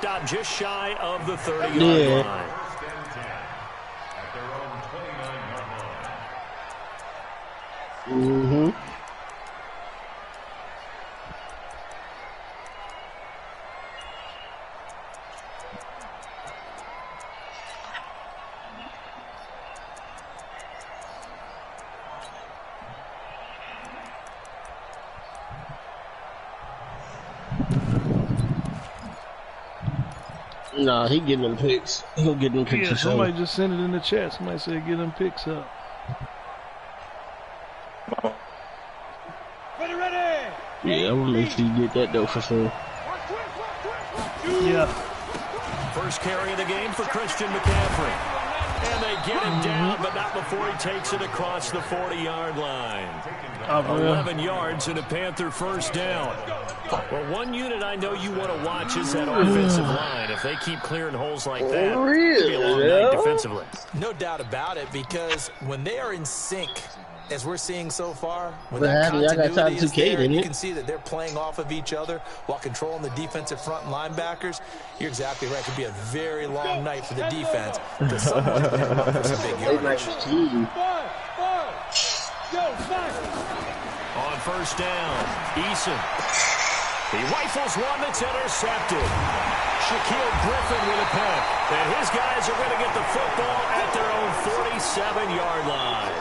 Stop just shy of the 30-yard line. Mm-hmm. Nah, he getting them picks. He'll get them picks. Yeah, somebody just sent it in the chat. Somebody said get them picks up. Yeah, I want to make sure you get that though for sure. Yeah. First carry of the game for Christian McCaffrey. And they get him down, but not before he takes it across the 40-yard line. 11 yards and a Panther first down. Well, one unit I know you want to watch is that offensive line. If they keep clearing holes like that, it'll be a long night defensively. No doubt about it, because when they are in sync, as we're seeing so far, when that continuity is there, you can see that they're playing off of each other while controlling the defensive front and linebackers. You're exactly right. It could be a very long night for the defense because someone's going to run for some big yardage. On first down, Eason. He rifles one that's intercepted. Shaquille Griffin with a pick. And his guys are going to get the football at their own 47-yard line.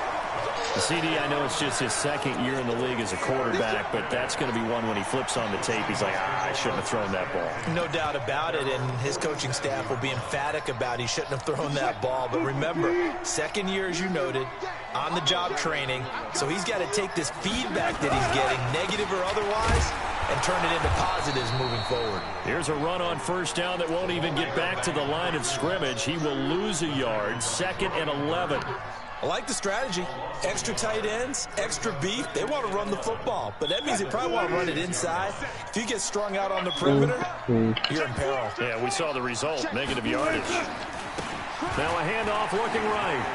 The CD, I know it's just his second year in the league as a quarterback, but that's going to be one when he flips on the tape. He's like, I shouldn't have thrown that ball. No doubt about it, and his coaching staff will be emphatic about he shouldn't have thrown that ball. But remember, second year, as you noted, on-the-job training, so he's got to take this feedback that he's getting, negative or otherwise, and turn it into positives moving forward. Here's a run on first down that won't even get back to the line of scrimmage. He will lose a yard, 2nd and 11. I like the strategy. Extra tight ends, extra beef. They want to run the football, but that means they probably want to run it inside. If you get strung out on the perimeter, you're in peril. Yeah, we saw the result, negative yardage. Now a handoff looking right.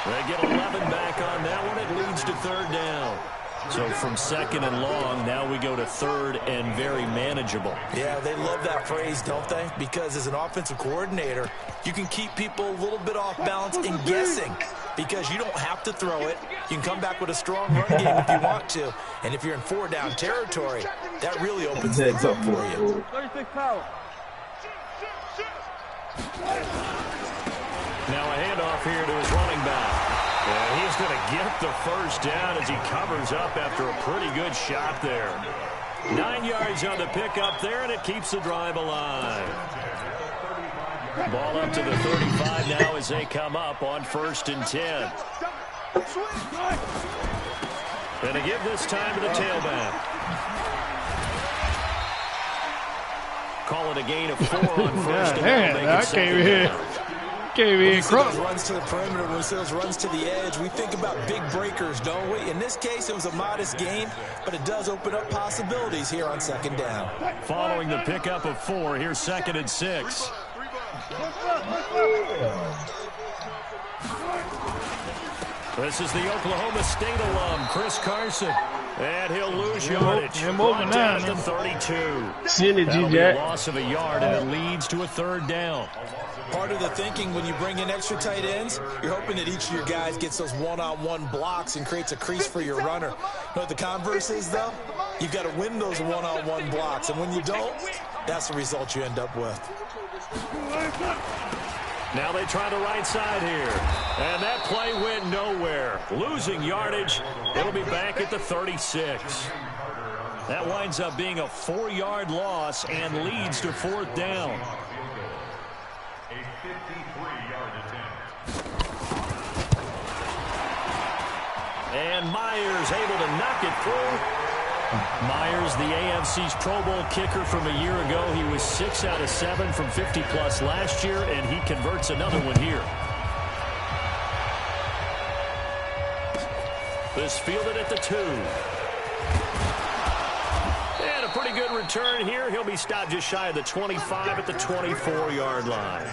They get 11 back on that one. It leads to 3rd down. So from 2nd and long, now we go to 3rd and very manageable. Yeah, they love that phrase, don't they? Because as an offensive coordinator, you can keep people a little bit off balance and guessing because you don't have to throw it. You can come back with a strong run game if you want to. And if you're in 4-down territory, that really opens things up for you. Now a handoff here to his running back. And he's going to get the first down as he covers up after a pretty good shot there. 9 yards on the pickup there, and it keeps the drive alive. Ball up to the 35 now as they come up on 1st and 10. And to give this time to the tailback. Call it a gain of 4 on 1st and I came here. Runs to the perimeter, when we see those runs to the edge, we think about big breakers, don't we? In this case, it was a modest gain, but it does open up possibilities here on 2nd down. Following the pickup of 4, here's 2nd and 6. This is the Oklahoma State alum, Chris Carson. And he'll lose yardage. Moving down to 32. Synergy, Jack. Loss of a yard, and it leads to a 3rd down. Part of the thinking when you bring in extra tight ends, you're hoping that each of your guys gets those one-on-one blocks and creates a crease for your runner. You know what the converse is, though? You've got to win those one-on-one blocks, and when you don't, that's the result you end up with. Now they try the right side here. And that play went nowhere. Losing yardage. It'll be back at the 36. That winds up being a 4-yard loss and leads to 4th down. And Myers able to knock it through. Myers, the AFC's Pro Bowl kicker from a year ago. He was 6 out of 7 from 50-plus last year, and he converts another one here. This fielded at the 2. And a pretty good return here. He'll be stopped just shy of the 25 at the 24-yard line.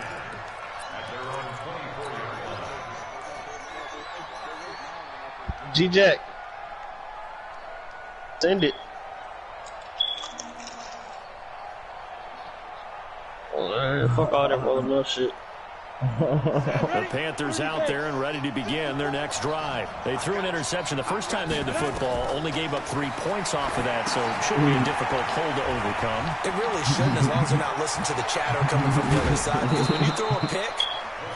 G-Jack. Send it. on, man. Fuck all that rolling up shit. The Panthers out there and ready to begin their next drive. They threw an interception the first time they had the football, only gave up 3 points off of that, so it shouldn't be a difficult hole to overcome. It really shouldn't, as long as they're not listening to the chatter coming from the other side. Because when you throw a pick,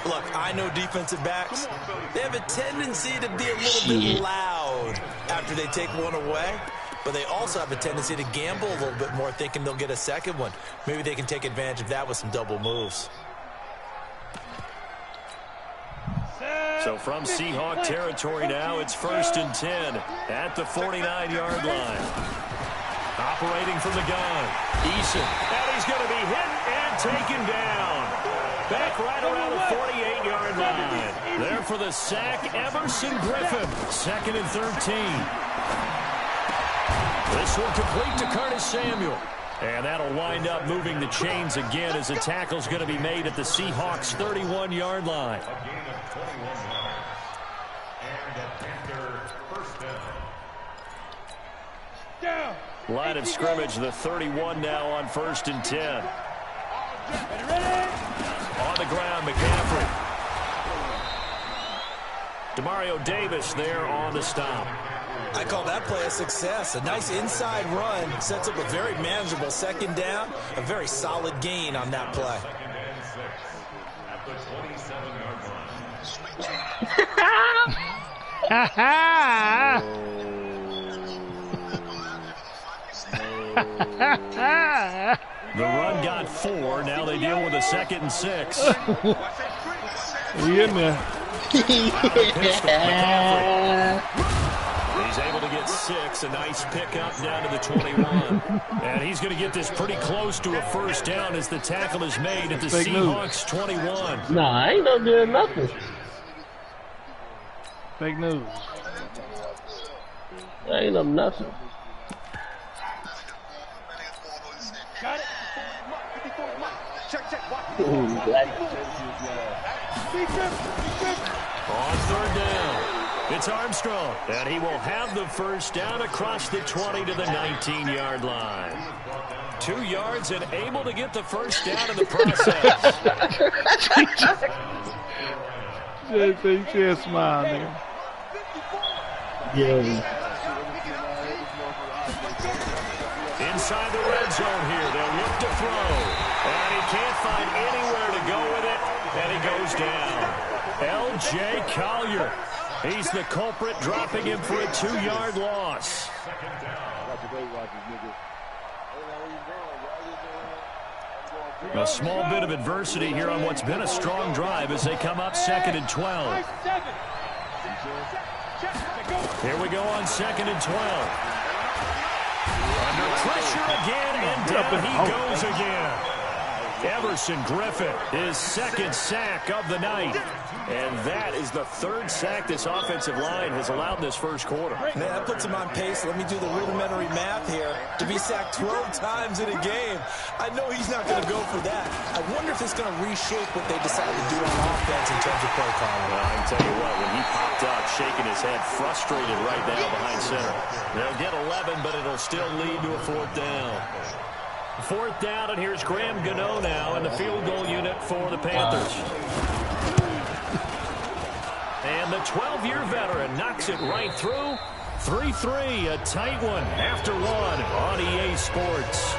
look, I know defensive backs, they have a tendency to be a little bit loud after they take one away. But they also have a tendency to gamble a little bit more, thinking they'll get a second one. Maybe they can take advantage of that with some double moves. So from Seahawk territory now, it's 1st and 10 at the 49-yard line. Operating from the gun, Eason. And he's going to be hit and taken down. Back right around the 48-yard line. There for the sack, Everson Griffin. 2nd and 13. This one complete to Curtis Samuel. And that'll wind up moving the chains again as the tackle's going to be made at the Seahawks' 31-yard line. Line of scrimmage, the 31 now on 1st and 10. On the ground, McCaffrey. Demario Davis there on the stop. I call that play a success. A nice inside run sets up a very manageable 2nd down. A very solid gain on that play. The run got 4. Now they deal with a 2nd and 6. He in there. He's able to get 6. A nice pickup down to the 21. And he's going to get this pretty close to a 1st down as the tackle is made at the Seahawks' 21. Nah, I ain't no doing nothing. Fake news. I ain't no nothing. Got it. Check. On 3rd down, it's Armstrong. And he will have the 1st down across the 20 to the 19-yard line. 2 yards and able to get the 1st down in the process. Just smile, nigga. Yeah. Inside the red zone here, they'll look to throw. And he can't find anywhere to go with it, and he goes down. L.J. Collier. He's the culprit, dropping him for a 2-yard loss. A small bit of adversity here on what's been a strong drive as they come up 2nd and 12. Here we go on 2nd and 12. Under pressure again, and down he goes again. Everson Griffin, his 2nd sack of the night. And that is the 3rd sack this offensive line has allowed in this 1st quarter. Man, that puts him on pace. Let me do the rudimentary math here. To be sacked 12 times in a game, I know he's not going to go for that. I wonder if it's going to reshape what they decide to do on offense in terms of play calling. Well, I can tell you what, when he popped up, shaking his head, frustrated right now behind center. They'll get 11, but it'll still lead to a 4th down. 4th down, and here's Graham Gano now in the field goal unit for the Panthers. And the 12-year veteran knocks it right through. 3-3, a tight one after one on EA Sports.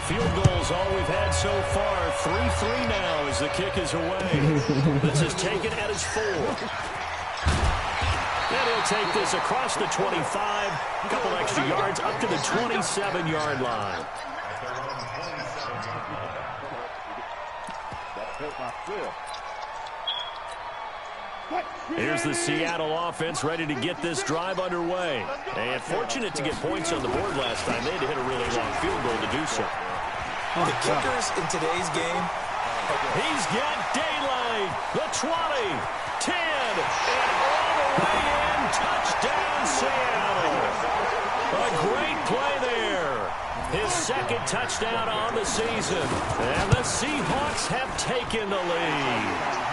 Field goals all we've had so far. 3-3 now as the kick is away. This is taken at his 4. And he'll take this across the 25. A couple extra yards up to the 27-yard line. Here's the Seattle offense ready to get this drive underway. And fortunate to get points on the board last time. They had to hit a really long field goal to do so. The kickers in today's game. He's got daylight. The 20, 10, and all the way in. Touchdown, Seattle. A great play there. His 2nd touchdown on the season. And the Seahawks have taken the lead.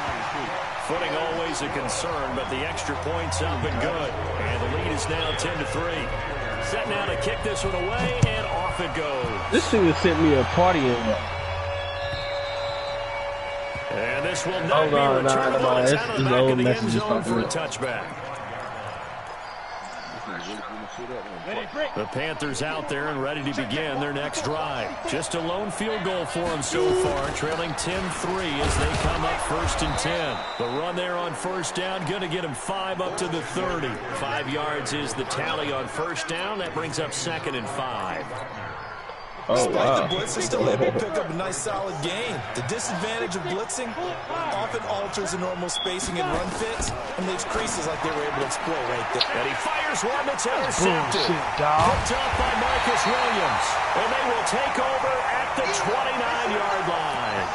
Footing always a concern, but the extra point's up and good. And the lead is now 10-3. set now to kick this one away, and off it goes. This thing sent me a party in. And this will not be returnable. It's out of the back of the end zone for a touchback. The Panthers out there and ready to begin their next drive. Just a lone field goal for them so far, trailing 10-3 as they come up 1st and 10. The run there on first down, going to get them 5 up to the 30. 5 yards is the tally on first down. That brings up 2nd and 5. Despite the blitz, they're still able to pick up a nice solid gain. The disadvantage of blitzing often alters the normal spacing and run fits and leaves creases like they were able to exploit right there. And he fires one that's intercepted. Picked up by Marcus Williams. And they will take over at the 29-yard line.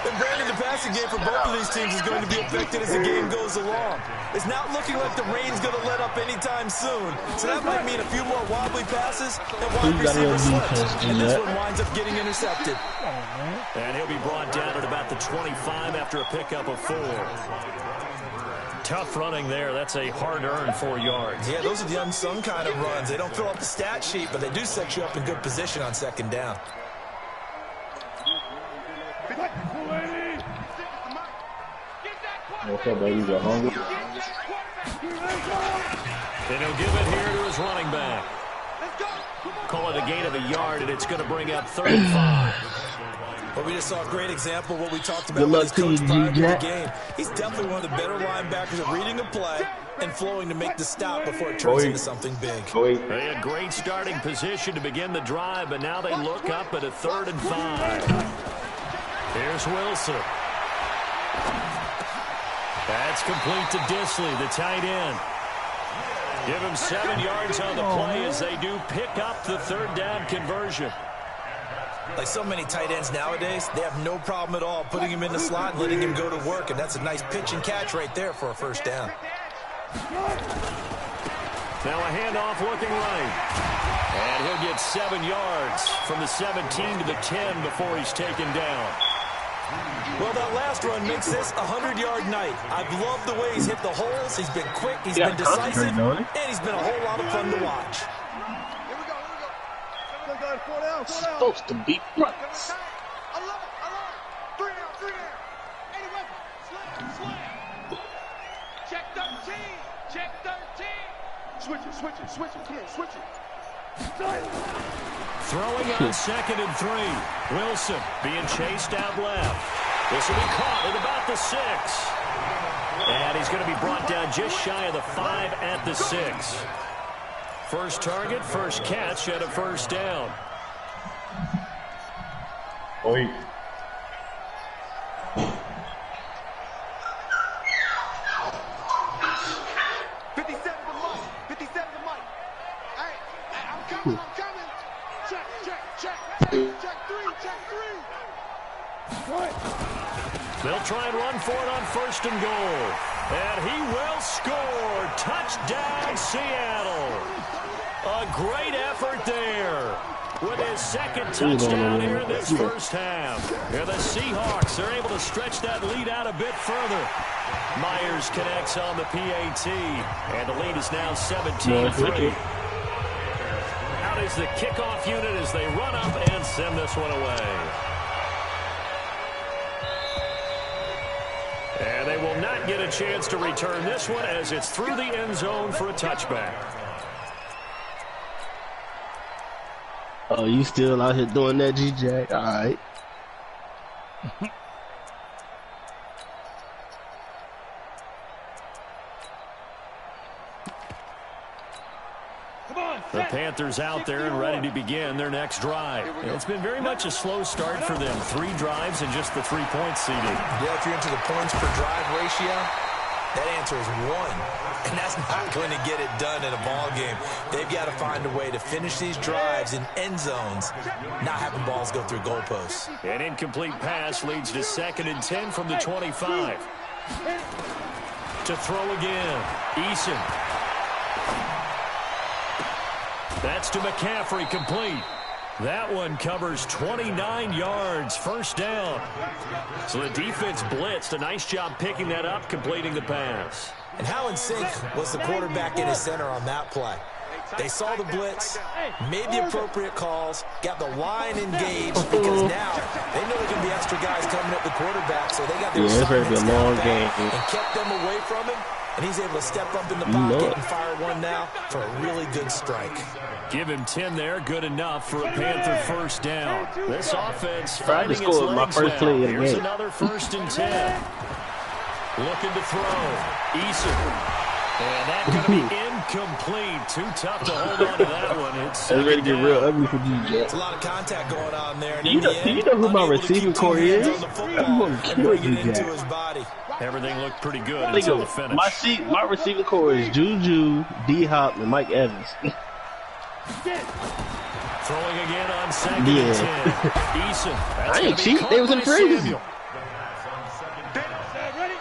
And Brandon, the passing game for both of these teams is going to be affected as the game goes along. It's not looking like the rain's going to let up anytime soon. So that might mean a few more wobbly passes and wide receiver slips. And this one winds up getting intercepted. And he'll be brought down at about the 25 after a pickup of 4. Tough running there. That's a hard-earned 4 yards. Yeah, those are the unsung kind of runs. They don't fill up the stat sheet, but they do set you up in good position on 2nd down. What's up, baby? You hungry? And he'll give it here to his running back. Call it a gain of a yard, and it's going to bring up 35. Well, we just saw a great example of what we talked about. Good luck to you, the game. He's definitely one of the better linebackers at reading a play and flowing to make the stop before it turns into something big. They had great starting position to begin the drive, but now they look up at a 3rd and 5. Here's Wilson. That's complete to Disley, the tight end. Give him 7 yards on the play as they do pick up the 3rd down conversion. Like so many tight ends nowadays, they have no problem at all putting him in the slot and letting him go to work, and that's a nice pitch and catch right there for a 1st down. Now a handoff looking right. And he'll get 7 yards from the 17 to the 10 before he's taken down. Well, that last run makes this a 100-yard night. I've loved the way he's hit the holes. He's been quick, he's been decisive, and he's been a whole lot of fun to watch. Supposed to be brothers. Check 13. Check 13. Switch it. Come on, switch it. Throwing on 2nd and 3. Wilson being chased out left. This will be caught at about the 6. And he's going to be brought down just shy of the 5 at the 6. First target, first catch at a 1st down. Oi. They'll try and run for it on 1st and goal. And he will score. Touchdown, Seattle. A great effort there with his 2nd touchdown here in this 1st half. Here the Seahawks are able to stretch that lead out a bit further. Myers connects on the PAT. And the lead is now 17-3. Out is the kickoff unit as they run up and send this one away. And they will not get a chance to return this one as it's through the end zone for a touchback. Oh, you still out here doing that, GJ? All right. The Panthers out there and ready to begin their next drive. It's been very much a slow start for them. 3 drives and just the 3-point seeding. Yeah, if you're into the points per drive ratio, that answer is 1. And that's not going to get it done in a ball game. They've got to find a way to finish these drives in end zones, not having balls go through goalposts. An incomplete pass leads to 2nd and 10 from the 25. To throw again. Eason. That's to McCaffrey, complete. That one covers 29 yards, 1st down. So the defense blitzed. A nice job picking that up, completing the pass. And how in sync was the quarterback in his center on that play? They saw the blitz, made the appropriate calls, got the line engaged because now they know there's going to be extra guys coming at the quarterback, so they got their assignments down pat and kept them away from him, and he's able to step up in the pocket and fire one now for a really good strike. Give him 10 there, good enough for a Panther first down. This offense Tried to finding its score my legs first now. play of the Here's game. another 1st and 10. Looking to throw. Eason. And that's going to be incomplete. Too tough to hold on to that one. It's ready to get real ugly for DJ. It's a lot of contact going on there. Do you know who my receiving core is? I'm going to kill DJ. Everything looked pretty good until the finish. My receiving core is Juju, D-Hop, and Mike Evans. Throwing again on 2nd and 10. Eason. I ain't cheap. They was in frenzy.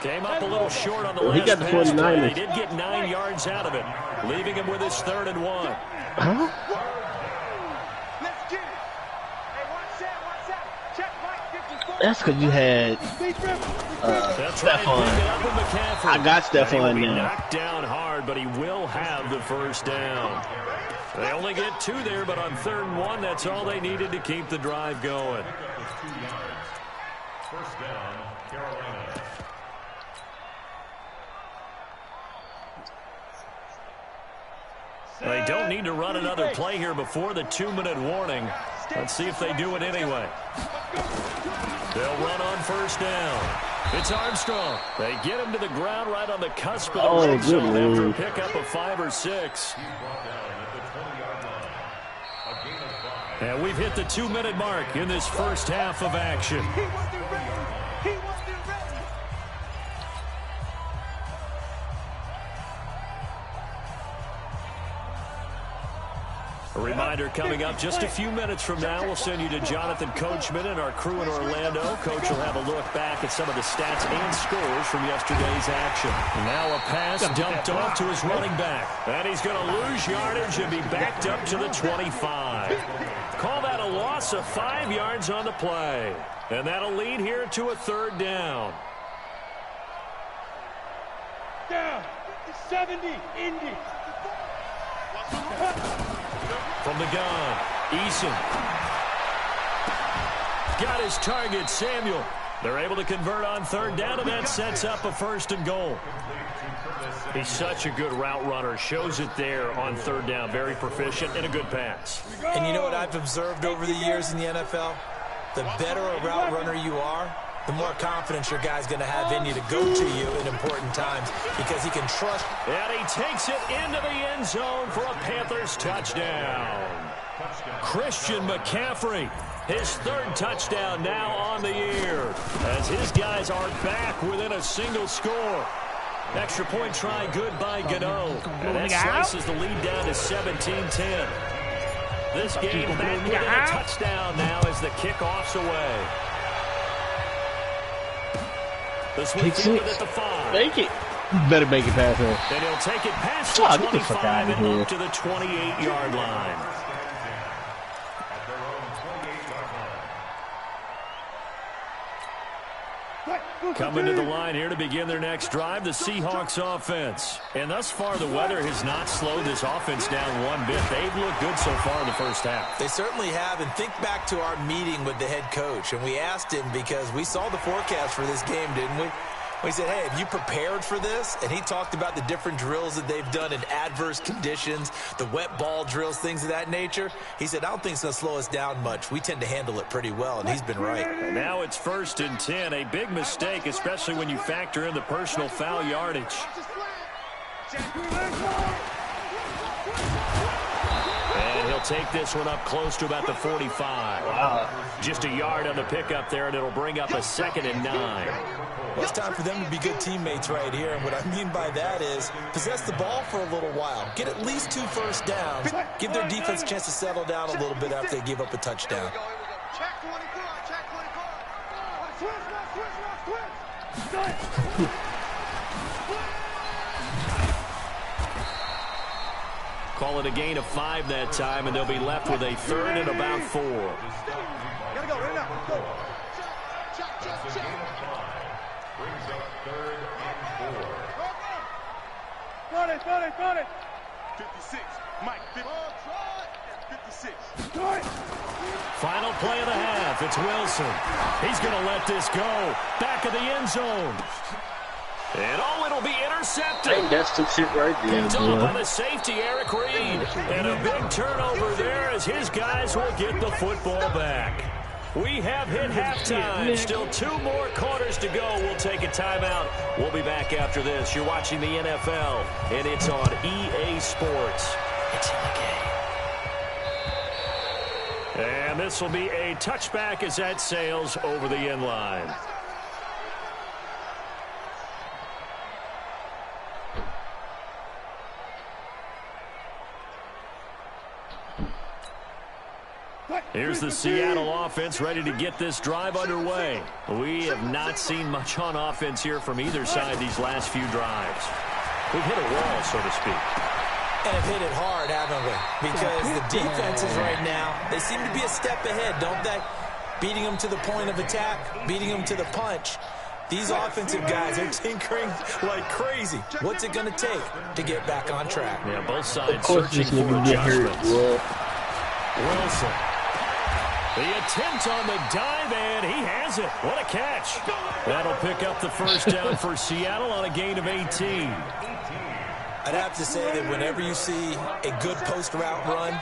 Came up a little short on the last He got the pass 49ers. play. He did get 9 yards out of it, leaving him with his 3rd and 1. Huh? That's because you had Stephon. I got Stephon now. Knocked down hard, but he will have the first down. They only get 2 there, but on 3rd and 1, that's all they needed to keep the drive going. First down, Carolina. They don't need to run another play here before the 2-minute warning. Let's see if they do it anyway. They'll run on 1st down. It's Armstrong. They get him to the ground right on the cusp of the red zone after a pickup of 5 or 6. And we've hit the 2-minute mark in this first half of action. A reminder coming up just a few minutes from now, we'll send you to Jonathan Coachman and our crew in Orlando. Coach will have a look back at some of the stats and scores from yesterday's action. Now a pass dumped off to his running back. And he's going to lose yardage and be backed up to the 25. Call that a loss of 5 yards on the play. And that'll lead here to a 3rd down. Down. 70. Indy. From the gun, Eason. Got his target, Samuel. They're able to convert on 3rd down, and that sets up a 1st and goal. He's such a good route runner. Shows it there on 3rd down. Very proficient and a good pass. And you know what I've observed over the years in the NFL? The better a route runner you are, the more confidence your guy's going to have in you to go to you in important times because he can trust. And he takes it into the end zone for a Panthers touchdown. Christian McCaffrey, his 3rd touchdown now on the year as his guys are back within a single score. Extra point try good by Gano. And that slices the lead down to 17-10. This game back within a touchdown now as the kickoff's away. The swing field at the 5. Make it. Better make it past her. Then he'll take it past the 25 and up to the 28-yard line. Coming to the line here to begin their next drive, the Seahawks offense. And thus far, the weather has not slowed this offense down one bit. They've looked good so far in the first half. They certainly have. And think back to our meeting with the head coach. And we asked him because we saw the forecast for this game, didn't we? We said, hey, have you prepared for this? And he talked about the different drills that they've done in adverse conditions, the wet ball drills, things of that nature. He said, I don't think it's going to slow us down much. We tend to handle it pretty well, and he's been right. And now it's 1st and 10, a big mistake, especially when you factor in the personal foul yardage. And he'll take this one up close to about the 45. Wow. Just a yard on the pickup there, and it'll bring up a 2nd and 9. Well, it's time for them to be good teammates right here. And what I mean by that is possess the ball for a little while. Get at least 2 first downs. Give their defense a chance to settle down a little bit after they give up a touchdown. Check 24. Check 24. Call it a gain of 5 that time, and they'll be left with a 3rd and about 4. Gotta go right now. Go. Check. Brings up 3rd and 4. Got it. 56. Mike, 56. Final play of the half. It's Wilson. He's going to let this go. Back of the end zone. And it'll be intercepted. Hey, that's some shit right there, Picked off by boy. the safety, Eric Reed. And a big turnover there as his guys will get the football back. We have hit halftime. Still 2 more quarters to go. We'll take a timeout. We'll be back after this. You're watching the NFL, and it's on EA Sports. It's in the game. And this will be a touchback as that sails over the end line. Here's the Seattle offense ready to get this drive underway. We have not seen much on offense here from either side these last few drives. We've hit a wall, so to speak. And have hit it hard, haven't we? Because the defenses right now, they seem to be a step ahead, don't they? Beating them to the point of attack, beating them to the punch. These offensive guys are tinkering like crazy. What's it going to take to get back on track? Yeah, both sides searching for adjustments. Wilson. The attempt on the dive, and he has it. What a catch. That'll pick up the first down for Seattle on a gain of 18. I'd have to say that whenever you see a good post route run,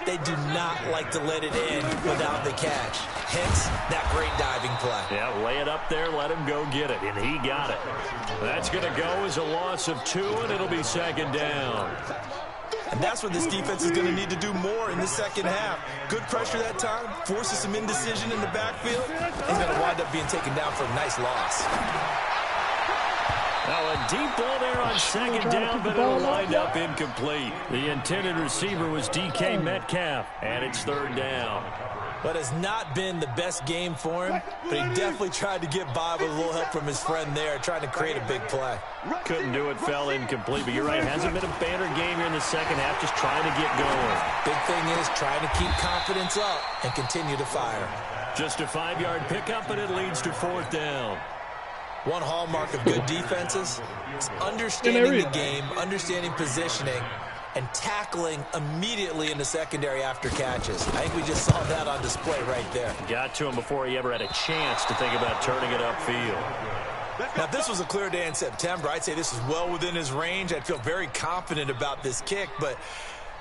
they do not like to let it end without the catch. Hence, that great diving play. Yeah, lay it up there, let him go get it, and he got it. That's going to go as a loss of 2, and it'll be second down. And that's what this defense is going to need to do more in the second half. Good pressure that time, forces some indecision in the backfield, and going to wind up being taken down for a nice loss. Now a deep ball there on second down, but it'll wind up incomplete. The intended receiver was DK Metcalf, and it's third down. But it's not been the best game for him, but he definitely tried to get by with a little help from his friend there, trying to create a big play. Couldn't do it, fell incomplete, but you're right, hasn't been a banner game here in the second half, just trying to get going. Big thing is trying to keep confidence up and continue to fire. Just a 5-yard pickup, and it leads to fourth down. One hallmark of good defenses is understanding the game, understanding positioning, and tackling immediately in the secondary after catches. I think we just saw that on display right there. Got to him before he ever had a chance to think about turning it upfield. Now, if this was a clear day in September, I'd say this is well within his range. I'd feel very confident about this kick, but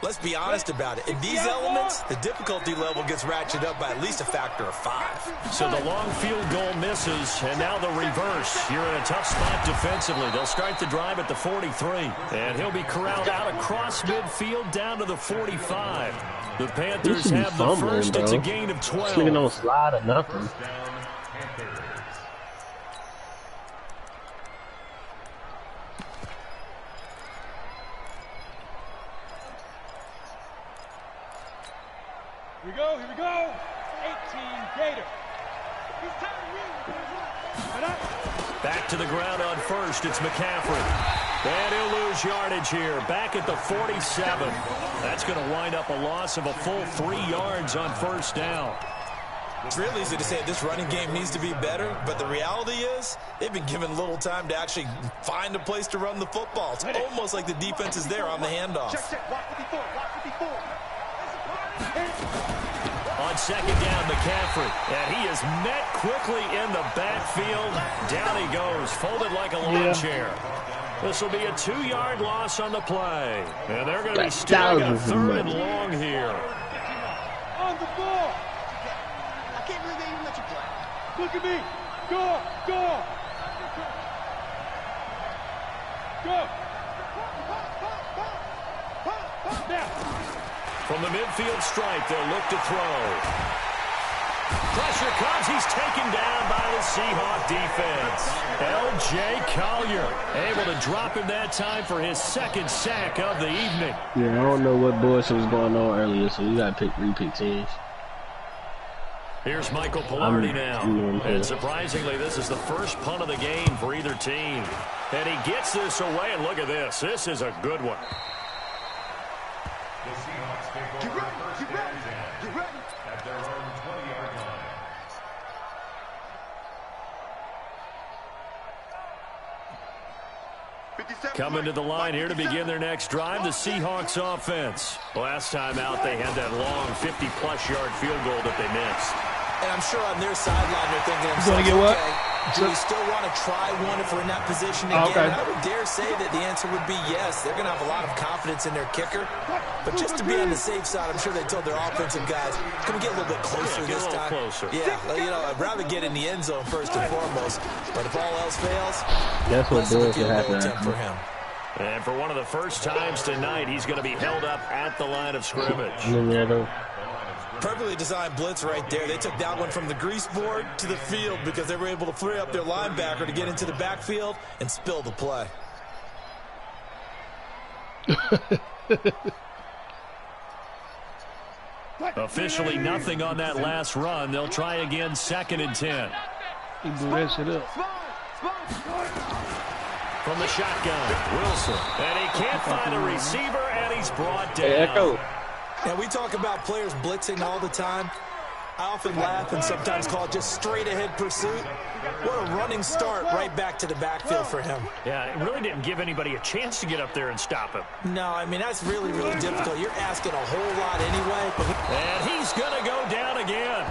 let's be honest about it. In these elements, the difficulty level gets ratcheted up by at least a factor of 5. So the long field goal misses, and now the reverse. You're in a tough spot defensively. They'll start the drive at the 43, and he'll be corralled out across midfield down to the 45. The Panthers have the first. It's a gain of 12. This nigga don't slide or nothing. Here we go. 18 Gator. Back to the ground on first. It's McCaffrey. And he'll lose yardage here. Back at the 47. That's going to wind up a loss of a full 3 yards on first down. It's real easy to say this running game needs to be better, but the reality is they've been given little time to actually find a place to run the football. It's almost like the defense is there on the handoff. Check. Watch it before. On second down, McCaffrey. And he is met quickly in the backfield. Down he goes, folded like a lawn chair. This will be a 2-yard loss on the play. And they're going to be stealing a third and long here. On the ball. I can't believe they even let you play. Look at me. Go. Now. From the midfield stripe, they'll look to throw. Pressure comes. He's taken down by the Seahawk defense. L.J. Collier able to drop him that time for his second sack of the evening. Yeah, I don't know what bullshit was going on earlier, so you got to repick teams. Here's Michael Pilardi now. And surprisingly, this is the first punt of the game for either team. And he gets this away, and look at this. This is a good one. Get ready. At their own 20-yard line. Coming to the line here to begin their next drive, the Seahawks offense. Last time out, they had that long 50-plus yard field goal that they missed. And I'm sure on their sideline they're thinking, gonna get what? Do we still want to try one if we're in that position again? Okay. And I would dare say that the answer would be yes. They're going to have a lot of confidence in their kicker. But just to be on the safe side, I'm sure they told their offensive guys, can we get a little bit closer this time? Closer. Yeah, you know, I'd rather get in the end zone first and foremost. But if all else fails, That's what does happen. for him. And for one of the first times tonight, he's going to be held up at the line of scrimmage. Perfectly designed blitz right there. They took that one from the grease board to the field because they were able to free up their linebacker to get into the backfield and spill the play. Officially nothing on that last run. They'll try again, 2nd and 10. He blew that shit up. From the shotgun, Wilson. And he can't find a receiver, and he's brought down. Hey, Echo. Now, we talk about players blitzing all the time. I often laugh and sometimes call it just straight-ahead pursuit. What a running start right back to the backfield for him. Yeah, it really didn't give anybody a chance to get up there and stop him. No, I mean, that's really, really difficult. You're asking a whole lot anyway. And he's going to go down again.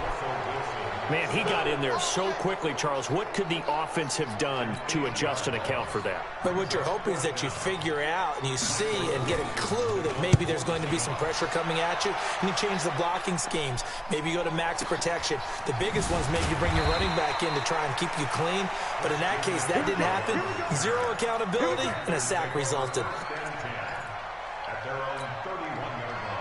Man, he got in there so quickly, Charles. What could the offense have done to adjust and account for that? But what you're hoping is that you figure out and you see and get a clue that maybe there's going to be some pressure coming at you, and you change the blocking schemes. Maybe you go to max protection. The biggest ones, maybe you bring your running back in to try and keep you clean. But in that case, that didn't happen. Zero accountability, and a sack resulted. At their own 31-yard line.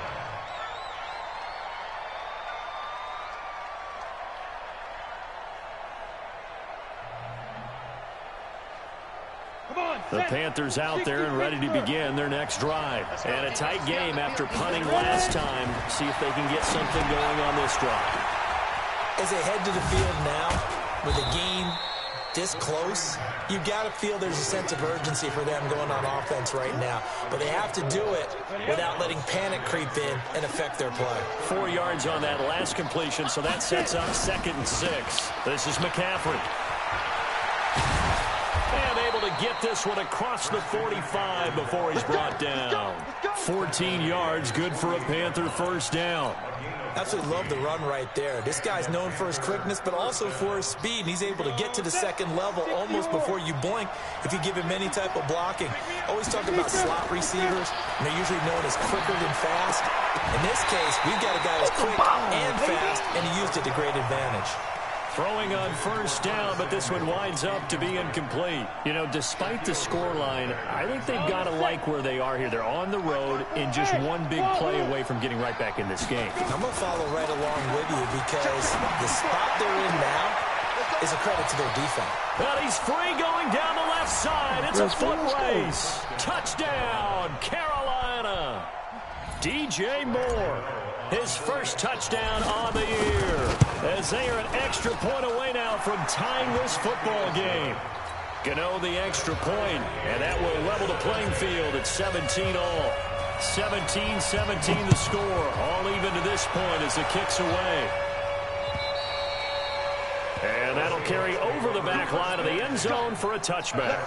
The Panthers out there and ready to begin their next drive. And a tight game after punting last time. See if they can get something going on this drive. As they head to the field now, with the game this close, you've got to feel there's a sense of urgency for them going on offense right now. But they have to do it without letting panic creep in and affect their play. 4 yards on that last completion, so that sets up 2nd and 6. This is McCaffrey. And able to get this one across the 45 before he's brought down. 14 yards, good for a Panther first down. Absolutely love the run right there. This guy's known for his quickness, but also for his speed. And he's able to get to the second level almost before you blink if you give him any type of blocking. Always talk about slot receivers, and they're usually known as quicker than fast. In this case, we've got a guy who's quick and fast, and he used it to great advantage. Throwing on first down, but this one winds up to be incomplete. You know, despite the scoreline, I think they've got to like where they are here. They're on the road and just one big play away from getting right back in this game. I'm going to follow right along with you because the spot they're in now is a credit to their defense. But he's free going down the left side. It's a foot race. Touchdown, Carolina. DJ Moore, his first touchdown on the year, as they are an extra point away now from tying this football game. Gano the extra point, and that will level the playing field at 17 all. 17-17 the score, all even to this point as the kick's away. And that'll carry over the back line of the end zone for a touchback.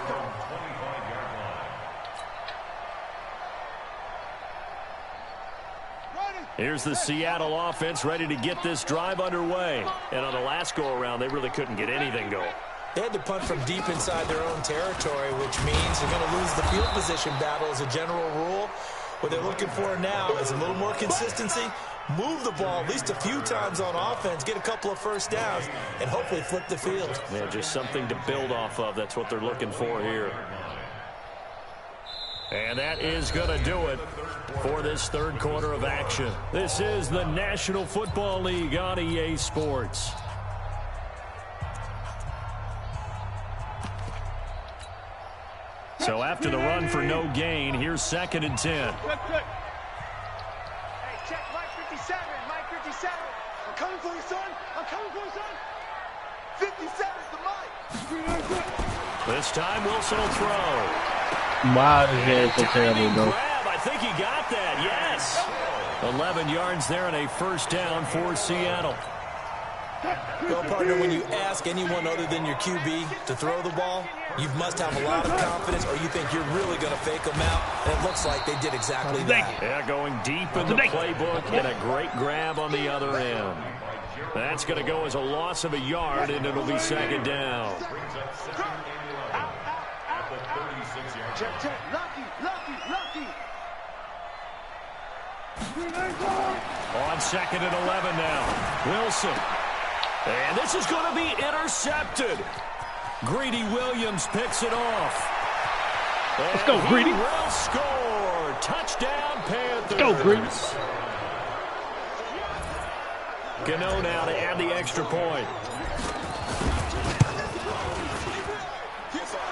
Here's the Seattle offense ready to get this drive underway. And on the last go-around, they really couldn't get anything going. They had to punt from deep inside their own territory, which means they're going to lose the field position battle as a general rule. What they're looking for now is a little more consistency, move the ball at least a few times on offense, get a couple of first downs, and hopefully flip the field. Yeah, just something to build off of. That's what they're looking for here. And that is going to do it for this third quarter of action. This is the National Football League on EA Sports. So after the run for no gain, here's 2nd and 10. Hey, check Mike 57, Mike 57. I'm coming for you, son. I'm coming for you, son. 57 to Mike. This time Wilson will throw. Wow, his hands so terrible, bro. Grab. I think he got that, yes. 11 yards there and a first down for Seattle. Well, partner, when you ask anyone other than your QB to throw the ball, you must have a lot of confidence or you think you're really going to fake them out, and it looks like they did exactly that. Yeah, going deep in the playbook and a great grab on the other end. That's going to go as a loss of a yard, and it'll be second down. Check. Lucky. On second and 11 now. Wilson. And this is going to be intercepted. Greedy Williams picks it off. Let's go, Greedy. He will score. Touchdown, Panthers. Let's go, Greedy. Gano now to add the extra point.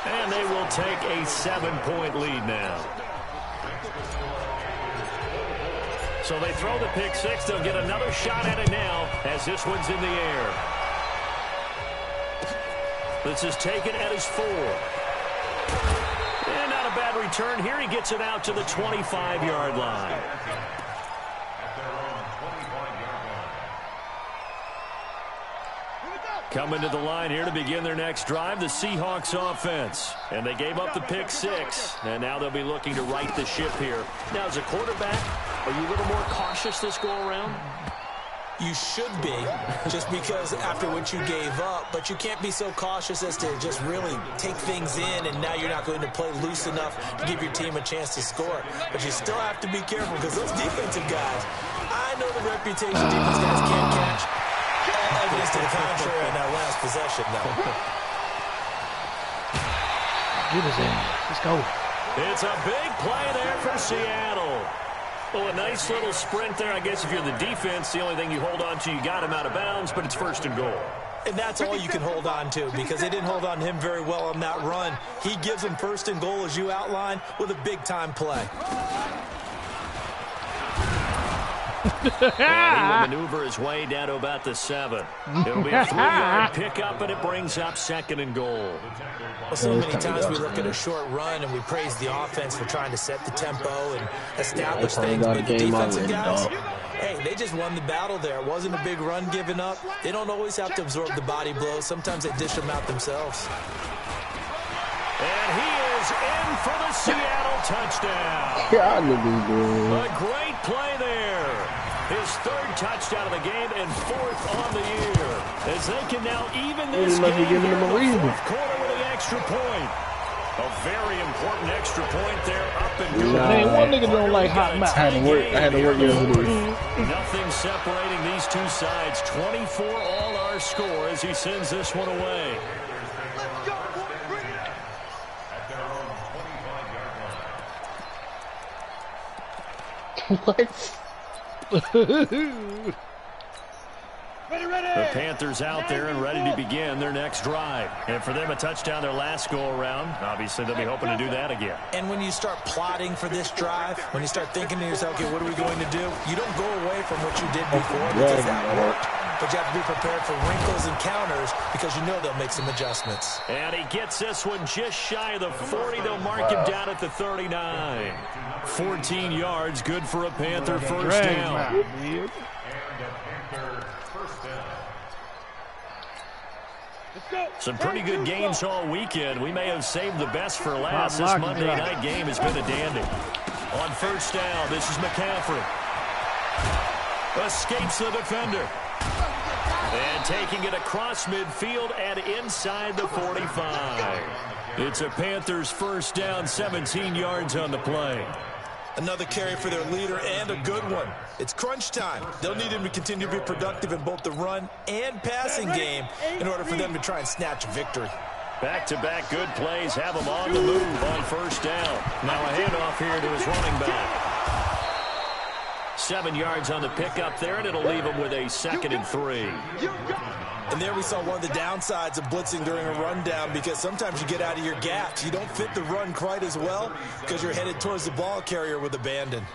And they will take a 7-point lead now. So they throw the pick six. They'll get another shot at it now as this one's in the air. This is taken at his 4. And not a bad return. Here he gets it out to the 25-yard line. Coming to the line here to begin their next drive, the Seahawks offense. And they gave up the pick six. And now they'll be looking to right the ship here. Now, as a quarterback, are you a little more cautious this go-around? You should be, just because after what you gave up, but you can't be so cautious as to just really take things in, and now you're not going to play loose enough to give your team a chance to score. But you still have to be careful because those defensive guys, I know the reputation defense guys can't catch. Evidence to the contrary in that last possession, though. Get his ass. Let's go. It's a big play there for Seattle. Well, a nice little sprint there. I guess if you're the defense, the only thing you hold on to, you got him out of bounds, but it's first and goal. And that's all you can hold on to because they didn't hold on to him very well on that run. He gives them first and goal, as you outlined, with a big-time play. And he will maneuver his way down to about the 7. It'll be a 3-yard pickup, and it brings up second and goal. Well, so many times we look at a short run and we praise the offense for trying to set the tempo and establish things, but the defensive guys, hey, they just won the battle there. It wasn't a big run given up. They don't always have to absorb the body blows. Sometimes they dish them out themselves. And he is in for the Seattle touchdown. Yeah, I knew he was. A great play there. His 3rd touchdown of the game and 4th on the year. As they can now even this game here in the 4th quarter with an extra point. A very important extra point there, up and good. Man, one nigga don't like hot mouth. I had to work yesterday. Nothing separating these two sides. 24 all our score as he sends this one away. Let's go, boy. Bring it up. At their own 25-yard line. What? The Panthers out there and ready to begin their next drive. And for them, a touchdown their last go-around. Obviously, they'll be hoping to do that again. And when you start plotting for this drive, when you start thinking to yourself, okay, what are we going to do? You don't go away from what you did before because that worked. But you have to be prepared for wrinkles and counters because you know they'll make some adjustments. And he gets this one just shy of the 40. They'll mark him down at the 39. 14 yards, good for a Panther first down. Some pretty good games all weekend. We may have saved the best for last. This Monday night game has been a dandy. On first down, this is McCaffrey. Escapes the defender. And taking it across midfield and inside the 45. It's a Panthers first down, 17 yards on the play. Another carry for their leader and a good one. It's crunch time. They'll need him to continue to be productive in both the run and passing game in order for them to try and snatch a victory. Back-to-back good plays have him on the move on first down. Now a handoff here to his running back. 7 yards on the pickup there, and it'll leave him with a 2nd and 3. And there we saw one of the downsides of blitzing during a rundown because sometimes you get out of your gaps. You don't fit the run quite as well because you're headed towards the ball carrier with abandon.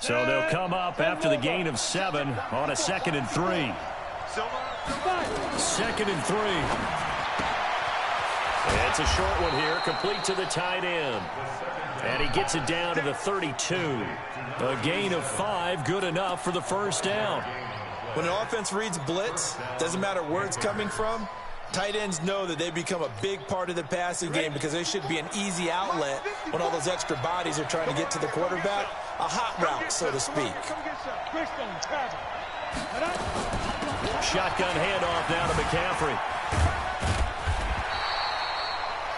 So they'll come up after the gain of 7 on a 2nd and 3. 2nd and 3. It's a short one here, complete to the tight end. And he gets it down to the 32. A gain of 5, good enough for the first down. When an offense reads blitz, doesn't matter where it's coming from, tight ends know that they become a big part of the passing game because they should be an easy outlet when all those extra bodies are trying to get to the quarterback. A hot route, so to speak. Shotgun handoff now to McCaffrey.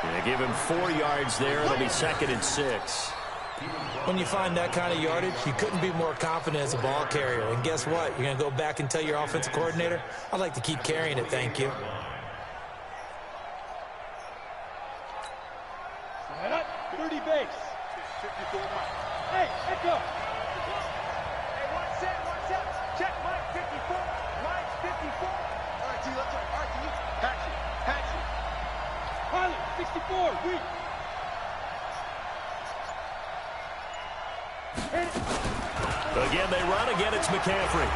They give him 4 yards there. It'll be 2nd and 6. When you find that kind of yardage, you couldn't be more confident as a ball carrier. And guess what? You're going to go back and tell your offensive coordinator, I'd like to keep carrying it, thank you. Dirty base. 54 Mike. Hey, let go. Hey, one set. Check Mike 54. Mike 54. All right, T, let's go. All right, T. Patch it. Pilot, 64, weak. Again, they run. Again, it's McCaffrey.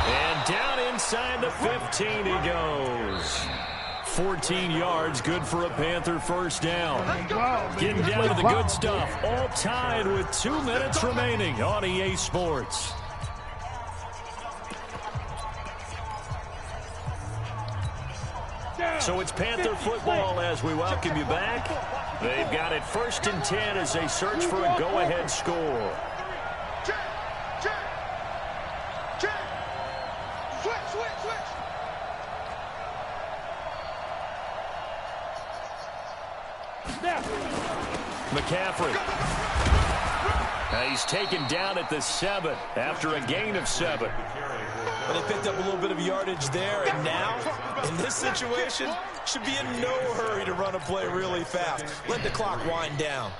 And down inside the 15 he goes. 14 yards, good for a Panther first down. Getting down to the good stuff. All tied with 2 minutes remaining on EA Sports. So it's Panther football as we welcome you back. They've got it 1st and 10 as they search for a go-ahead score. Switch. McCaffrey. He's taken down at the 7 after a gain of 7. Well, they picked up a little bit of yardage there, and now, in this situation, should be in no hurry to run a play really fast. Let the clock wind down.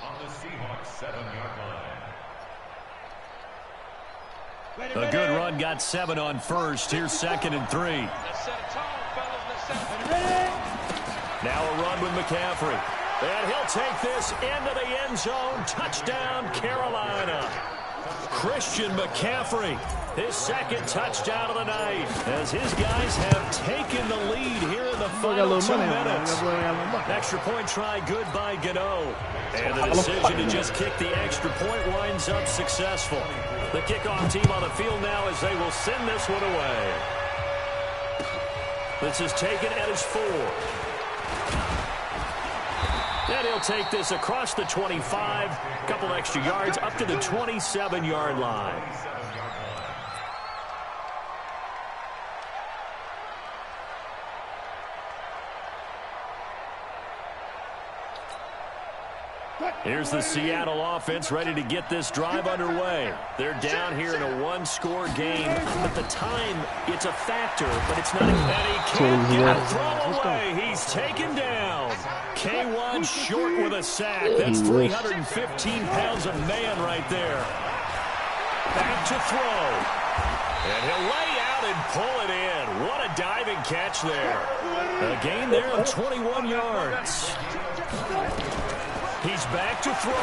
A good run, got 7 on first. Here's 2nd and 3. Now a run with McCaffrey. And he'll take this into the end zone. Touchdown, Carolina. Christian McCaffrey, his 2nd touchdown of the night, as his guys have taken the lead here in the final 2 minutes. Extra point try, good by Gano. And the decision to just kick the extra point winds up successful. The kickoff team on the field now as they will send this one away. This is taken at his 4. And he'll take this across the 25, a couple extra yards up to the 27-yard line. Here's the Seattle offense ready to get this drive underway. They're down here in a 1-score game. At the time, it's a factor, but it's not. And he can't get a throw away. He's taken down. K1 short with a sack. That's 315 pounds of man right there. Back to throw. And he'll lay out and pull it in. What a diving catch there. A gain there of 21 yards. He's back to throw.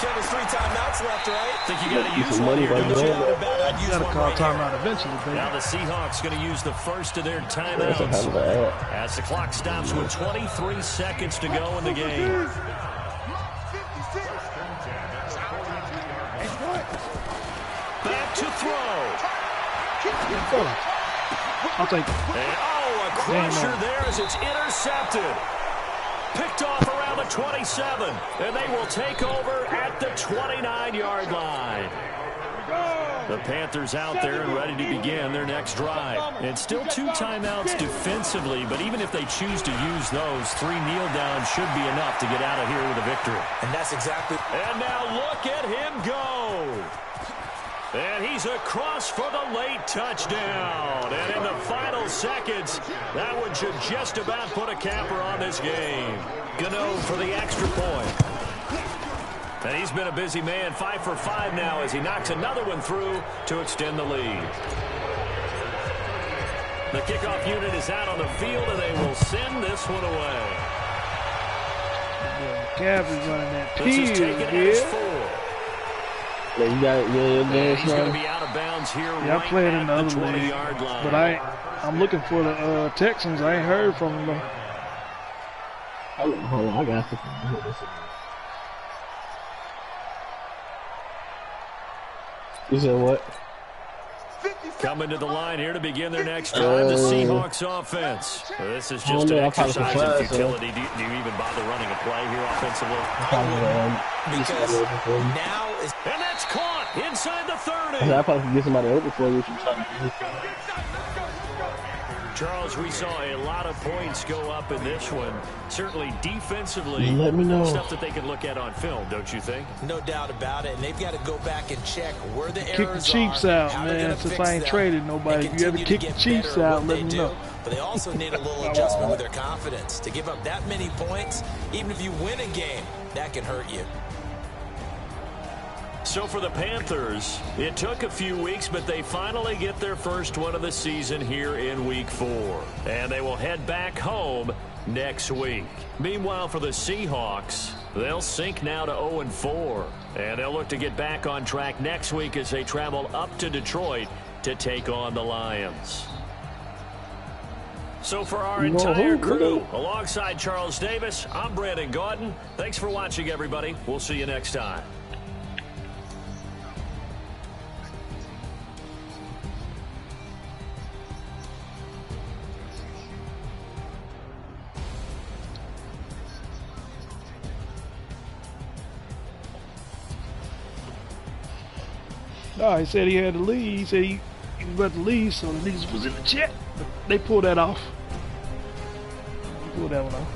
Kevin's 3 timeouts left, right? Think you got to use one here, don't you? You got to call timeout eventually, baby. Now the Seahawks going to use the first of their timeouts as the clock stops with 23 seconds to go in the game. Back to throw. I'll take it. And, a crusher there as it's intercepted. Picked off around the 27, and they will take over at the 29-yard line. The Panthers out there and ready to begin their next drive. And still 2 timeouts defensively, but even if they choose to use those, 3 kneel downs should be enough to get out of here with a victory. And that's exactly. And now look at him go. And he's across for the late touchdown. And in the final seconds, that one should just about put a capper on this game. Gano for the extra point. And he's been a busy man, 5 for 5 now as he knocks another one through to extend the lead. The kickoff unit is out on the field, and they will send this one away. McCaffrey's running that This is taken at his 4. Yeah, you got And he's going to be out of bounds here I right played in at the other the league, 20-yard line. but I'm looking for the Texans. I ain't heard from them. Hold on, I got to hit this. You said what? Coming to the line here to begin their next drive, the Seahawks offense. This is just an exercise in futility. Do you even bother running a play here offensively? Because now is... And that's caught inside the 30. I probably can get somebody open for you if you're trying to do. Charles, we saw a lot of points go up in this one. Certainly defensively, let me know. Stuff that they can look at on film, don't you think? No doubt about it. And they've got to go back and check where the errors are. Kick the Chiefs out, man. Since I ain't traded nobody, if you ever kick the Chiefs out, let me know. But they also need a little adjustment with their confidence. To give up that many points, even if you win a game, that can hurt you. So for the Panthers, it took a few weeks, but they finally get their first one of the season here in Week 4. And they will head back home next week. Meanwhile, for the Seahawks, they'll sink now to 0-4. And they'll look to get back on track next week as they travel up to Detroit to take on the Lions. So for our entire crew, alongside Charles Davis, I'm Brandon Gaudin. Thanks for watching, everybody. We'll see you next time. Oh, he said he had to leave. He said he was about to leave, so the niggas was in the chat. They pulled that off. They pulled that one off.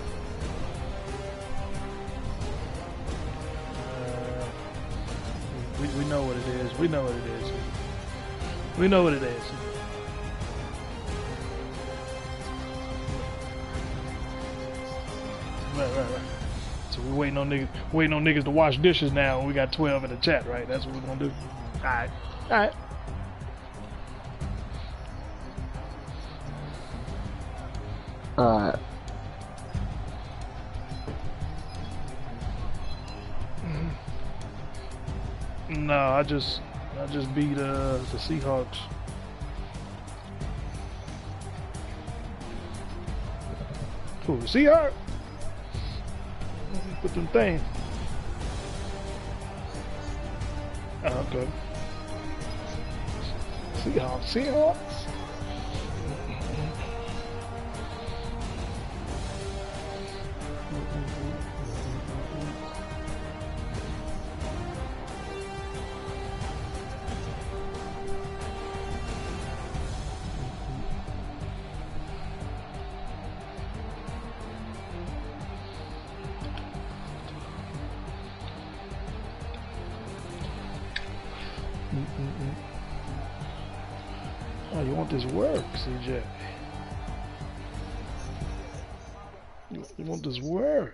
We know what it is. We know what it is. We know what it is. Right. So we're waiting on niggas to wash dishes now, and we got 12 in the chat, right? That's what we're gonna do. Alright. No, I just beat the Seahawks. Who, the Seahawks? Put them things. Oh, okay. Seahawks. Oh, you want this work, CJ? You want this work?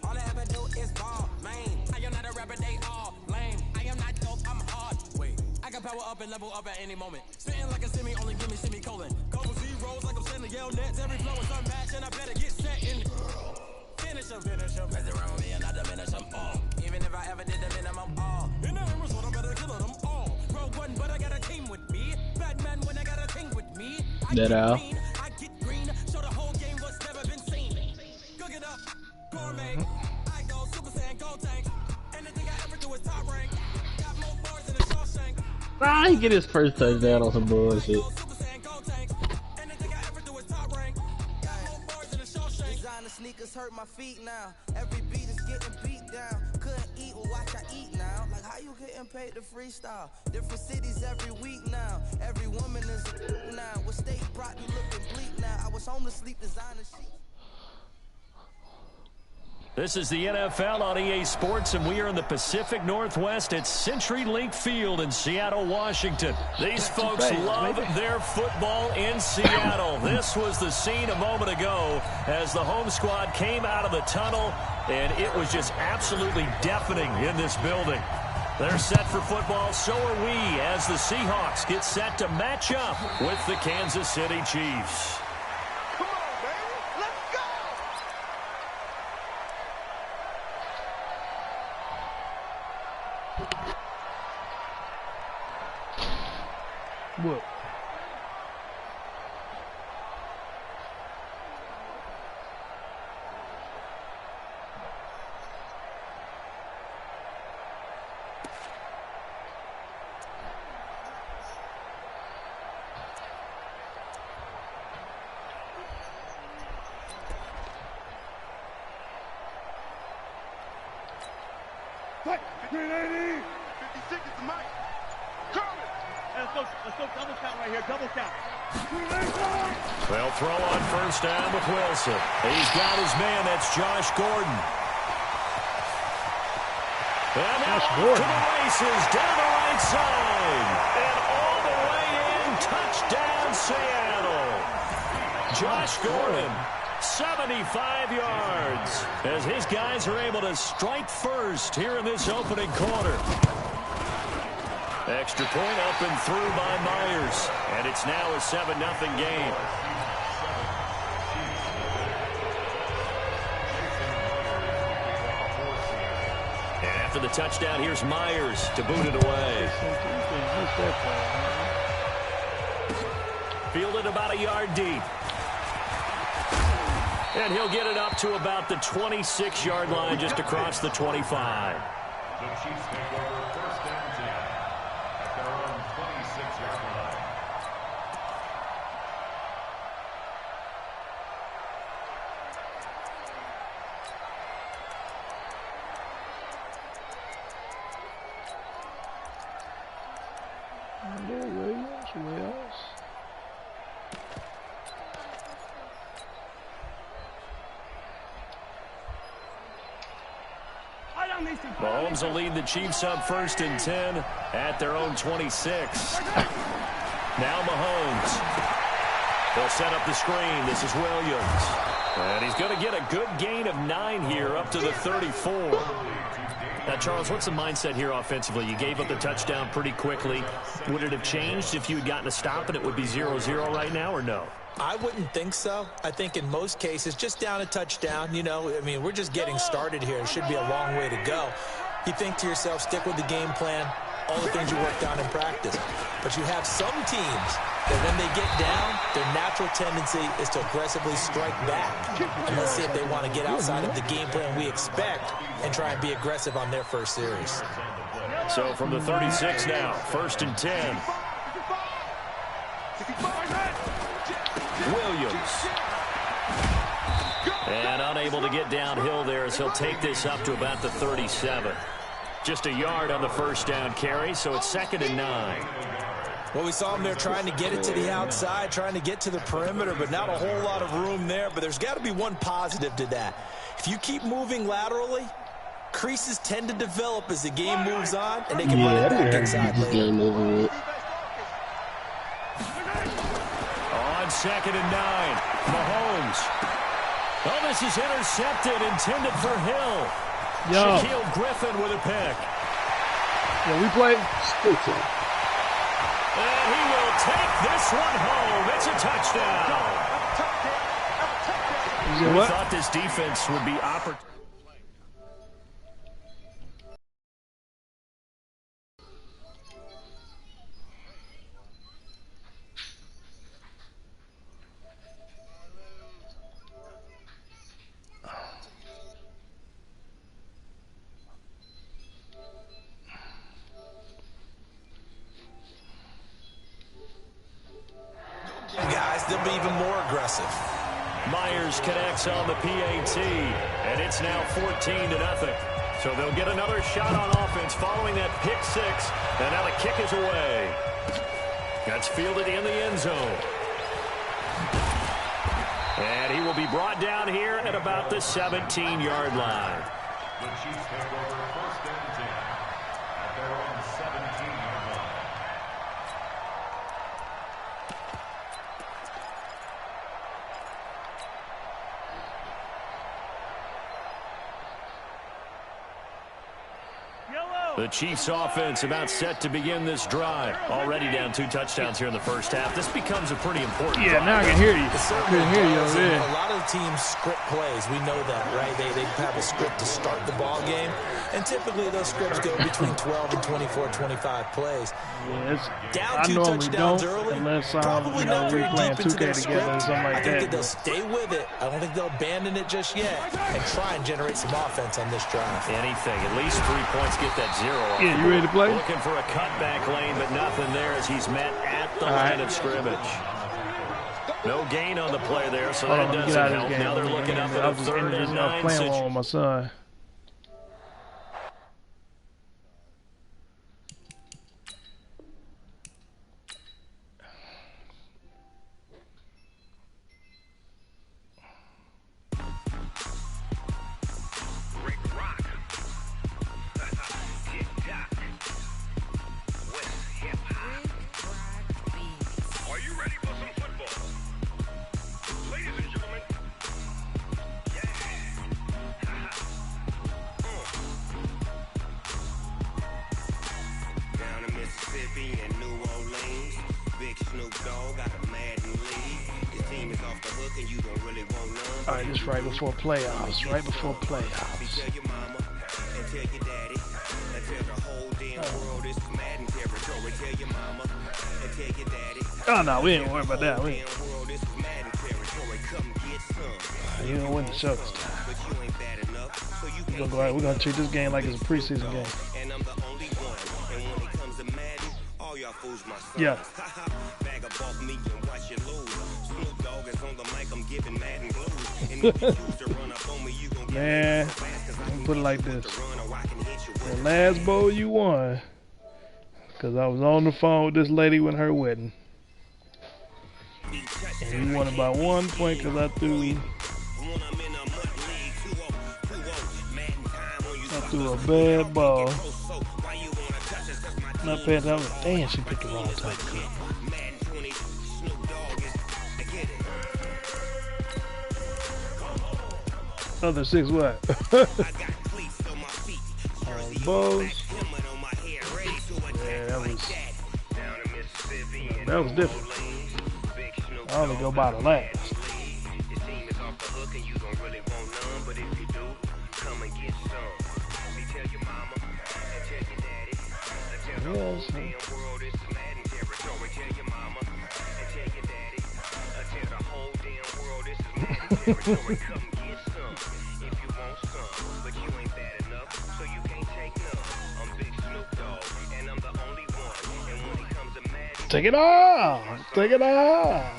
All I ever do is ball, man. I am not a rapper, they all lame. I am not dope, I'm hard. Wait, I can power up and level up at any moment. Spitting like a semi, only give me semicolon. Couple zeros like I'm sending yell nets. Every flow is unmatched, and I better get set in. Finish them. Mess around me and I diminish them all. Even if I ever did the minimum all. In the result, I better kill them all. Rogue one, but I got a team with me. Batman when I got a team with me. I get green, show the whole game what's never been seen. Cook it up. Gourmet, I go Super Saiyan, Gold Tank. Anything I ever do is top rank. Got more bars than a Shawshank. He get his first touchdown on some bullshit. Super Saiyan, Gold Tank. Anything I ever do is top rank. Got more bars than a Shawshank. Designer sneakers hurt my feet now. Every beat is getting beat down. Couldn't eat, well watch I eat now. Like how you getting paid to freestyle? Different cities every week now. Every woman is a now. What state brought you looking bleak now? I was home to sleep, designer sheets. This is the NFL on EA Sports, and we are in the Pacific Northwest at CenturyLink Field in Seattle, Washington. These folks love their football in Seattle. This was the scene a moment ago as the home squad came out of the tunnel, and it was just absolutely deafening in this building. They're set for football, so are we, as the Seahawks get set to match up with the Kansas City Chiefs. Come on, baby. Let's go. What? Fight. 380. 56 is the mic. Coming. Let's go double count right here. Double count. They'll throw on first down with Wilson. He's got his man. That's Josh Gordon. And now off to the races down the right side. And all the way in. Touchdown, Seattle. Josh Gordon, 75 yards, as his guys are able to strike first here in this opening quarter. Extra point up and through by Myers, and it's now a 7-0 game. And after the touchdown, here's Myers to boot it away. Fielded about a yard deep. And he'll get it up to about the 26-yard line, just across the 25. The Chiefs take over first and 10 at their own 26-yard line. Mahomes will lead the Chiefs up first and 10 at their own 26. Now Mahomes. They'll set up the screen. This is Williams. And he's going to get a good gain of 9 here up to the 34. Now, Charles, what's the mindset here offensively? You gave up the touchdown pretty quickly. Would it have changed if you had gotten a stop and it would be 0-0 right now, or no? I wouldn't think so. I think in most cases, just down a touchdown, you know, I mean, we're just getting started here. It should be a long way to go. You think to yourself, stick with the game plan, all the things you worked on in practice. But you have some teams that when they get down, their natural tendency is to aggressively strike back. And let's see if they want to get outside of the game plan we expect and try and be aggressive on their first series. So from the 36 now, first and 10. Williams. And unable to get downhill there as he'll take this up to about the 37. Just a yard on the first down carry, so it's 2nd and 9. Well, we saw him there trying to get it to the outside, trying to get to the perimeter, but not a whole lot of room there. But there's got to be one positive to that. If you keep moving laterally, creases tend to develop as the game moves on, and they can run it back inside later. On 2nd and 9, Mahomes. Oh, this is intercepted, intended for Hill. Shaquille Griffin with a pick. Yeah, we play. And he will take this one home. It's a touchdown. We thought this defense would be opportune. Guys, they'll be even more aggressive. Myers connects on the PAT, and it's now 14-0. So they'll get another shot on offense following that pick six, and now the kick is away. That's fielded in the end zone. And he will will be brought down here at about the 17-yard line. The Chiefs take over first and 10 at their own 17-yard line. The Chiefs offense about set to begin this drive. Already down 2 touchdowns here in the first half. This becomes a pretty important drive. now I can hear you. I couldn't hear you over there. A lot of teams script plays. We know that, right? They have a script to start the ball game. And typically those scripts go between 12 and 24, 25 plays. Yeah, down 2 normally touchdowns don't, early. unless Probably not very we're playing deep into 2K their together or script. something like I think that. they'll stay with it. I don't think they'll abandon it just yet and try and generate some offense on this drive. Anything. At least 3 points. Get that 0 off. Yeah, you ready to play? Looking for a cutback lane, but nothing there as he's met at the line of scrimmage. No gain on the play there, so that doesn't help. Now they're looking up at a 3rd and 9 playing situation. with my son. All right, this right before playoffs. Right before playoffs. Oh no, we ain't worried about that. You don't win the show this time. We're gonna treat this game like it's a preseason game. Yeah. Man, let me put it like this. The last bowl you won, because I was on the phone with this lady with her wedding. And you won it by 1 point because I threw a bad ball. Not paying attention. Damn, she picked the wrong type of cup. Other 6 what? Balls. Yeah, that was different. I only go by the last. Yes. Take it off! Take it off!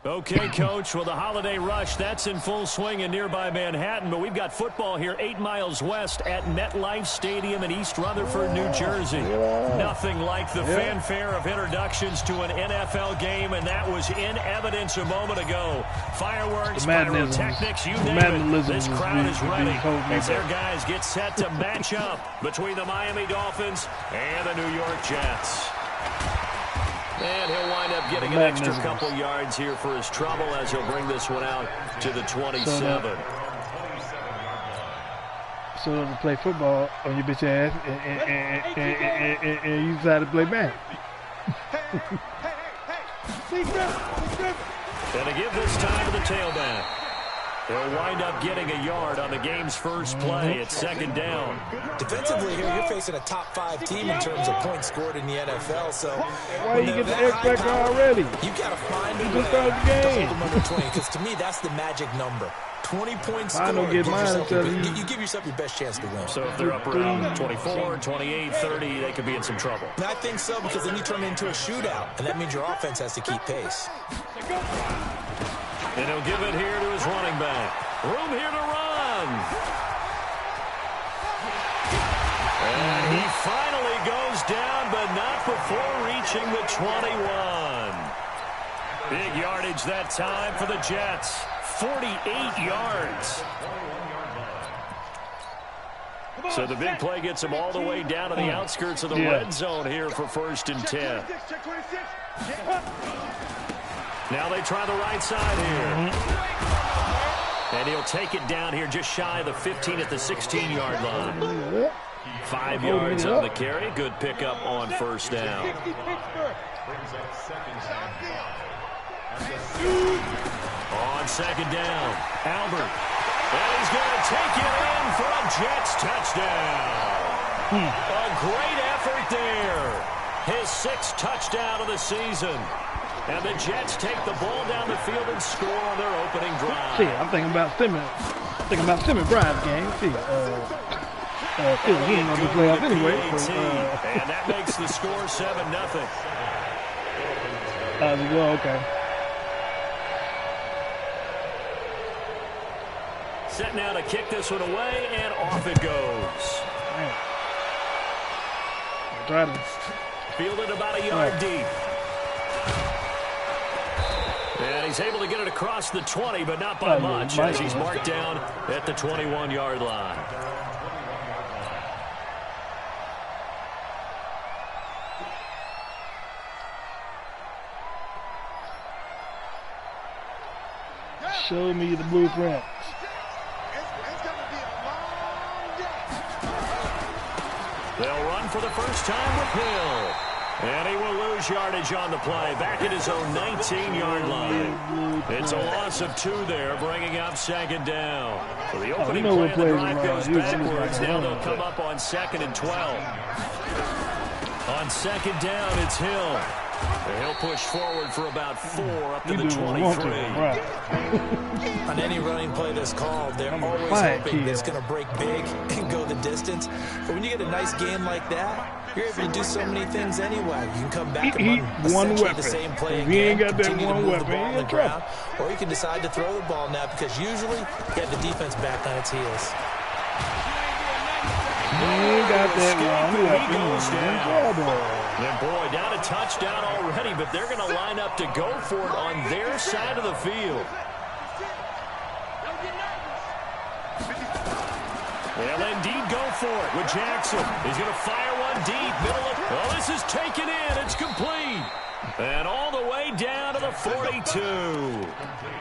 Okay, Coach, well, the holiday rush, that's in full swing in nearby Manhattan, but we've got football here 8 miles west at MetLife Stadium in East Rutherford, New Jersey. Nothing like the fanfare of introductions to an NFL game, and that was in evidence a moment ago. Fireworks, pyrotechnics, you name it. This crowd is ready as their guys get set to match up between the Miami Dolphins and the New York Jets. And he'll wind up getting an extra couple yards here for his trouble as he'll bring this one out to the 27. So to play football on your bitch ass and you decide to play back. And to give this time to the tailback. They'll wind up getting a yard on the game's first play. It's 2nd down. Defensively here, you're facing a top 5 team in terms of points scored in the NFL. So why you get the X factor already? You got to find a way to hold them under 20, because to me that's the magic number. 20 points scored. I don't get mine until you give yourself your best chance to win. So if they're up around 24, 28, 30, they could be in some trouble. And I think so, because then you turn it into a shootout, and that means your offense has to keep pace. And he'll give it here to his running back. Room here to run. And he finally goes down, but but not before reaching the 21. Big yardage that time for the Jets. 48 yards. So the big play gets them all the way down to the outskirts of the red zone here for 1st and 10. Now they try the right side here. And he'll take it down here just shy of the 15 at the 16-yard line. 5 yards on the carry. Good pickup on 1st down. On 2nd down, Albert. And he's going to take it in for a Jets touchdown. A great effort there. His 6th touchdown of the season. And the Jets take the ball down the field and score on their opening drive. See, I'm thinking about Simmons. Brian's game. See, he ain't going to be playoff anyway. So, and that makes the score 7-0. Well, okay. Set now to kick this one away, and off it goes. Fielded about a yard deep. And he's able to get it across the 20, but not by much, as he's marked down at the 21-yard line. Show me the blueprint. They'll run for the first time with Hill. And he will lose yardage on the play, back at his own 19-yard line. It's a loss of 2 there, bringing up 2nd down. So the opening play of the drive goes backwards. Now they'll come up on 2nd and 12. On 2nd down, it's Hill. And he'll push forward for about 4 up to the 23. On any running play that's called, they're always hoping that it's going to break big and go the distance. But when you get a nice game like that, you're able to do so many things anyway. You can come back and run essentially the same play again, continue to move the ball on the ground, or you can decide to throw the ball now because usually you have the defense back on its heels. He got that one. And boy, down a touchdown already, but they're going to line up to go for it on their side of the field. They'll indeed go for it with Jackson. He's going to fire one deep. Middle of, oh, this is taken in. It's complete. And all the way down to the 42.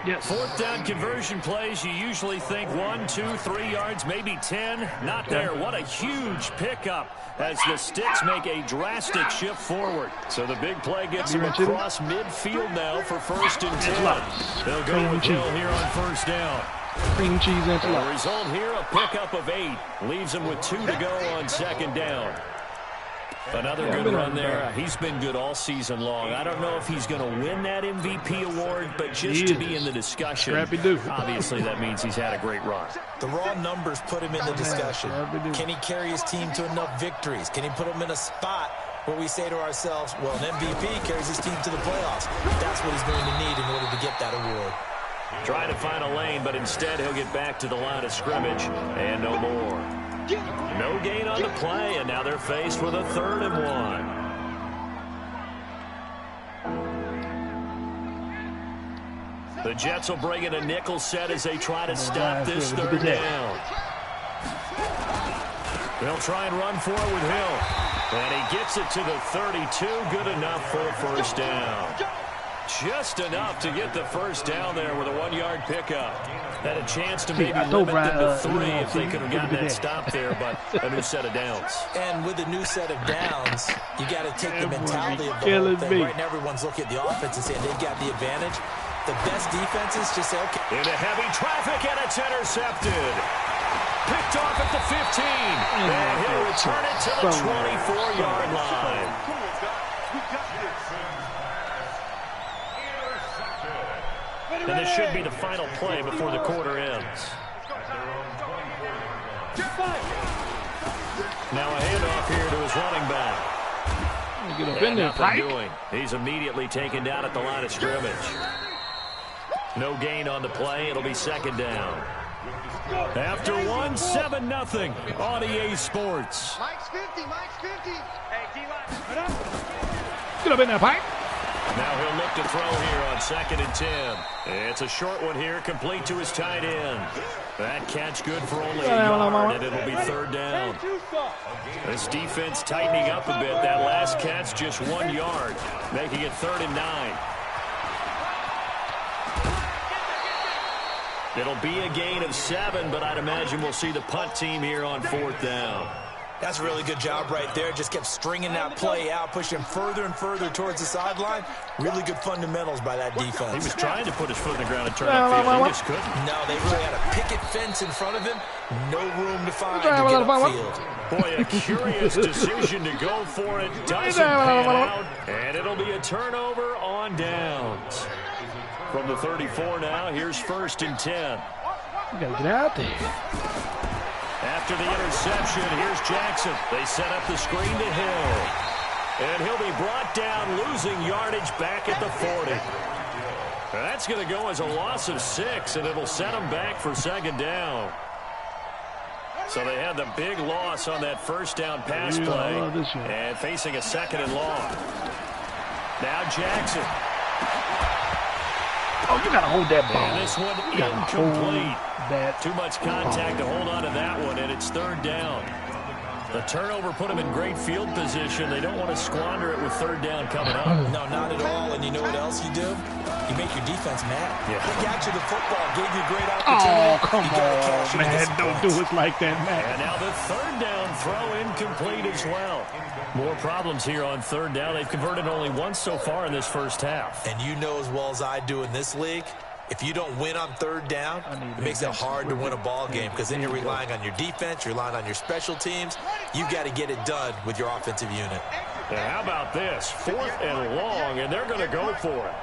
Yes. 4th down conversion plays, you usually think 1, 2, 3 yards, maybe 10. Not there. What a huge pickup as the Sticks make a drastic shift forward. So the big play gets them across midfield now for 1st and 10. They'll go with Hill here on 1st down. Cream cheese and the result here, a pickup of 8. Leaves them with 2 to go on 2nd down. Another good run there. He's been good all season long. I don't know if he's going to win that MVP award, but just to be in the discussion, obviously that means he's had a great run. The raw numbers put him in the discussion. Can he carry his team to enough victories? Can he put them in a spot where we say to ourselves, well, an MVP carries his team to the playoffs. That's what he's going to need in order to get that award. Trying to find a lane, but instead he'll get back to the line of scrimmage and no more. No gain on the play, and now they're faced with a 3rd and 1. The Jets will bring in a nickel set as they try to stop this 3rd down. They'll try and run for it with Hill. And he gets it to the 32. Good enough for a 1st down. Just enough to get the 1st down there with a 1-yard pickup. Had a chance to maybe limit them to 3 if they could have gotten that stop there, but a new set of downs. And with a new set of downs, you got to take the mentality of the whole thing. Right now, everyone's looking at the offense and saying they've got the advantage. The best defenses just say, okay. Into heavy traffic, and it's intercepted. Picked off at the 15. And he'll return it to the 24-yard line. And this should be the final play before the quarter ends. Now a handoff here to his running back. Get up in there, doing. He's immediately taken down at the line of scrimmage. No gain on the play. It'll be 2nd down. After one, 7-0 on EA Sports. Mike's 50, Mike's 50. Hey, D-line. Get up in there, Pike. Now he'll look to throw here on 2nd and 10. It's a short one here, complete to his tight end. That catch good for only a yard, and it'll be 3rd down. This defense tightening up a bit. That last catch, just 1 yard, making it 3rd and 9. It'll be a gain of 7, but I'd imagine we'll see the punt team here on 4th down. That's a really good job right there. Just kept stringing that play out, pushing further and further towards the sideline. Really good fundamentals by that defense. He was trying to put his foot in the ground and turn upfield. He just couldn't. No, they really had a picket fence in front of him. No room to find to get upfield. Boy, a curious decision to go for it. Doesn't pan out, and it'll be a turnover on downs. From the 34 now, here's 1st and 10. You gotta get out there. After the interception, here's Jackson. They set up the screen to Hill. And he'll be brought down, losing yardage back at the 40. That's going to go as a loss of 6, and it'll set them back for 2nd down. So they had the big loss on that 1st down pass play. And facing a 2nd and long. Now Jackson. Oh, you gotta hold that ball. And this one incomplete. Too much contact to hold on to that one, and it's 3rd down. The turnover put them in great field position. They don't want to squander it with 3rd down coming up. No, not at all. And you know what else you do? You make your defense mad. Yeah. They got you the football, gave you a great opportunity. Oh, come on, man. Don't do it like that, man. And now the 3rd down throw incomplete as well. More problems here on 3rd down. They've converted only once so far in this first half. And you know as well as I do in this league, if you don't win on 3rd down, it makes it hard to win a ball game because then you're relying on your defense, you're relying on your special teams. You've got to get it done with your offensive unit. And how about this? 4th and long, and they're going to go for it.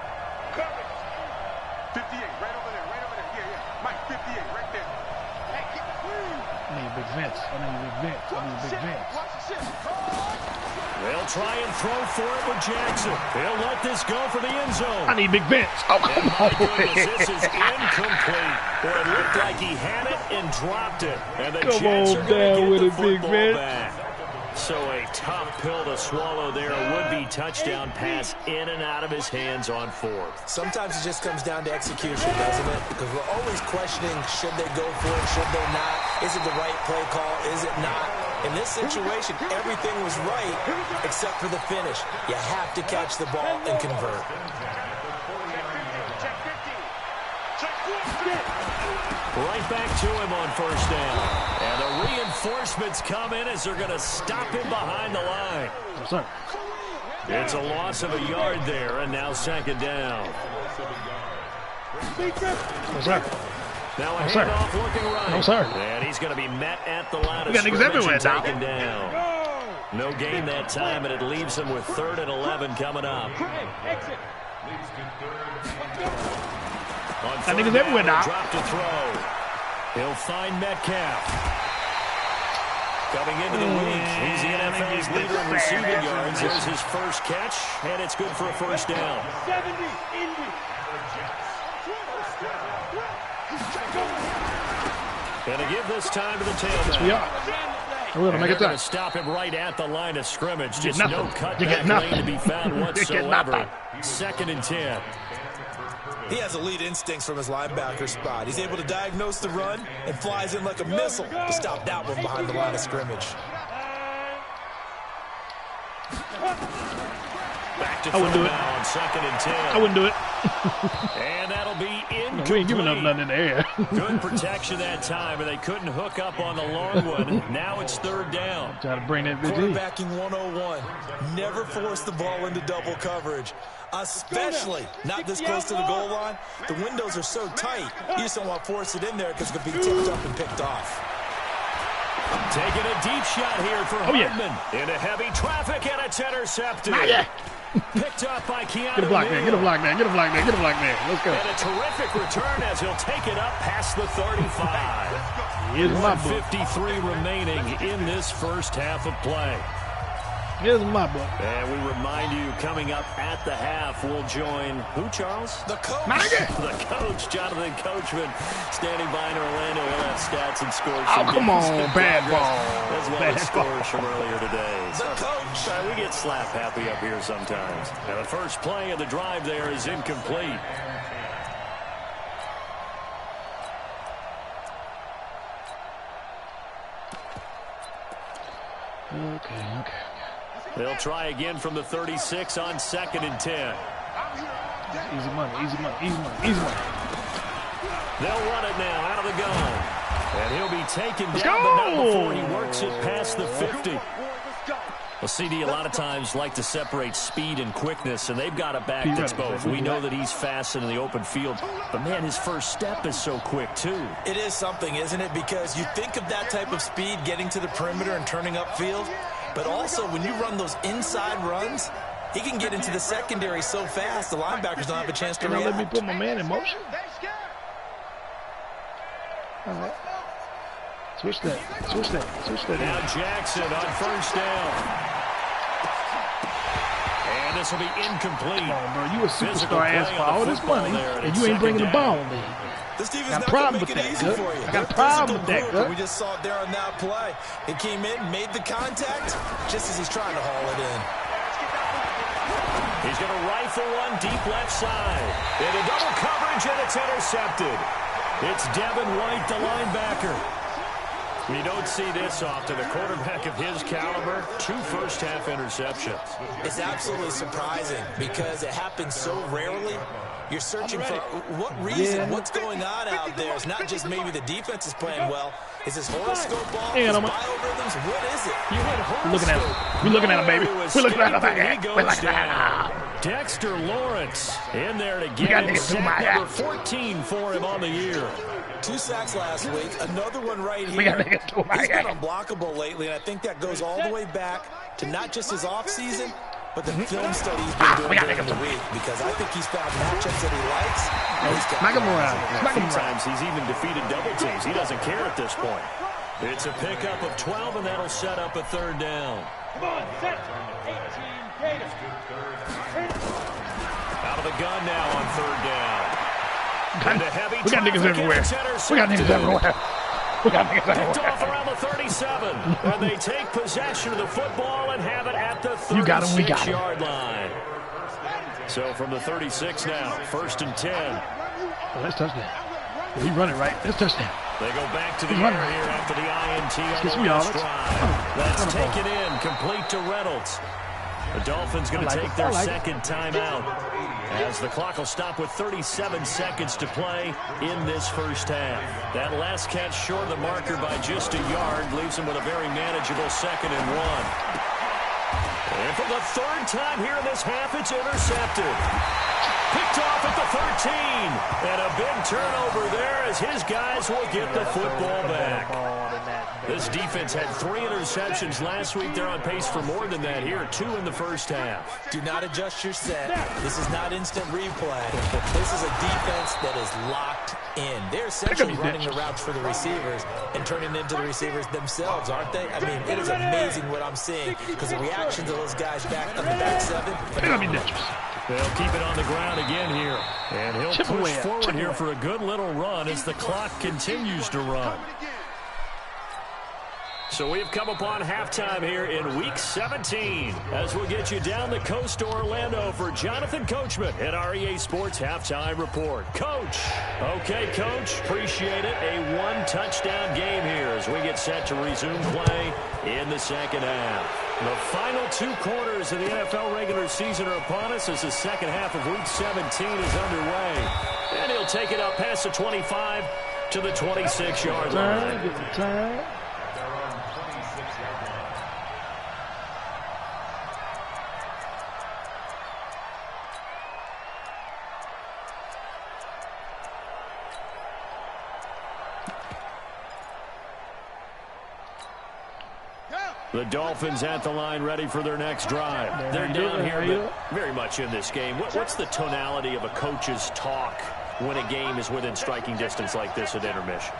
58, right over there, right over there. Yeah. Mike, 58, right there. I need Big Vince. I need Big Vince. Watch the shit. They'll try and throw for it with Jackson. He'll let this go for the end zone. I need Big Vince. Oh, come on. This is incomplete. Boy, it looked like he had it and dropped it. And the Come Jets on are down going with to it, get the Big football Vince. back. So a tough pill to swallow there. A would-be touchdown pass in and out of his hands on 4th. Sometimes it just comes down to execution, doesn't it? Because we're always questioning, should they go for it, should they not? Is it the right play call, is it not? In this situation, everything was right except for the finish. You have to catch the ball and convert. Right back to him on 1st down. And the reinforcements come in as they're going to stop him behind the line. Yes, sir. It's a loss of a yard there, and now 2nd down. Yes, sir. Now a No, sir. handoff looking right. No, sir. And he's going to be met at the line of We got niggas scrimmage everywhere and now. taken down. No gain that time, and it leaves him with 3rd and 11 coming up. Exit. On That 3rd nigga's down, everywhere now. drop to throw. He'll find Metcalf. Coming into the week, he's the NFL's leader in receiving yards. There's his first catch, and it's good for a 1st down. 70, Indy. Going to give this time to the tailback. Yes, we are. We're going to make it They're time. going to stop him right at the line of scrimmage. You Just get no nothing. cutback You get lane to nothing. be found You get whatsoever. nothing. 2nd and 10. He has elite instincts from his linebacker spot. He's able to diagnose the run and flies in like a missile to stop that one behind the line of scrimmage. Back to I throw wouldn't do it. now on 2nd and 10. I wouldn't do it. And that'll be incomplete. We ain't giving up nothing in the air. Good protection that time, and they couldn't hook up on the long one. Now it's 3rd down. Try to bring that big E. Quarterbacking 101. Never force the ball into double coverage. Especially not this close to the goal line. The windows are so tight, you just don't want to force it in there because it could be tipped up and picked off. Taking a deep shot here for Hardman. Into heavy traffic, and it's intercepted. Picked up by Keanu Get a block there. Get a Neal. block there. Get a block there. Get a block there. Let's go. And a terrific return as he'll take it up past the 35. Here's my book. 1:53 remaining in this first half of play. Here's my book. And we remind you, coming up at the half, we'll join who, Charles? The coach. The coach, Jonathan Coachman, standing by in Orlando. He'll have stats and scores. Oh, come on, bad ball. As well as scores from earlier today. The coach. We get slap happy up here sometimes. Now, the first play of the drive there is incomplete. Okay. They'll try again from the 36 on 2nd and 10. Easy money. They'll run it now out of the gun. And he'll be taken Let's down, go! but not before he works it past the 50. Well, CD a lot of times like to separate speed and quickness, and they've got a back that's both. We know that he's fast in the open field, but, man, his first step is so quick, too. It is something, isn't it? Because you think of that type of speed getting to the perimeter and turning upfield, but also when you run those inside runs, he can get into the secondary so fast the linebackers don't have a chance to Now react. let me put my man in motion. All right. Switch that. Now Jackson on first down. And this will be incomplete. Come on, bro. You a superstar ass for all this money, and you ain't bringing the ball in. This defense Got a not problem gonna with make that, it easy Gut. for you. I got a They're problem physical with that, group, Gut. and we just saw it there on that play. He came in, made the contact, just as he's trying to haul it in. He's going to rifle one deep left side. Into double coverage, and it's intercepted. It's Devin White, the linebacker. You don't see this often. A quarterback of his caliber, 2 first-half interceptions. It's absolutely surprising because it happens so rarely. You're searching for what reason, what's going on out there. It's not just maybe the defense is playing well. Is this horoscope ball? Is biorhythms? What is it? We're looking at him, baby. We're looking at him. Dexter Lawrence in there to get sack number 14 for him on the year. 2 sacks last week, another one right here. He's been unblockable lately, and I think that goes all the way back to not just his offseason, but the film study he's been doing during the week, because I think he's found matchups that he likes. Smack him around. A few times he's even defeated double teams. He doesn't care at this point. It's a pickup of 12, and that'll set up a 3rd down. Come on, set. 18 Gators. Out of the gun now on 3rd down. We got niggas everywhere. Picked off around the 37. And they take possession of the football and have it at the 36-yard line. So from the 36 now, 1st and 10. Oh, that's touchdown. He running right. That's touchdown. They go back to the air here after the INT on the last drive. That's taken in, complete to Reynolds. The Dolphins going to take their second timeout as the clock will stop with 37 seconds to play in this first half. That last catch short of the marker by just a yard leaves them with a very manageable 2nd and 1. And for the 3rd time here in this half, it's intercepted. Picked off at the 13. And a big turnover there as his guys will get the football back. This defense had 3 interceptions last week. They're on pace for more than that here, 2 in the first half. Do not adjust your set. This is not instant replay. This is a defense that is locked in. They're essentially running the routes for the receivers and turning them into the receivers themselves, aren't they? I mean, it is amazing what I'm seeing because the reactions of those guys back on the back 7. They'll keep it on the ground again here. And he'll push forward here for a good little run as the clock continues to run. So we've come upon halftime here in Week 17 as we'll get you down the coast to Orlando for Jonathan Coachman at our EA Sports Halftime Report. Coach. Okay, Coach. Appreciate it. A 1-touchdown game here as we get set to resume play in the second half. The final 2 quarters of the NFL regular season are upon us as the second half of Week 17 is underway. And he'll take it up past the 25 to the 26-yard line. The Dolphins at the line ready for their next drive. They're down here, but very much in this game. What's the tonality of a coach's talk when a game is within striking distance like this at intermission?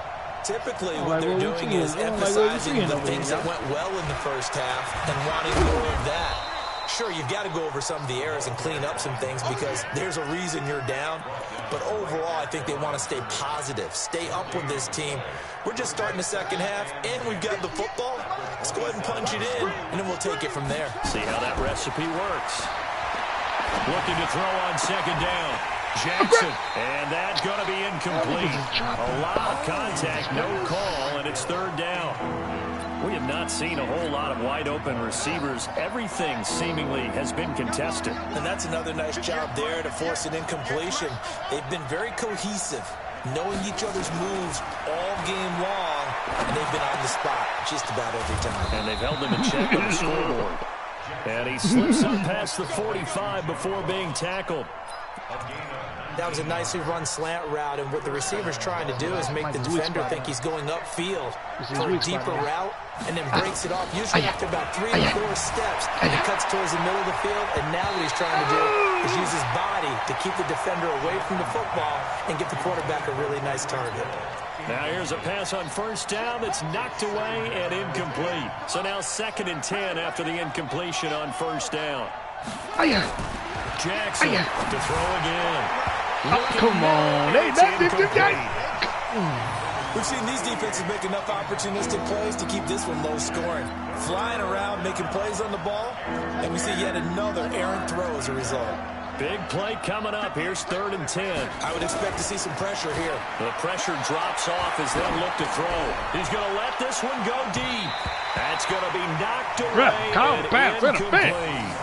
typically what they're doing is emphasizing the things that went well in the first half and wanting more of that. Sure, you've got to go over some of the errors and clean up some things because there's a reason you're down. But overall, I think they want to stay positive, stay up with this team. We're just starting the second half, and we've got the football. Let's go ahead and punch it in, and then we'll take it from there. See how that recipe works. Looking to throw on second down. Jackson, and that's going to be incomplete. A lot of contact, no call, and it's third down. We have not seen a whole lot of wide-open receivers. Everything seemingly has been contested. And that's another nice job there to force an incompletion. They've been very cohesive, knowing each other's moves all game long, and they've been on the spot just about every time. And they've held them in check on the scoreboard. And he slips up past the 45 before being tackled. That was a nicely run slant route, and what the receiver's trying to do is make the defender think he's going upfield for a deeper route, and then breaks it off, usually after about 3 to 4 steps, and he cuts towards the middle of the field, and now what he's trying to do is use his body to keep the defender away from the football and give the quarterback a really nice target. Now here's a pass on first down that's knocked away and incomplete. So now 2nd and 10 after the incompletion on first down. Jackson to throw again. Come on. Hey, We've seen these defenses make enough opportunistic plays to keep this one low scoring. Flying around, making plays on the ball, and we see yet another errant throw as a result. Big play coming up. Here's 3rd and 10. I would expect to see some pressure here. The pressure drops off as they look to throw. He's going to let this one go deep. That's going to be knocked away and incomplete.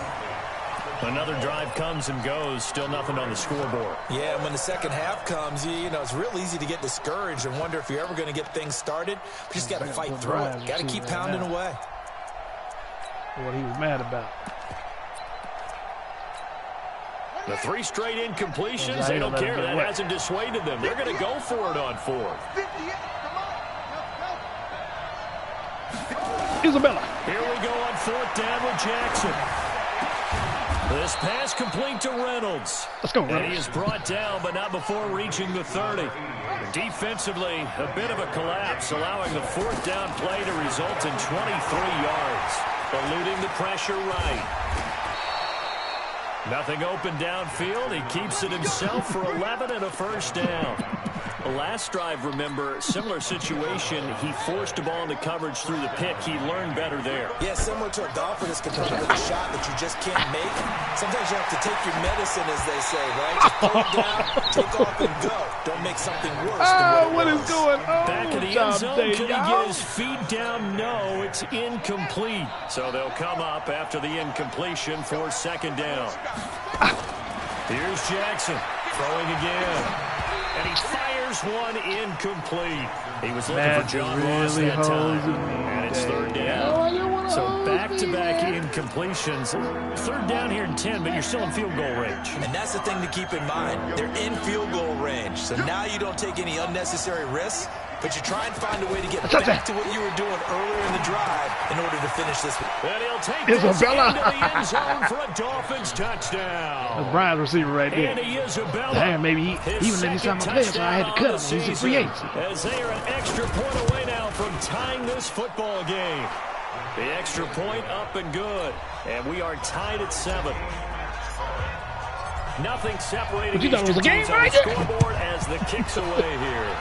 Another drive comes and goes. Still nothing on the scoreboard. Yeah, and when the second half comes, you know, it's real easy to get discouraged and wonder if you're ever going to get things started. You just got to fight through it. Got to keep pounding away. What he was mad about. The 3 straight incompletions, they don't care. That hasn't dissuaded them. They're going to go for it on 4th. Isabella. Here we go on 4th down with Jackson. This pass complete to Reynolds. Let's go, Reynolds. And he is brought down, but not before reaching the 30. Defensively, a bit of a collapse, allowing the 4th down play to result in 23 yards. Eluding the pressure right. Nothing open downfield. He keeps it himself for 11 and a first down. The last drive, remember, similar situation. He forced a ball into coverage through the pick. He learned better there. Yeah, similar to a golfer that's competing with a shot that you just can't make. Sometimes you have to take your medicine, as they say, right? Just pull it down, take off, and go. Don't make something worse than what is going on? Back in the end zone, can he get his feet down? No, it's incomplete. So they'll come up after the incompletion for 2nd down. Here's Jackson throwing again. And he fires one incomplete. He was looking for John Ross that time. And it's 3rd down. So back-to-back incompletions. 3rd down here in 10, but you're still in field goal range. And that's the thing to keep in mind. They're in field goal range. So now you don't take any unnecessary risks, but you try and find a way to get back to what you were doing earlier in the drive in order to finish this one. And he'll take this into the end zone for a Dolphins touchdown. That's Brian's receiver right there. And Isabella. Damn, maybe he even let me sign my player, so I had to cut him. He's a free agent. As they are an extra point away now from tying this football game. The extra point up and good. And we are tied at 7. Nothing separating these two teams on the scoreboard as the kick's away here.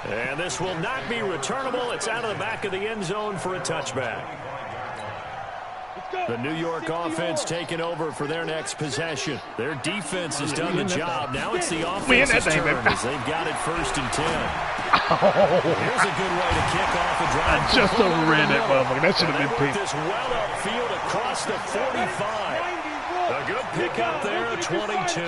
And this will not be returnable. It's out of the back of the end zone for a touchback. The New York offense taking over for their next possession. Their defense has done the job. Now it's the offense's turn as they've got it 1st and 10. Here's a good way to kick off a drive. I just overran that motherfucker. That should have been picked. This well upfield across the 45. A good pick up there at 22.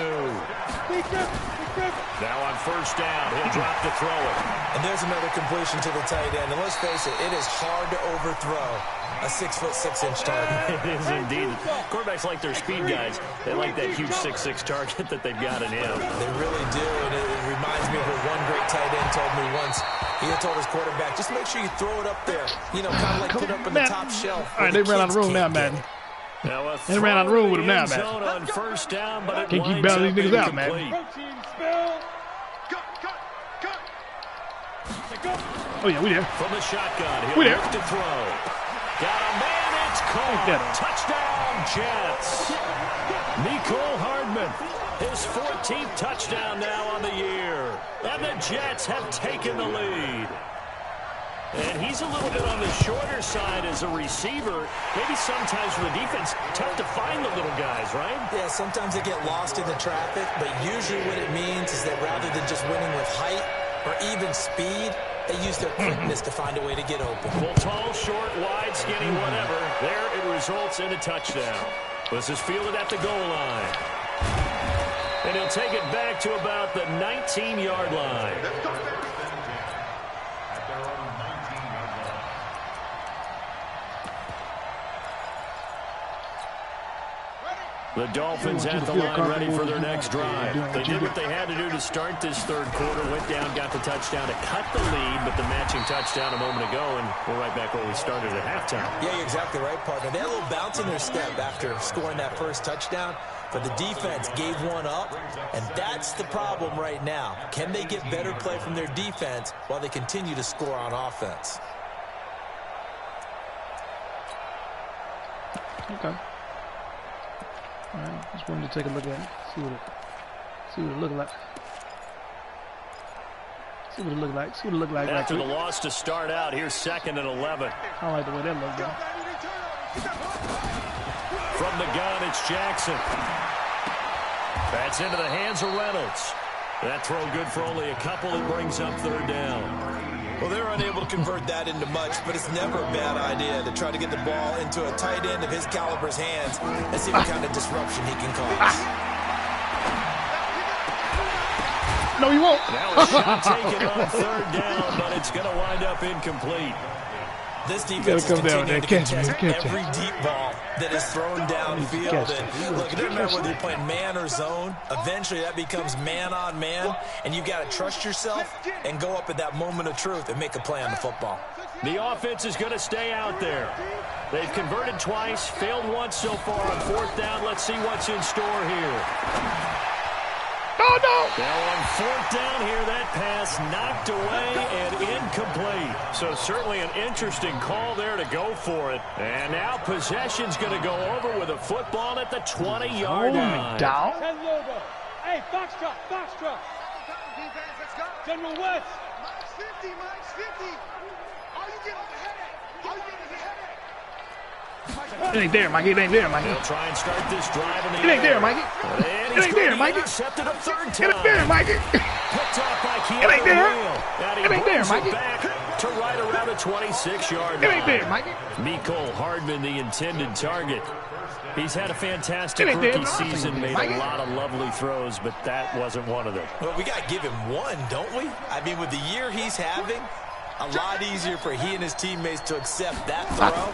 Now on 1st down, he'll drop to throw it. And there's another completion to the tight end. And let's face it, it is hard to overthrow a 6'6" target. It is indeed. Quarterbacks like their speed guys. They like that huge 6'6" target that they've got in him. They really do, and it reminds me of what one great tight end told me once. He had told his quarterback, just make sure you throw it up there. You know, kind of like put it up in the top shelf. All right, they ran out of room now, man. They ran out of room with him now, man. On 1st down, but can't keep bailing these niggas out, man. Oh, yeah, we there. From the shotgun, he'll We there. look to throw. Got a man, it's caught. Touchdown, Jets. Nicole Hardman, his 14th touchdown now on the year. And the Jets have taken the lead. And he's a little bit on the shorter side as a receiver. Maybe sometimes for the defense, tough to find the little guys, right? Yeah, sometimes they get lost in the traffic, but usually what it means is that rather than just winning with height or even speed, they use their quickness to find a way to get open. Well, tall, short, wide, skinny, whatever. There it results in a touchdown. This is fielded at the goal line. And he'll take it back to about the 19-yard line. The Dolphins at the line ready for their next drive. They did what they had to do to start this third quarter. Went down, got the touchdown to cut the lead, but the matching touchdown a moment ago, and we're right back where we started at halftime. Yeah, you're exactly right, partner. They had a little bounce in their step after scoring that first touchdown, but the defense gave one up, and that's the problem right now. Can they get better play from their defense while they continue to score on offense? Okay. All right, just wanted to take a look at it, see what it looked like. See what it looked like. See what it looked like. After the loss to start out, here's 2nd and 11. I like the way that looked. From the gun, it's Jackson. That's into the hands of Reynolds. That throw good for only a couple. It brings up 3rd down. Well, they're unable to convert that into much, but it's never a bad idea to try to get the ball into a tight end of his caliber's hands and see what kind of disruption he can cause. No, he won't. Now a shot taken on 3rd down, but it's going to wind up incomplete. This defense is continuing to contest every deep ball that is thrown downfield. And look, it doesn't matter whether you're playing man or zone. Eventually, that becomes man on man, and you've got to trust yourself and go up at that moment of truth and make a play on the football. The offense is going to stay out there. They've converted twice, failed once so far on 4th down. Let's see what's in store here. Oh, no. Now on 4th down here, that pass knocked away and incomplete. So certainly an interesting call there to go for it. And now possession's going to go over with a football at the 20-yard line. Down. Hey, Foxtrot. General West. Mike's 50, Mike's 50. All you get is a headache. All you get is a headache. It ain't there, Mikey. It ain't there, Mikey. They'll try and start this drive in the It ain't there, Mikey. And It ain't there, Mikey. intercepted a 3rd It time. ain't there, Mikey. Picked off by Keanu It ain't there. Hill. It ain't there, Mikey. Back to right around the 26-yard line. It ain't there, Mikey. Nicole Hardman, the intended target. He's had a fantastic It ain't there. rookie season, made Mikey. a lot of lovely throws, but that wasn't one of them. Well, we got to give him one, don't we? I mean, with the year he's having, a lot easier for he and his teammates to accept that throw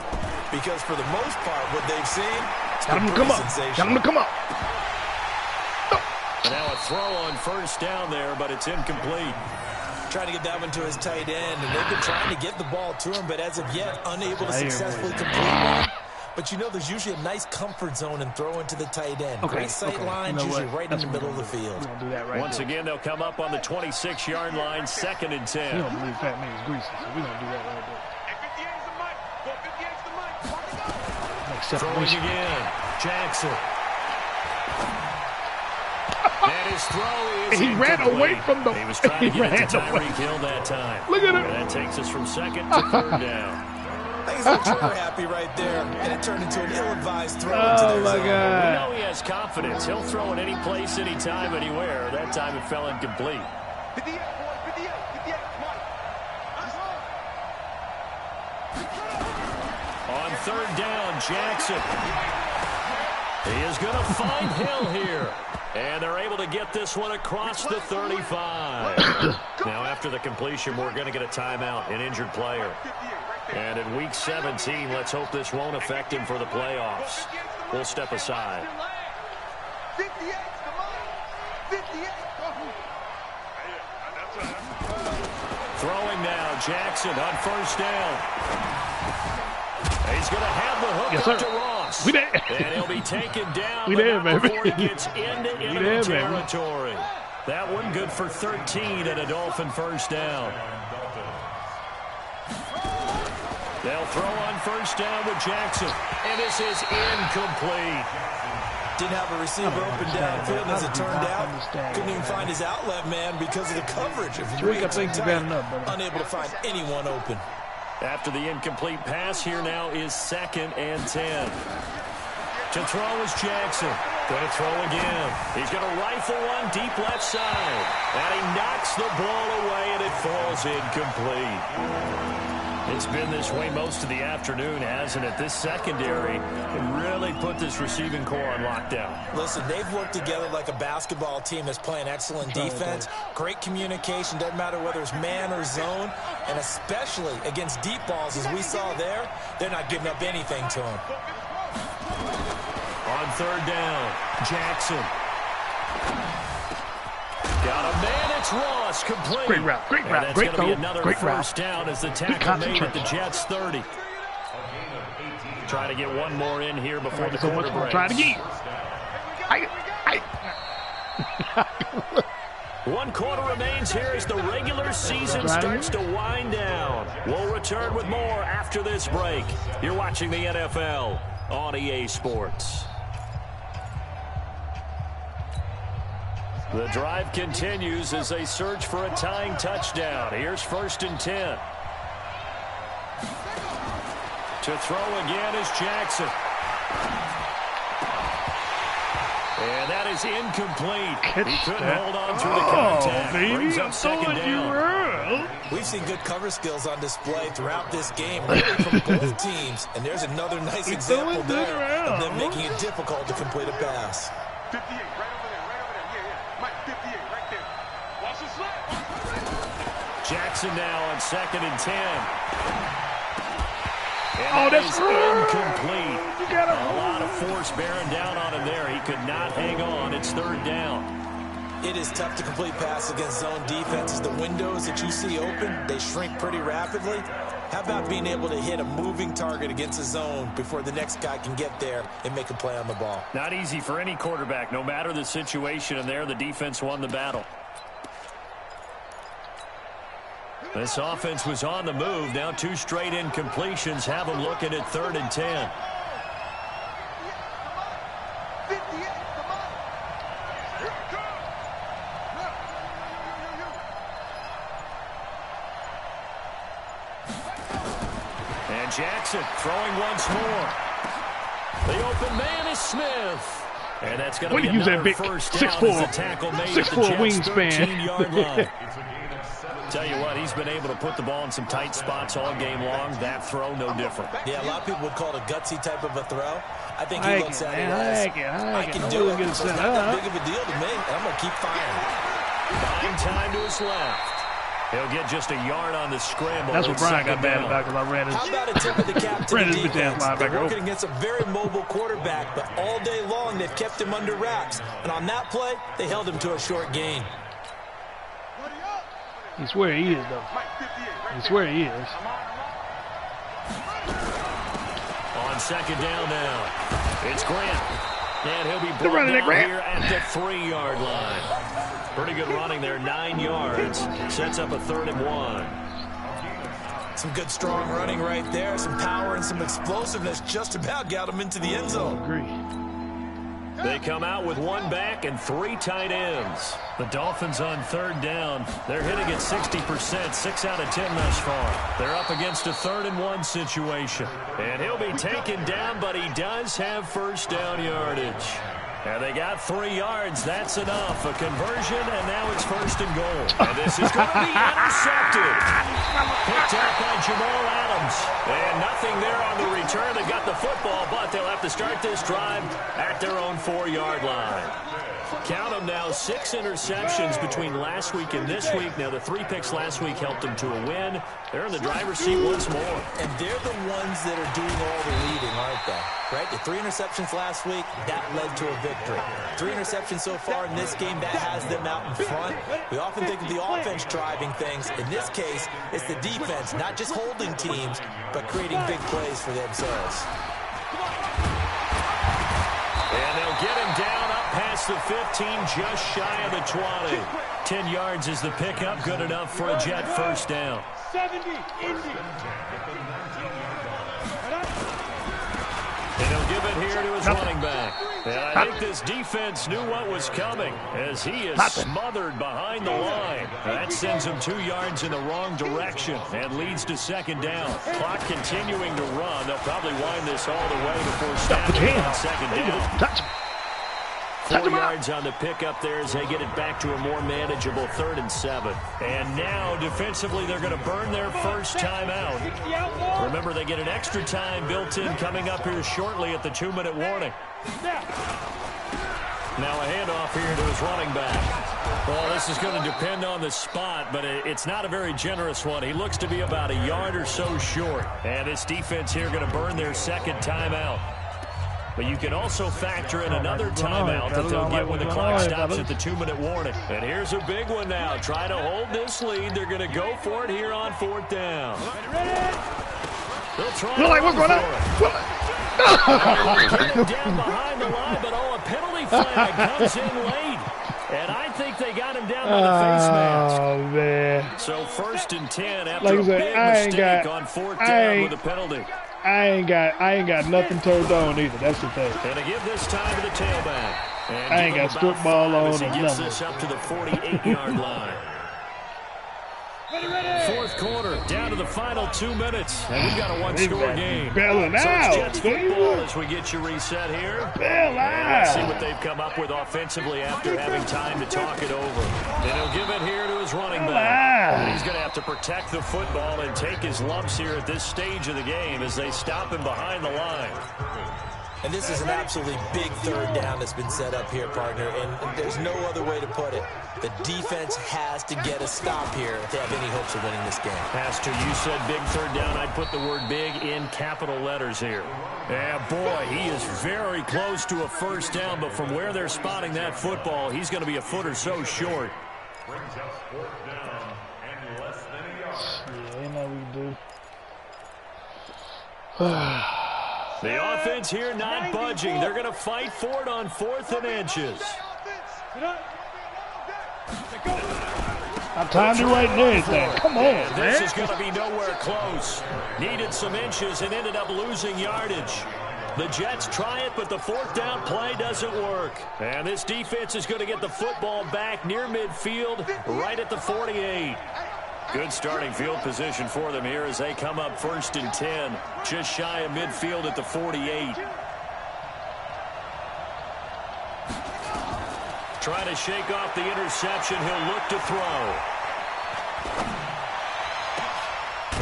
because for the most part, what they've seen, it's Got him to been come up. sensational. Got him to come up. And now a throw on 1st down there, but it's incomplete. Trying to get that one to his tight end, and they've been trying to get the ball to him, but as of yet, unable to successfully complete one. But you know, there's usually a nice comfort zone and throw into the tight end. Okay, Great sight okay. lines, You know usually what? right That's in the what middle of the we're field. gonna do that right Once there. again, they'll come up on the 26-yard line, 2nd and 10. You don't believe Fat Man is greasy, so we're gonna do that right there. Hey, 58's the mic. Go 58's the mic. Party go. Like Throwing separation. again, Jackson. And his throw is And he ran incomplete. away from the. He was trying to He get it to ran away. Tyreek Hill that time. Look at him. And that takes us from 2nd to 3rd down. I think he's a little trigger happy right there, and it turned into an ill-advised throw into Oh their my zone. We God. know he has confidence. He'll throw it any place, anytime, anywhere. That time it fell incomplete. 58, boy. 58. 58. Mike. Let's roll. On 3rd down, Jackson. He is going to find Hill here. And they're able to get this one across the 35. Now, after the completion, we're going to get a timeout, an injured player. And in Week 17, let's hope this won't affect him for the playoffs. We'll step aside. 58's the mic. 58. Throwing now, Jackson on 1st down. He's going to have the hook Yes, up sir. to Ross. We there. And he'll be taken down, We but there, not baby. before he gets into We enemy there, baby. territory. That one good for 13 and a Dolphin 1st down. They'll throw on first down with Jackson. And this is incomplete. Didn't have a receiver open downfield, as it turned out. Couldn't even find his outlet man because of the coverage. Unable to find anyone open. After the incomplete pass, here now is 2nd and 10. To throw is Jackson. Going to throw again. He's going to rifle one deep left side. And he knocks the ball away, and it falls incomplete. It's been this way most of the afternoon, hasn't it? This secondary really put this receiving core on lockdown. Listen, they've worked together like a basketball team that's playing excellent defense. Great communication, doesn't matter whether it's man or zone. And especially against deep balls, as we saw there, they're not giving up anything to them. On 3rd down, Jackson. Got a man, it's Ross, complete. Great route, great route, and that's great going to be goal, another great first route. down as the tackle made at the Jets 30. Try to get one more in here before the quarter breaks. Try it again. One quarter remains here as the regular season starts to wind down. We'll return with more after this break. You're watching the NFL on EA Sports. The drive continues as they search for a tying touchdown. Here's 1st and 10. To throw again is Jackson. And that is incomplete. He couldn't hold on through the contact. Brings up 2nd down. We've seen good cover skills on display throughout this game, really from both teams. And there's another nice example there of them making it difficult to complete a pass. 58, right over there, Mike, 58, right there. Watch the slip. Jackson now on 2nd and 10. And that's incomplete. A lot of force bearing down on him there. He could not hang on. It's 3rd down. It is tough to complete passes against zone defenses. The windows that you see open, they shrink pretty rapidly. How about being able to hit a moving target against a zone before the next guy can get there and make a play on the ball? Not easy for any quarterback, no matter the situation, and there the defense won the battle. This offense was on the move. Now 2 straight incompletions have them looking at 3rd and 10. And Jackson throwing once more. The open man is Smith. And that's going to be another first down as the tackle made at the Jets' 13-yard line. Tell you what, he's been able to put the ball in some tight spots all game long. That throw, no different. Yeah, a lot of people would call it a gutsy type of a throw. I think he looks at it as, I can do it. It's not that big of a deal to me, and I'm going to keep firing. Buying time to his left. He'll get just a yard on the scramble. That's what Brian got mad about because I ran his. How about a tip of the cap to the defense? They're working against a very mobile quarterback, but all day long they've kept him under wraps. And on that play, they held him to a short gain. He's where he is, though. He's where he is. On 2nd down now, it's Grant. And he'll be brought down here at the 3-yard line. Pretty good running there, 9 yards. Sets up a 3rd and 1. Some good, strong running right there. Some power and some explosiveness just about got him into the end zone. I agree. They come out with 1 back and 3 tight ends. The Dolphins on 3rd down. They're hitting at 60%, 6 out of 10 thus far. They're up against a 3rd and 1 situation. And he'll be taken down, but he does have first down yardage. And they got 3 yards. That's enough. A conversion, and now it's 1st and goal. And this is going to be intercepted. Picked out by Jamal Adams. And nothing there on the return. They got the football, but they'll have to start this drive at their own 4-yard line. Count them now, 6 interceptions between last week and this week. Now, the 3 picks last week helped them to a win. They're in the driver's seat once more. And they're the ones that are doing all the leading, aren't they? Right? The 3 interceptions last week, that led to a victory. 3 interceptions so far in this game, that has them out in front. We often think of the offense driving things. In this case, it's the defense, not just holding teams, but creating big plays for themselves. And they'll get him down up past the 15, just shy of the 20. 10 yards is the pickup, good enough for a Jet first down. 70, Indy. it here to his running back. And I think this defense knew what was coming as he is smothered behind the line. That sends him 2 yards in the wrong direction and leads to second down. Clock continuing to run. They'll probably wind this all the way before snapping on second down. Touch him. 4 yards on the pickup there as they get it back to a more manageable 3rd and 7. And now, defensively, they're going to burn their first time out. Remember, they get an extra time built in coming up here shortly at the 2-minute warning. Now a handoff here to his running back. Well, this is going to depend on the spot, but it's not a very generous one. He looks to be about a yard or so short. And this defense here going to burn their second timeout. But you can also factor in another timeout that they'll get when the clock stops at the 2-minute warning. And here's a big one now. Try to hold this lead. They're going to go for it here on 4th down. They'll try what's going on? Get him down behind the line, but a penalty flag comes in late. And I think they got him down by the face mask. Oh, man. So 1st and 10 after a big mistake on 4th down with a penalty. I ain't got nothing turned on either. That's the thing. And to give this time to the tailback. And I ain't got strip ball on. He gets this up to the 48-yard line. 4th quarter, down to the final 2 minutes. And we've got a one-score game. Bailing out. So it's Jets football as we get you reset here. Bail out. Let's see what they've come up with offensively after having time to talk it over. And he'll give it here to his running back. He's going to have to protect the football and take his lumps here at this stage of the game as they stop him behind the line. And this is an absolutely big 3rd down that's been set up here, partner, and there's no other way to put it. The defense has to get a stop here to have any hopes of winning this game. Pastor, you said big 3rd down. I'd put the word big in capital letters here. Yeah, boy, he is very close to a 1st down, but from where they're spotting that football, he's going to be a foot or so short. Brings us 4th down and less than a yard. Yeah, ain't nothing we can do. The offense here not budging. They're going to fight for it on 4th and inches. I timed it right and everything. Come on, man. This is going to be nowhere close. Needed some inches and ended up losing yardage. The Jets try it, but the 4th down play doesn't work. And this defense is going to get the football back near midfield, right at the 48. Good starting field position for them here as they come up 1st and 10, just shy of midfield at the 48. Trying to shake off the interception. He'll look to throw.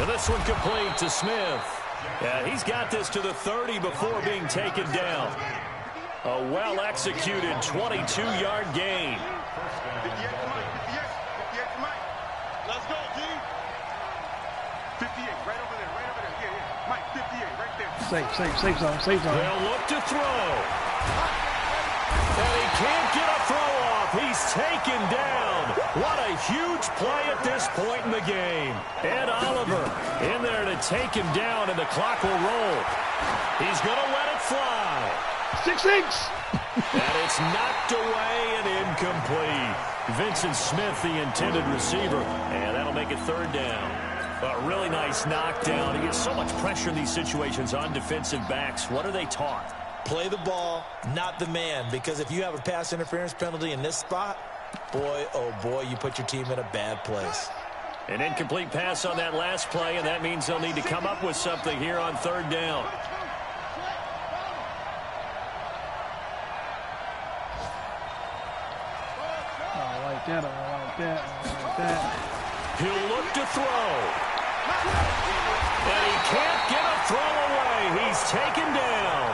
And this one complete to Smith. Yeah, he's got this to the 30 before being taken down. A well-executed 22-yard gain. Let's go, G. 58, right over there. Yeah. Mike, 58, right there. Safe zone. They'll look to throw. And he can't get a throw off. He's taken down. What a huge play at this point in the game. Ed Oliver in there to take him down, and the clock will roll. He's going to let it fly. 6-6. And it's knocked away and incomplete. Vincent Smith, the intended receiver, and that'll make it 3rd down. A really nice knockdown. He gets so much pressure in these situations on defensive backs. What are they taught? Play the ball, not the man, because if you have a pass interference penalty in this spot, boy, oh boy, you put your team in a bad place. An incomplete pass on that last play, and that means they'll need to come up with something here on 3rd down. I like that. He'll look to throw. And he can't get a throw away. He's taken down.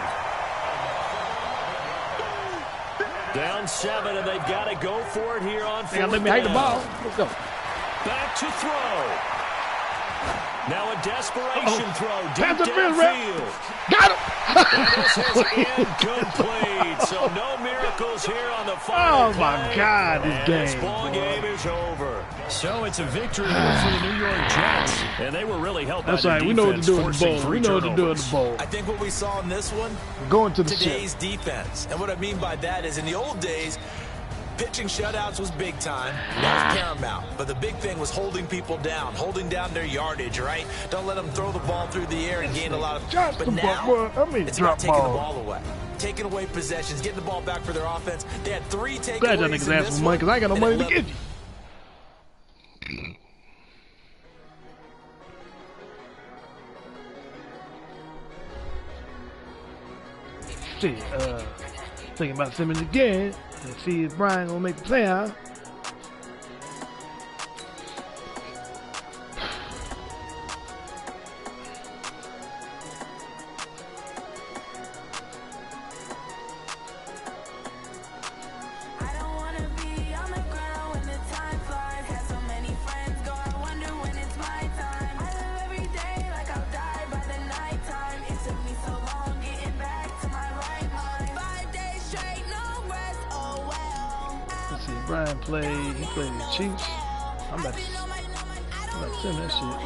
Down 7, and they've got to go for it here on 4th down. Let me hike the ball. Let's go. Back to throw. Now a desperation throw deep Pass the downfield. Got him. This is incomplete. So no miracles here on the final Oh, my play. God, this game. This ball game is over. So it's a victory here for the New York Jets. And they were really helped That's by right. the We know what to defense, do in the forcing bowl. 3 We know what to do in the turnovers. bowl. I think what we saw in this one, Going to the today's ship. defense. And what I mean by that is in the old days, Pitching shutouts was big time. That was paramount. But the big thing was holding people down, holding down their yardage, right? Don't let them throw the ball through the air and gain a lot of... But now, it's about taking the ball away. Taking away possessions, getting the ball back for their offense. They had 3 takeaways Glad y'all niggas asked for money because I ain't got no money to give you. Shit, thinking about Simmons again. Let's see if Brian gonna make the playoff. Brian played, he played the Chiefs. I'm about to send that shit.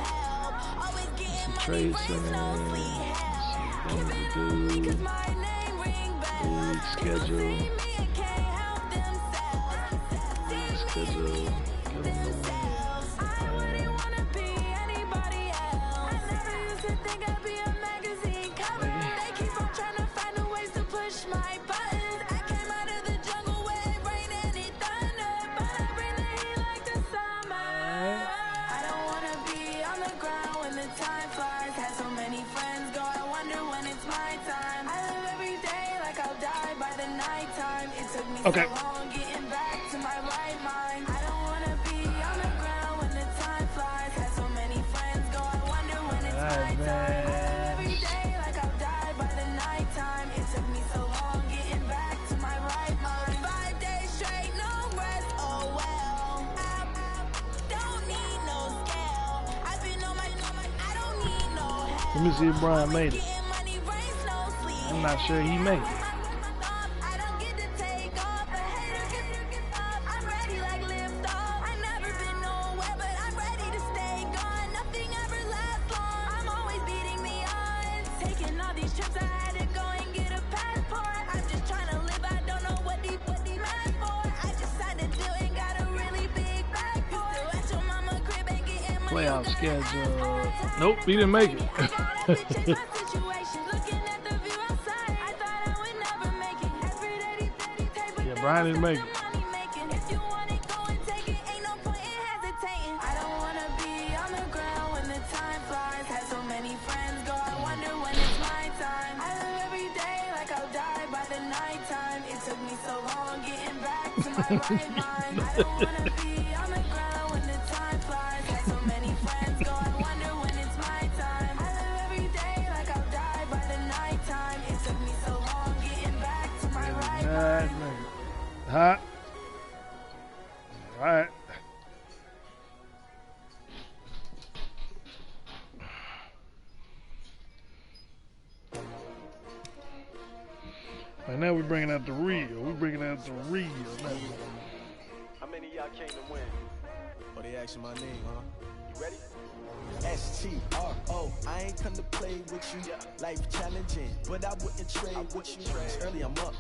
Let's see, Trey Simmons. Let's see, League schedule. Give him the win. Okay. Let me see if Brian made it. I'm not sure he made it. Playoff schedule. Nope, he didn't make it. Yeah, Brian didn't make it. Huh? All right. And now we're bringing out the real. We're bringing out the real. How many of y'all came to win? Oh, they asking my name, huh? You ready? S-T-R-O, I ain't come to play with you. Life challenging, but I wouldn't trade with you. It's early, I'm up.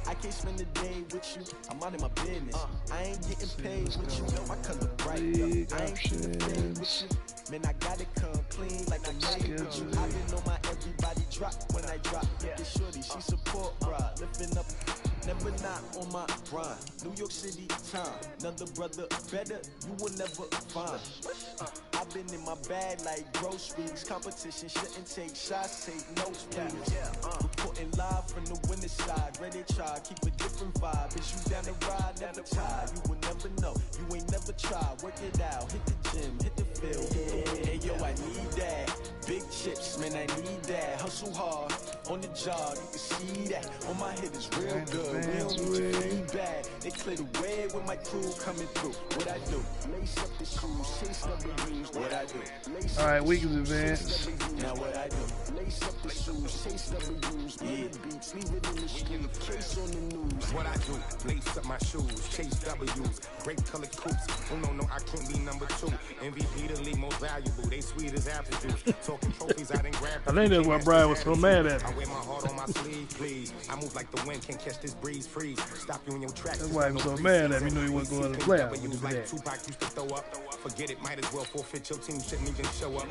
I can't spend the day with you. I'm out in my business. I ain't getting paid with you. My color bright. I ain't getting paid with you. Man, I got it come clean like a made with you. I didn't know my everybody drop when I drop. Get shorty, she support bra. Lifting up, never not on my grind. New York City time. Another brother better, you will never find. I've been in my bag like groceries. Competition shouldn't take shots, take notes, please. Reporting live from the winner's side. Ready to try, keep a different vibe. Is you down the ride, never tired. You will never know, you ain't never tried. Work it out, hit the gym, hit the field. Hey yo, I need that. Big chips, man, I need that. Hustle hard, on the job, you can see that. On my head is real good, we don't need your feedback. They clear the way with my crew coming through. What I do? Lace up the shoes, chase up the rings. What I do? All right, weekends advance. Now what I do? Lace up the shoes, chase up the rings. Beats, leave it in the street, case on the news. What I do? Lace up my shoes, chase W's, great colored coops. Oh no, I can't be number 2. MVP the league most valuable. They sweet as apple juice. Talking trophies, I didn't grab. I think that's why Brian was so mad at me. wear my heart on my sleeve, please. I move like the wind, can't catch this breeze, freeze. Stop you in your tracks. That's why he was so mad at me. Knew he wasn't going to play out. Like Tupac used to throw up. Forget it, might as well forfeit your team, shouldn't even show up.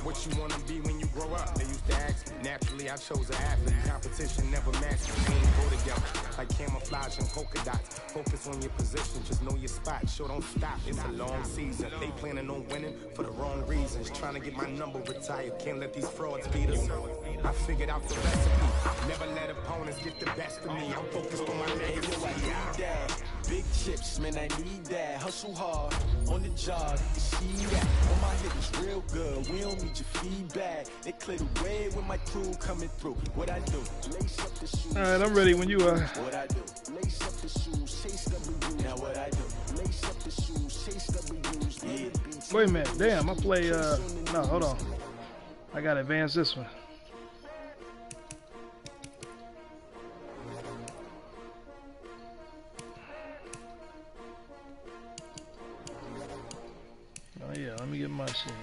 What you wanna be when you grow up? They used to ask me. Naturally, I chose an athlete. Competition never matched me. We ain't go together. Like camouflage and polka dots. Focus on your position, just know your spot. Sure, don't stop. It's a long season. They planning on winning for the wrong reasons. Trying to get my number retired. Can't let these frauds beat us. I figured out the recipe. Never let opponents get the best of me. I'm focused on my legacy. Big chips, man, I need that. Hustle hard on the job, you can see that. On my hit is real good, we don't need your feedback. They clear the way when my crew coming through. What I do? Lace up the shoes. Alright, I'm ready when you are. What I do? Lace up the shoes, chase W. Now what I do? Lace up the shoes, chase W's. Yeah. Wait a minute, damn, I play, no, hold on. I gotta advance this one. Oh yeah, let me get my shit, man.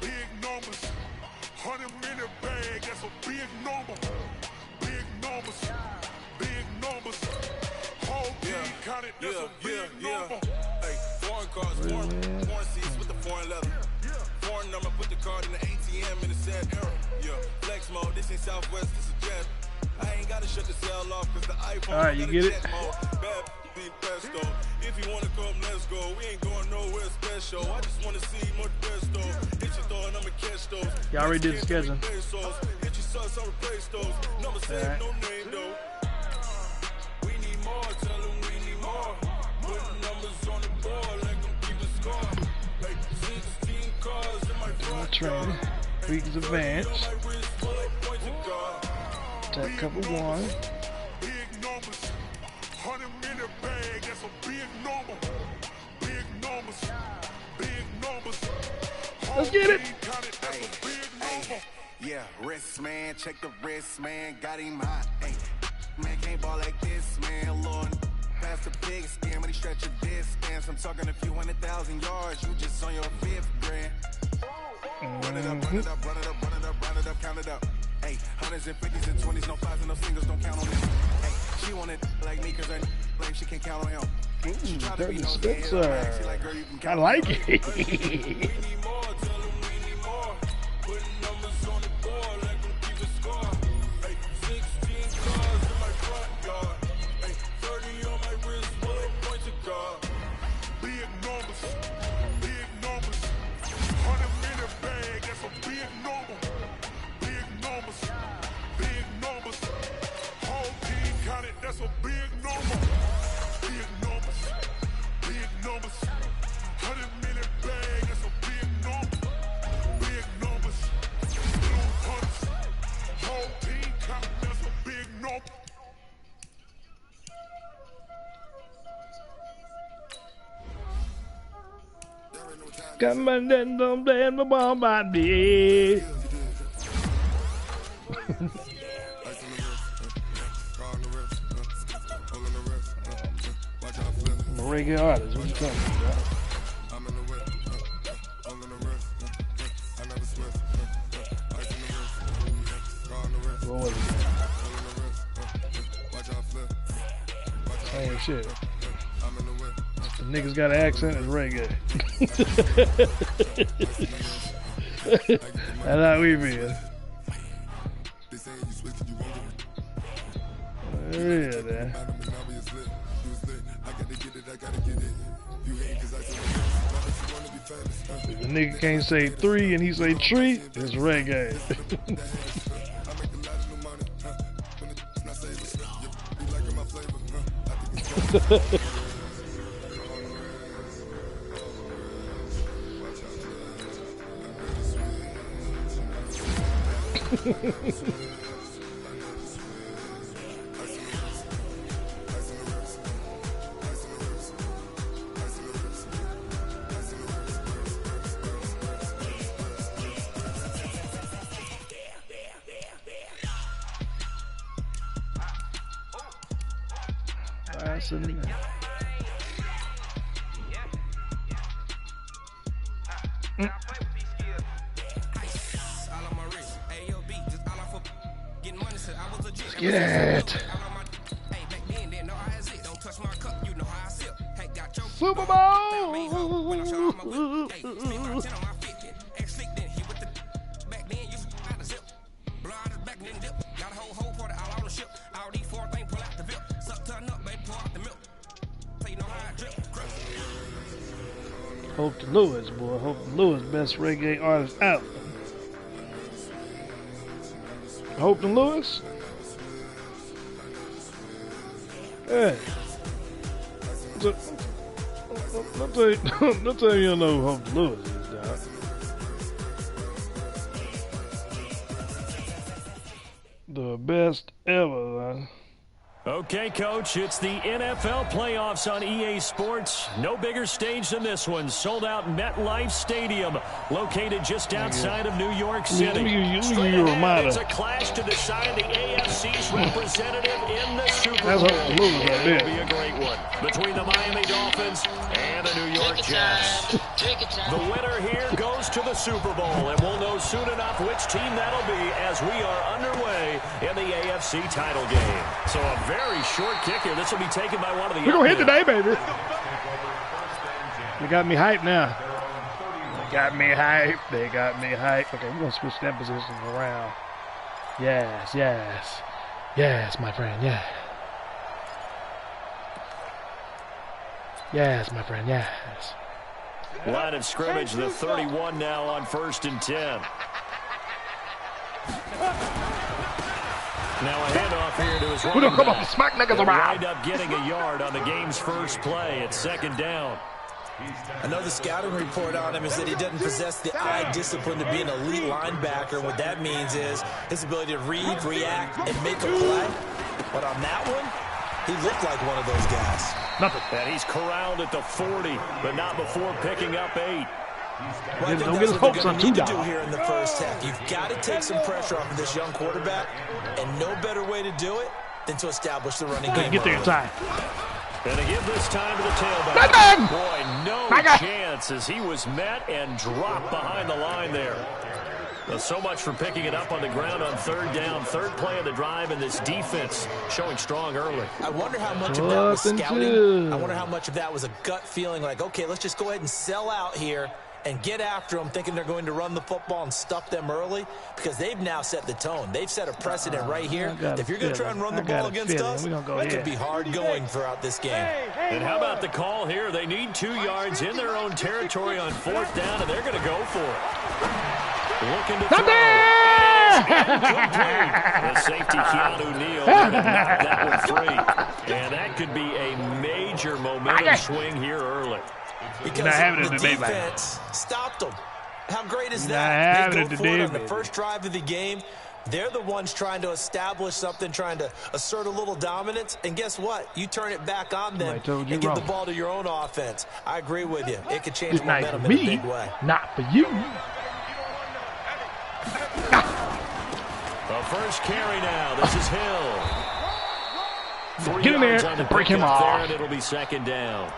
Big numbers, 100-minute bag, that's a big number. Big numbers, whole team counted, that's a big number. Hey, foreign cars, foreign seats with the foreign leather. Foreign number, put the card in the ATM in the sad era. Yeah, flex mode, this ain't Southwest, this is jet. I ain't gotta shut the cell off cause the iPhone. Alright, you get it? Bad pesto. If you wanna come, let's go. We ain't going nowhere special. I just wanna see more best though. Hit your thought, I'ma catch those. Y'all already did the scheduling. Hit your sus, I'll replace those. Number save, no name though. We need more, tell them we need more. Put numbers on the board, like them keep the score. Like 16 cars in my front yard. Week's advance. Attack cover one. Big numbers, 100-minute bag, that's a big number. Big numbers, let's get it. Yeah, wrist man, check the wrist man, got him hot. Hey, man can't ball like this, man. Lord, past the big scam, when he stretch a distance. I'm talking a few 100,000 yards, you just on your 5th grand. Run it up, run it up, run it up, run it up, run it up, count it up. Hey, 100s and 50s and 20s, no 5s and no singles, don't count on them. Hey, she want it like me, cause her blame, she can't count on him. She try to be no Spencer. she like, girl, you can I count like on it. We need more, tell them we need more. Putting numbers on the board, like them keep the score. Hey, 16 cars in my front yard. Hey, 30 on my wrist, bullet points to God. Big numbers, 100-minute bag, that's a big number. Big numbers, whole team counted, that's a big number. Big numbers, 100-minute bag, that's a big number. Big numbers, blue hunters, whole team counted, that's a big number. Come on, then don't blame the bomb on me. I'm a regular artist. What you talking about? What was it? Same shit. The niggas got an accent, it's reggae. That's how we feel. Yeah, man. If the nigga can't say 3 and he say tree, it's reggae. gasoline. Let's get it. Super Bowl! Hope to Lewis, boy. Hope to Lewis, best reggae artist out. Hope to Lewis? Hey. Don't tell you don't know who Hope to Lewis is, dog. The best ever, man. Okay, Coach, it's the NFL playoffs on EA Sports. No bigger stage than this one. Sold out MetLife Stadium, located just outside of New York City. Straight ahead, it's a clash to decide the AFC's representative in the Super Bowl. It'll be a great one between the Miami Dolphins and the New York Jets. The winner here goes to the Super Bowl, and we'll know soon enough which team that'll be as we are underway in the AFC title game. So a very short kick here. This will be taken by one of the... We're going to hit today, baby. They got me hyped now. They got me hyped. They got me hyped. Okay, we're going to switch that position around. Yes, yes. Yes, my friend, yes. Yes, my friend, yes. Line of scrimmage, the 31 now on 1st and 10. Now a handoff here to his running come back. on, smack niggas They'll around. wind up getting a yard on the game's first play. It's 2nd down. Another scouting report on him is that he doesn't possess the eye discipline to be an elite linebacker. And what that means is his ability to read, react, and make a play. But on that one, he looked like one of those guys. Nothing. And he's corralled at the 40, but not before picking up 8. Well, I think that's what they're going to need to do here in the first half. You've got to take some pressure off of this young quarterback, and no better way to do it than to establish the running game. Get there in time. And to give this time to the tailback. Boy, no chance as he was met and dropped behind the line there. Well, so much for picking it up on the ground on 3rd down. 3rd play of the drive, and this defense showing strong early. I wonder how much of that was scouting. I wonder how much of that was a gut feeling like, okay, let's just go ahead and sell out here and get after them, thinking they're going to run the football and stuff them early, because they've now set the tone. They've set a precedent right here. If you're going to try and run the ball against us, it could be hard going throughout this game. And how about the call here? They need 2 yards in their own territory on 4th down, and they're going to go for it. Looking to throw. The safety, Keanu Neal, knocked that one free. And that could be a major momentum swing here early. Because the defense stopped them. How great is that? They go for it on the first drive of the game. They're the ones trying to establish something, trying to assert a little dominance. And guess what? You turn it back on them and give the ball to your own offense. I agree with you. It could change momentum in a big way. Not for you. The first carry now. This is Hill. Get in there and break him off. There, and it'll be 2nd down.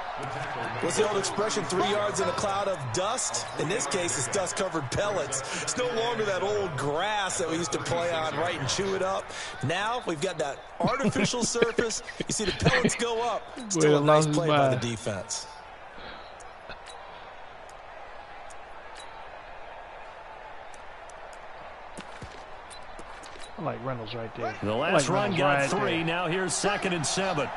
What's the old expression, 3 yards in a cloud of dust? In this case, it's dust-covered pellets. It's no longer that old grass that we used to play on, right, and chew it up. Now we've got that artificial surface. You see the pellets go up. Still a nice play by the defense. I like Reynolds right there. The last run got 3. Now here's 2nd and 7.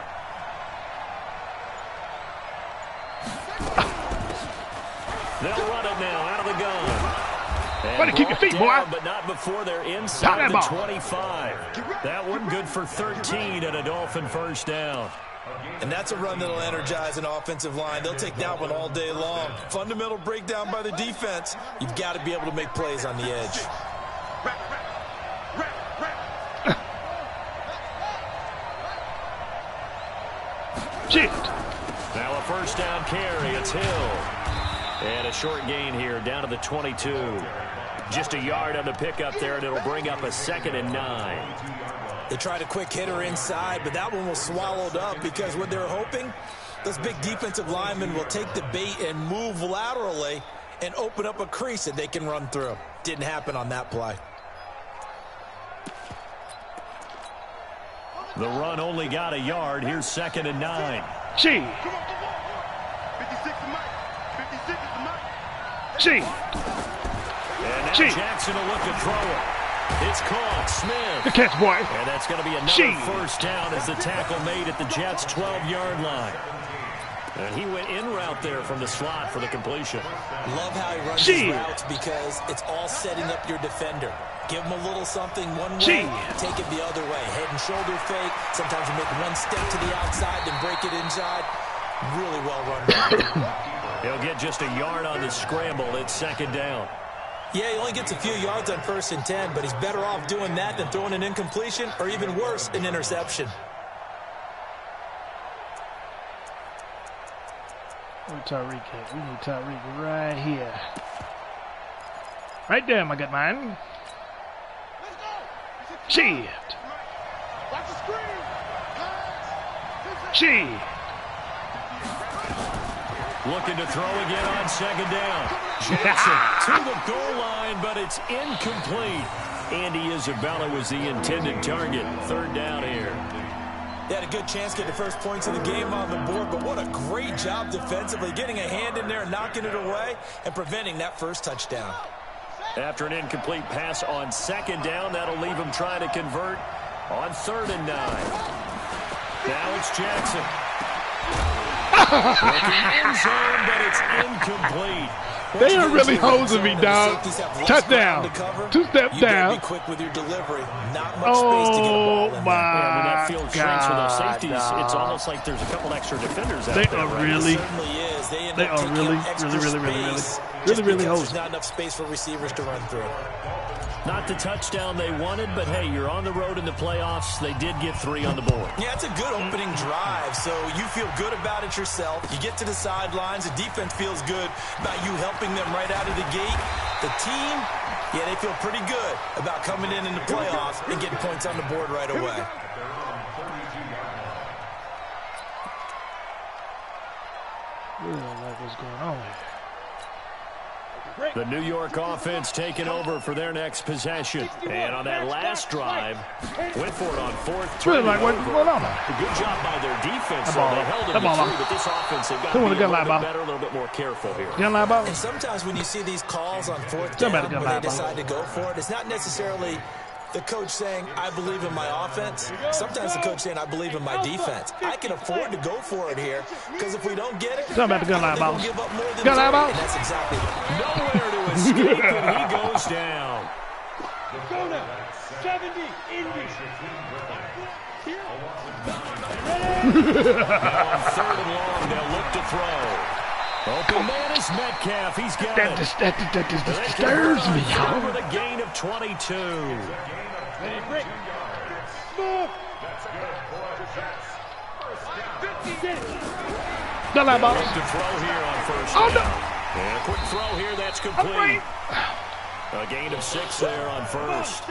They'll run it now out of the gun. Way to keep your feet, boy. But not before they're inside the 25. That one good for 13 and a Dolphin 1st down. And that's a run that'll energize an offensive line. They'll take that one all day long. Fundamental breakdown by the defense. You've got to be able to make plays on the edge. Shit. Now a 1st down carry. It's Hill. And a short gain here down to the 22. Just a yard on the pickup there, and it'll bring up a 2nd and 9. They tried a quick hitter inside, but that one was swallowed up because what they're hoping, those big defensive linemen will take the bait and move laterally and open up a crease that they can run through. Didn't happen on that play. The run only got a yard. Here's 2nd and 9. Gee. 56 to Mike. 56 is the Mike. Gee. And now Gee. Jackson will look to throw it. It's caught. Smith. Good catch, boy. And that's going to be another first down as the tackle made at the Jets' 12-yard line. And he went in route there from the slot for the completion. Love how he runs his routes because it's all setting up your defender. Give him a little something one way, take it the other way. Head and shoulder fake. Sometimes you make one step to the outside, then break it inside. Really well run. He'll get just a yard on the scramble. It's 2nd down. Yeah, he only gets a few yards on 1st and 10, but he's better off doing that than throwing an incompletion or even worse, an interception. Where's Tyreek at? We need Tyreek right here. Right there, my good man. Shit. Shit. Looking to throw again on 2nd down. Jackson to the goal line, but it's incomplete. Andy Isabella was the intended target. 3rd down here. They had a good chance to get the first points of the game on the board, but what a great job defensively, getting a hand in there and knocking it away and preventing that first touchdown. After an incomplete pass on 2nd down, that'll leave him trying to convert on 3rd and 9. Now it's Jackson. Looking in zone, but it's incomplete. They are really hosing me, dog. Touchdown. 2-step down. Be quick with your delivery. Not much space to get a ball in there. My when that field shrinks for those safeties, God. it's almost like there's a couple extra defenders out They there. are right? really, It certainly is. They end they up are taking really, up extra really space really just because hosing. there's not enough space for receivers to run through. Not the touchdown they wanted, but hey, you're on the road in the playoffs. They did get 3 on the board. Yeah, it's a good opening drive, so you feel good about it yourself. You get to the sidelines. The defense feels good about you helping them right out of the gate. The team, yeah, they feel pretty good about coming in the playoffs and getting points on the board right away. Really don't like what's going on here. The New York offense taking over for their next possession. And on that last drive, went for it on 4th. Really like what's going on. Good job by their defense. That ball, They held that it ball, through, but this offense, they've got to be a little bit better, a little bit more careful here. And sometimes when you see these calls on 4th down where they decide to go for it, it's not necessarily the coach saying, I believe in my offense. Sometimes the coach saying, I believe in my defense. I can afford to go for it here because if we don't get it, Something about the gun line balls. we'll give up more than Gun line 30, balls. and that's exactly it. Nowhere to escape, and he goes down. Go now. 70, Indy. Now on 3rd and long, they'll look to throw. Open man is Metcalf. He's got That it. just disturbs me, y'all. With a gain of 22. Gun line balls. Look to throw here on 1st Oh, down. no. And a quick throw here. That's complete. A gain of 6 there on 1st.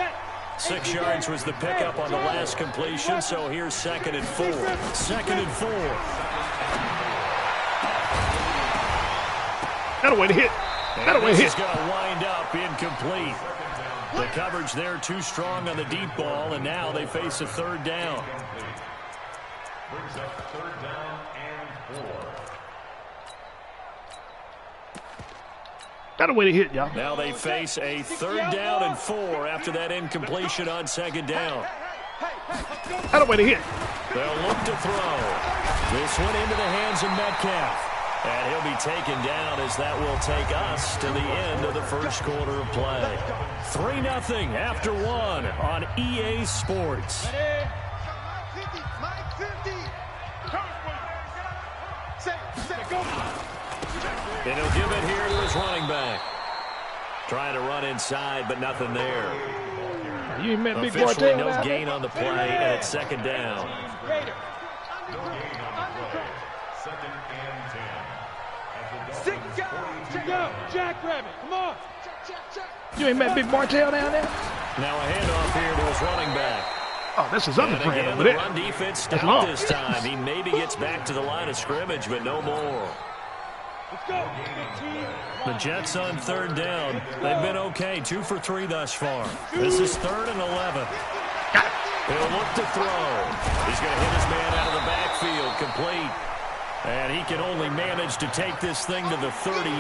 6 yards was the pickup on the last completion, so here's 2nd and 4. 2nd and 4. That'll way to hit. That'll way to hit. This is going to wind up incomplete. The coverage there too strong on the deep ball, and now they face a 3rd down. Brings up 3rd down and 4. That'll way to hit, y'all. Now they face a 3rd down and 4 after that incompletion on 2nd down. That'll way to hit. They'll look to throw. This one into the hands of Metcalf. And he'll be taken down as that will take us to the end of the first quarter of play. 3-0 after 1 on EA Sports. And he'll give it here to his running back. Trying to run inside, but nothing there. You ain't met Big Officially Martell no gain on the play, and it's 2nd down. Go, Jackrabbit, come on. You ain't met Big Martell down there? Now a handoff here to his running back. Oh, that's his other friend over the there. run defense That's stout long. this time. He maybe gets back to the line of scrimmage, but no more. Let's go. The Jets on third down. They've been okay, 2 for 3 thus far. This is 3rd and 11. He'll look to throw. He's going to hit his man out of the backfield, complete. And he can only manage to take this thing to the 38,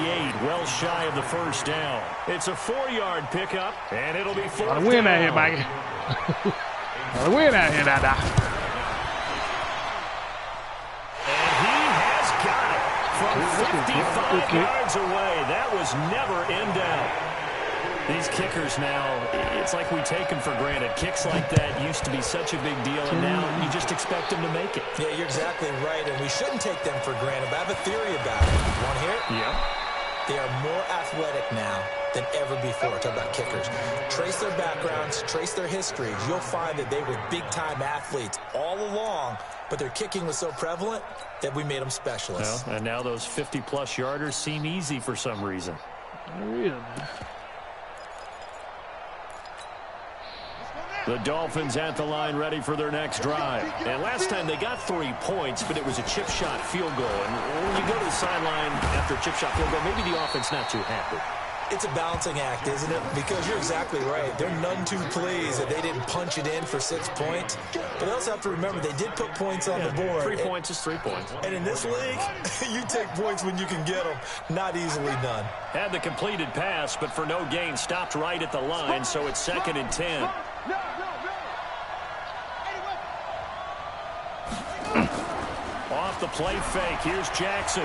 well shy of the first down. It's a 4-yard pickup, and it'll be 4th down. Win out here, Mikey. Win out here, Dada. And he has got it from 55 yards away. That was never in doubt. These kickers now, it's like we take them for granted. Kicks like that used to be such a big deal, and now you just expect them to make it. Yeah, you're exactly right, and we shouldn't take them for granted, but I have a theory about it. You want to hear it? Yeah. They are more athletic now than ever before. Talk about kickers. Trace their backgrounds, trace their histories. You'll find that they were big-time athletes all along, but their kicking was so prevalent that we made them specialists. Well, and now those 50-plus yarders seem easy for some reason. For real, man. The Dolphins at the line ready for their next drive. And last time they got 3 points, but it was a chip shot field goal. And when you go to the sideline after a chip shot field goal, maybe the offense not too happy. It's a balancing act, isn't it? Because you're exactly right. They're none too pleased that they didn't punch it in for 6 points. But they also have to remember they did put points on the board. 3 points is 3 points. And in this league, you take points when you can get them. Not easily done. Had the completed pass, but for no gain, stopped right at the line, so it's 2nd and 10. Off the play fake, here's Jackson.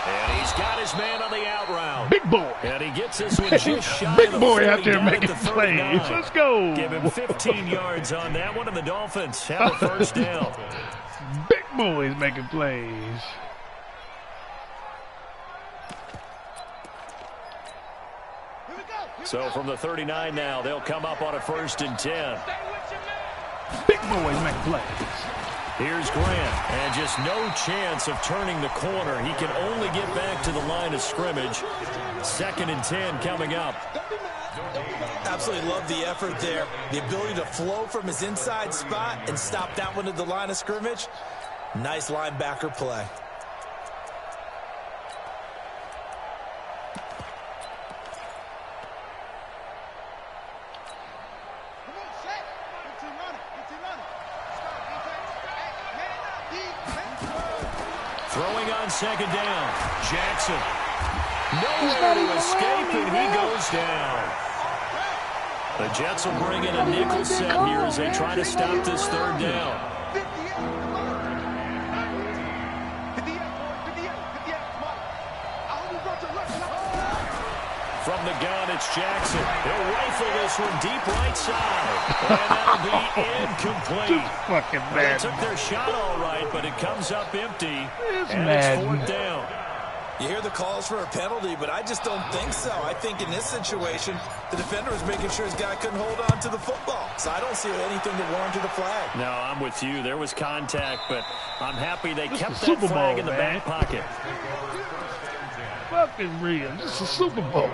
And he's got his man on the out route. Big boy. And he gets this one just shy Big of the boy 40, out there down at making the plays. 39. Let's go. Give him 15 yards on that one, and the Dolphins have a first down. Big boys making plays. So from the 39 now, they'll come up on a 1st and 10. Big boys making plays. Here's Grant, and just no chance of turning the corner. He can only get back to the line of scrimmage. 2nd and 10 coming up. Absolutely love the effort there. The ability to flow from his inside spot and stop that one at the line of scrimmage. Nice linebacker play. Throwing on 2nd down. Jackson. Nowhere to escape, and he goes down. The Jets will bring in a nickel set here as they try to stop this 3rd down. From the gun, it's Jackson. He'll rifle this one deep right side. And that'll be incomplete. Fucking They man. took their shot all right, but it comes up empty. It's And mad. it's 4th down. You hear the calls for a penalty, but I just don't think so. I think in this situation, the defender was making sure his guy couldn't hold on to the football. So I don't see anything that warranted a flag. No, I'm with you. There was contact, but I'm happy they kept is that Super flag Bowl, in the man. back pocket. Fucking real. This is a Super Bowl.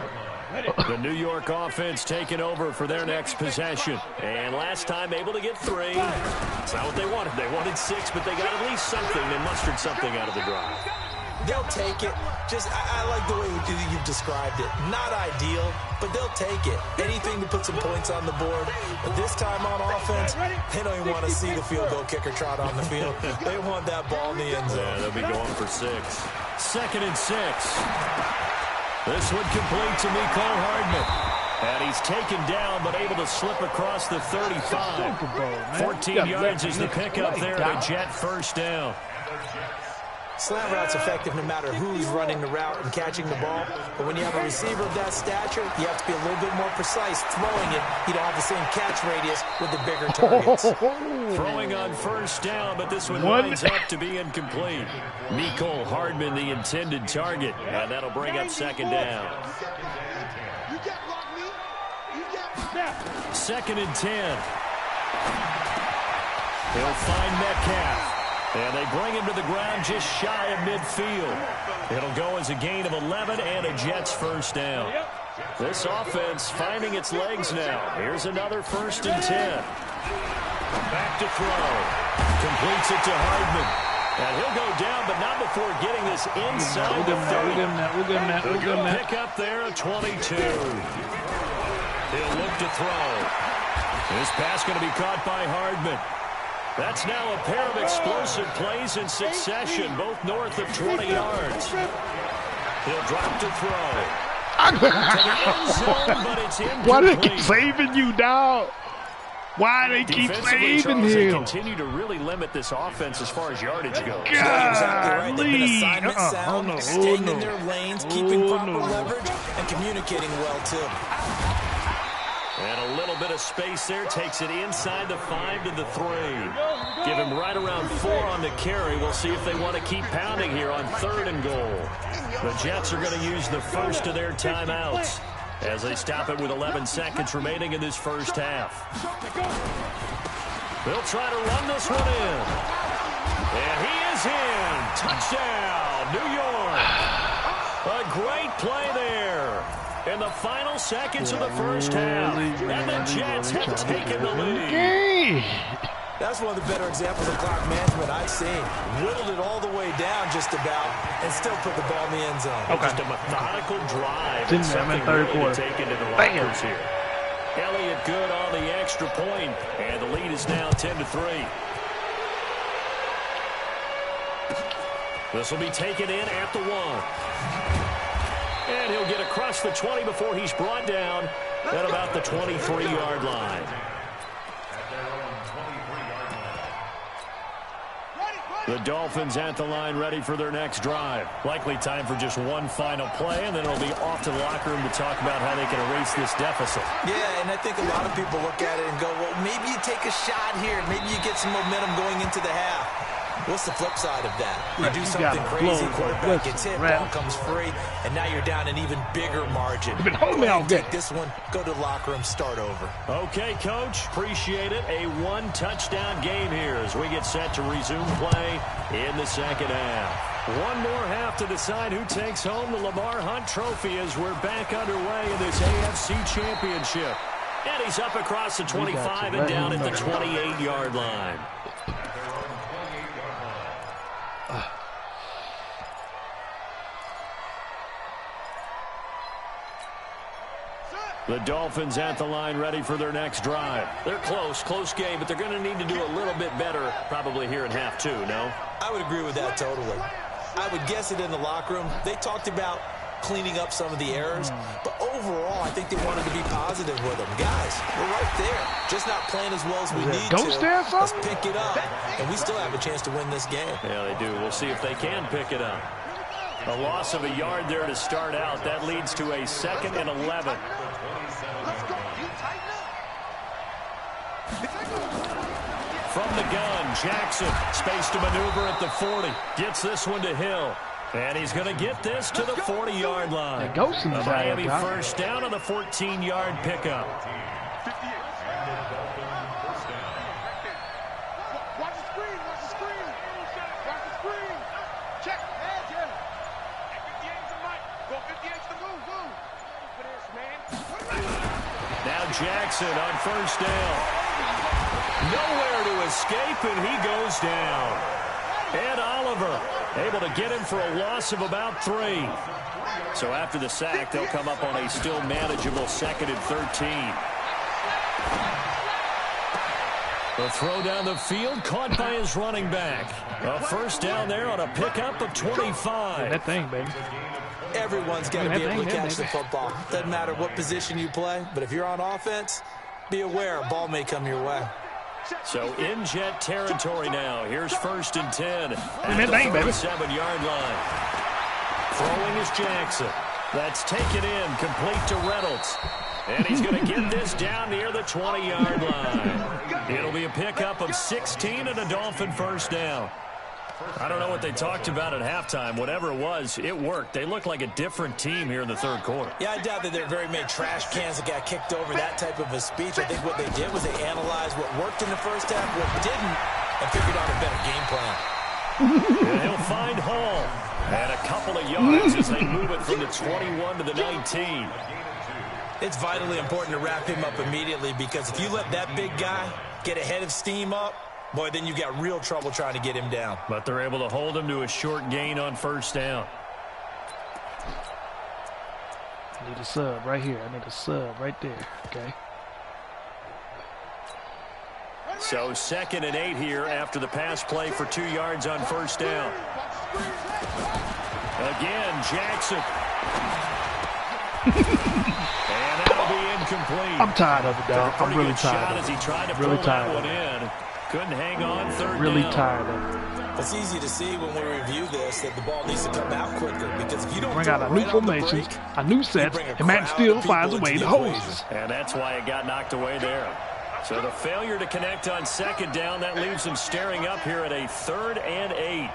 The New York offense taking over for their next possession. And last time able to get 3. It's not what they wanted. They wanted 6, but they got at least something. They mustered something out of the drive. They'll take it. I like the way you've described it. Not ideal, but they'll take it. Anything to put some points on the board. But this time on offense, they don't even want to see the field goal kicker trot on the field. They want that ball in the end zone. Yeah, they'll be going for 6. 2nd and 6. This one complete to Nicole Hardman. And he's taken down, but able to slip across the 35. 14 yards is the pickup there at a Jet first down. Slant route's effective no matter who's running the route and catching the ball. But when you have a receiver of that stature, you have to be a little bit more precise throwing it. You don't have the same catch radius with the bigger targets. Throwing on first down, but this one winds up to be incomplete. Nicole Hardman, the intended target, and that'll bring up 2nd down. 2nd and 10. He'll find Metcalf. And they bring him to the ground just shy of midfield. It'll go as a gain of 11 and a Jets first down. This offense finding its legs now. Here's another 1st and 10. Back to throw. Completes it to Hardman. And he'll go down, but not before getting this inside the 30. We'll give him that. Pick up there at 22. He'll look to throw. This pass going to be caught by Hardman. That's now a pair of explosive plays in succession, both north of 20 yards. He'll drop to throw. To the end zone, but it's incomplete. Why do they keep saving you, dog? Why they keep saving him? They continue to really limit this offense as far as yardage goes. God, exactly right. They've been assignment sound, staying in their lanes, keeping proper leverage, and communicating well, too. And a little bit of space there. Takes it inside the 5 to the 3. Give him right around 4 on the carry. We'll see if they want to keep pounding here on 3rd and goal. The Jets are going to use the first of their timeouts as they stop it with 11 seconds remaining in this first half. They'll try to run this one in. And he is in. Touchdown, New York. A great play there in the final seconds of the first half. And the Jets have taken the lead. That's one of the better examples of clock management I've seen. Whittled it all the way down just about and still put the ball in the end zone. Okay. Just a methodical drive. It's in the third quarter. Take into the lockers here. Elliott good on the extra point, and the lead is now 10-3. This will be taken in at the 1. And he'll get across the 20 before he's brought down at about the 23-yard line. The Dolphins at the line ready for their next drive. Likely time for just one final play, and then it'll be off to the locker room to talk about how they can erase this deficit. Yeah, and I think a lot of people look at it and go, well, maybe you take a shot here. Maybe you get some momentum going into the half. What's the flip side of that? You do something crazy, quarterback gets hit, ball comes free, and now you're down an even bigger margin. Take this one, go to the locker room, start over. Okay, Coach, appreciate it. A 1-touchdown game here as we get set to resume play in the second half. One more half to decide who takes home the Lamar Hunt Trophy as we're back underway in this AFC Championship. And he's up across the 25 and down at the 28-yard line. The Dolphins at the line ready for their next drive. They're close game, but they're going to need to do a little bit better probably here in half 2, no? I would agree with that totally. I would guess it in the locker room. They talked about cleaning up some of the errors, but overall, I think they wanted to be positive with them. Guys, we're right there. Just not playing as well as we need to. Let's pick it up, and we still have a chance to win this game. Yeah, they do. We'll see if they can pick it up. A loss of a yard there to start out. That leads to a 2nd and 11. From the gun, Jackson, space to maneuver at the 40. Gets this one to Hill. And he's going to get this to the 40-yard line. A Miami first down on the 14-yard pickup. Watch the screen, watch the screen. Watch the screen. Check. Edge, yeah. 58's the mic. Go 58's the move. For this, man. Now Jackson on first down. Nowhere to escape, and he goes down. Ed Oliver able to get him for a loss of about 3. So after the sack, they'll come up on a still manageable 2nd and 13. The throw down the field caught by his running back. A first down there on a pickup of 25. That thing, baby. Everyone's got to be able to catch the football. Doesn't matter what position you play, but if you're on offense, be aware a ball may come your way. So in Jet territory now. Here's 1st and 10 at the 37-yard line. Throwing is Jackson. That's taken in, complete to Reynolds. And he's going to get this down near the 20-yard line. It'll be a pickup of 16 and a Dolphin first down. I don't know what they talked about at halftime. Whatever it was, it worked. They look like a different team here in the third quarter. Yeah, I doubt that there are very many trash cans that got kicked over, that type of a speech. I think what they did was they analyzed what worked in the first half, what didn't, and figured out a better game plan. And he'll find Hall. And a couple of yards as they move it from the 21 to the 19. It's vitally important to wrap him up immediately because if you let that big guy get ahead of steam up, boy, then you got real trouble trying to get him down. But they're able to hold him to a short gain on first down. I need a sub right here. I need a sub right there. Okay. So 2nd and 8 here after the pass play for 2 yards on first down. Again, Jackson. And that'll be incomplete. I'm tired of it, dog. I'm really tired of it. As he tried to really pull tired that one in. Couldn't hang on third really down. Tired of it. It's easy to see when we review this that the ball needs to come out quicker because if you don't bring out a new formations, a new set, and Matt still finds a way to hold us. And that's why it got knocked away there. So the failure to connect on 2nd down, that leaves him staring up here at a 3rd and 8.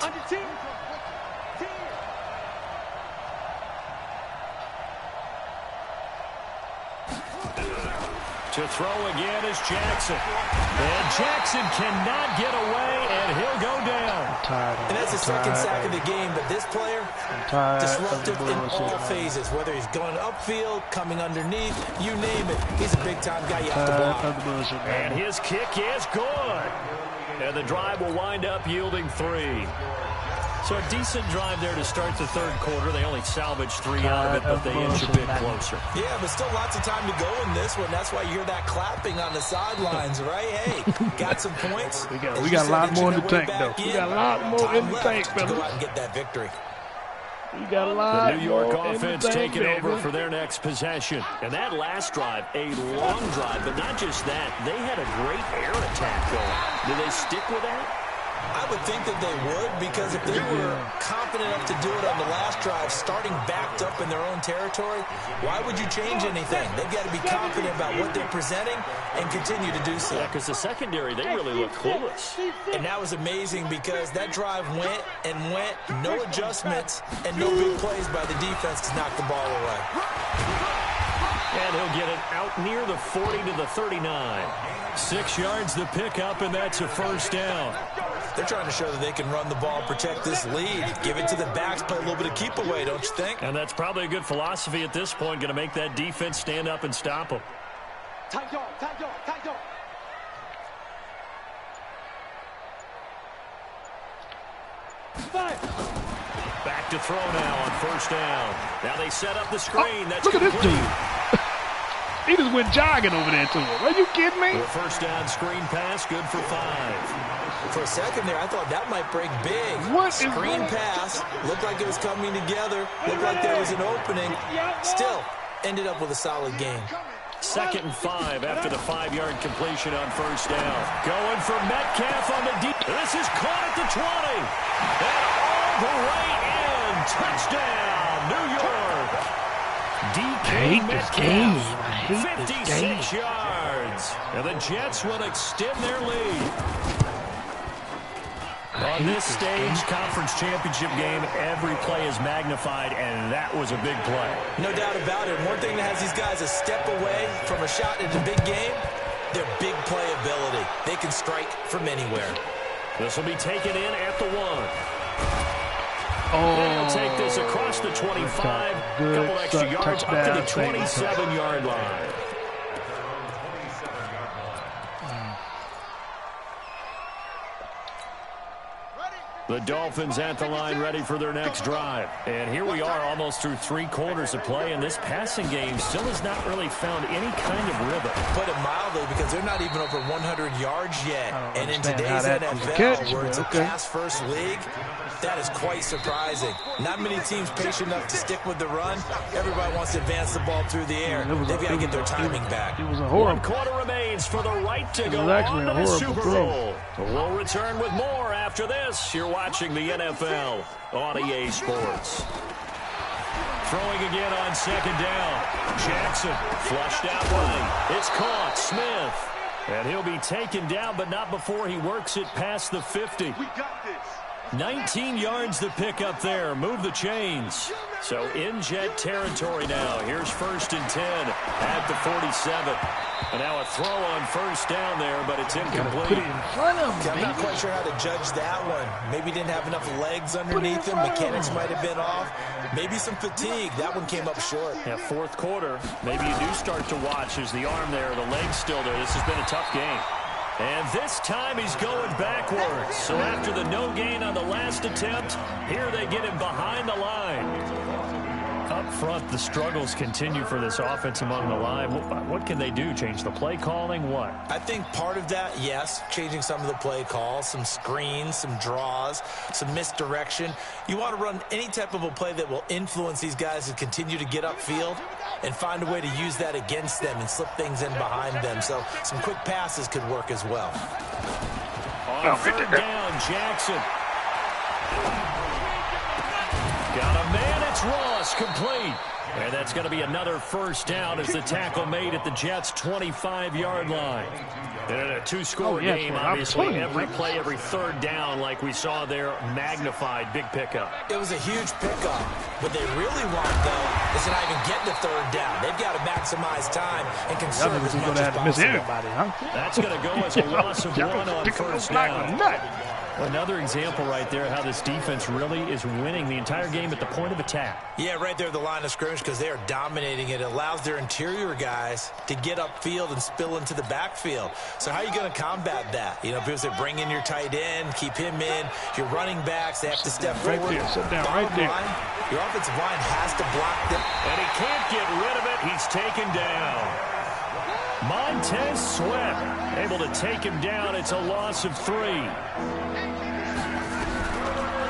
To throw again is Jackson. And Jackson cannot get away, and he'll go down. And that's the second sack of the game, but this player, disruptive in all phases, whether he's going upfield, coming underneath, you name it. He's a big-time guy you have to block. And his kick is good. And the drive will wind up yielding 3. So a decent drive there to start the 3rd quarter. They only salvaged 3 out of it, but they inch a bit closer. Yeah, but still lots of time to go in this one. That's why you hear that clapping on the sidelines, right? Hey, got some points. we got a lot more in the tank, though. We got a lot more in the tank, fellas. Go out and get that victory. We got a lot. The New York offense taking over for their next possession. And that last drive, a long drive, but not just that. They had a great air attack going. Do they stick with that? I would think that they would because if they were confident enough to do it on the last drive, starting backed up in their own territory, why would you change anything? They've got to be confident about what they're presenting and continue to do so. Yeah, because the secondary, they really look clueless. And that was amazing because that drive went and went, no adjustments, and no big plays by the defense to knock the ball away. And he'll get it out near the 40 to the 39. 6 yards the pickup, and that's a first down. They're trying to show that they can run the ball and protect this lead. Give it to the backs, play a little bit of keep away, don't you think? And that's probably a good philosophy at this point, going to make that defense stand up and stop them. Tight yard, tight yard, tight yard. Back to throw now on first down. Now they set up the screen. That's look complete. at this dude. He just went jogging over there to him. Are you kidding me? The first down screen pass, good for 5. For a second there, I thought that might break big. What screen pass? Looked like it was coming together. Looked like there was an opening. Still, ended up with a solid game. 2nd and 5 after the 5-yard completion on first down. Going for Metcalf on the deep. This is caught at the 20. And all the way in. Touchdown, New York. DK Metcalf, 56 yards. And the Jets will extend their lead. On this stage, conference championship game, every play is magnified, and that was a big play. No doubt about it. One thing that has these guys a step away from a shot in a big game, their big play ability. They can strike from anywhere. This will be taken in at the 1. Oh, they'll take this across the 25, a couple extra yards up to the 27-yard line. The Dolphins at the line ready for their next drive. And here we are almost through 3 quarters of play, and this passing game still has not really found any kind of rhythm. Put it mildly, because they're not even over 100 yards yet. And in today's NFL, where it's a pass-first league, that is quite surprising. Not many teams patient enough to stick with the run. Everybody wants to advance the ball through the air. They've got to get their timing back. It was a horrible. 1 quarter remains for the right to go on to the Super Bowl. We'll return with more after this. You're watching the NFL on EA Sports. Throwing again on 2nd down. Jackson flushed out right. It's caught. Smith. And he'll be taken down, but not before he works it past the 50. We got this. 19 yards to pick up there. Move the chains. So in Jet territory now. Here's 1st and 10 at the 47. And now a throw on first down there, but it's incomplete. Put it in front of him, I'm not quite sure how to judge that one. Maybe he didn't have enough legs underneath him. Mechanics might have been off. Maybe some fatigue. That one came up short. Yeah, 4th quarter. Maybe you do start to watch as the arm there, the leg's still there. This has been a tough game. And this time he's going backwards. So after the no gain on the last attempt, here they get him behind the line. Up front, the struggles continue for this offense among the line. What can they do? Change the play calling? What? I think part of that, yes, changing some of the play calls, some screens, some draws, some misdirection. You want to run any type of a play that will influence these guys to continue to get upfield and find a way to use that against them and slip things in behind them. So some quick passes could work as well. On 3rd down, Jackson. Got a man, it's Ross, complete. And that's going to be another first down as the tackle made at the Jets' 25-yard line. And in a 2-score game, obviously, every play, every 3rd down, like we saw there, magnified, big pickup. It was a huge pickup. What they really want, though, is to not even get the 3rd down. They've got to maximize time and conserve as much as possible. That's going to go as a loss of 1 on first down. Another example right there how this defense really is winning the entire game at the point of attack. Yeah, right there at the line of scrimmage because they are dominating it. It allows their interior guys to get upfield and spill into the backfield. So how are you going to combat that? You know, people say bring in your tight end, keep him in. Your running backs, they have to step forward. Sit down right there. Your offensive line has to block them. And he can't get rid of it. He's taken down. Montez Sweat able to take him down. It's a loss of 3.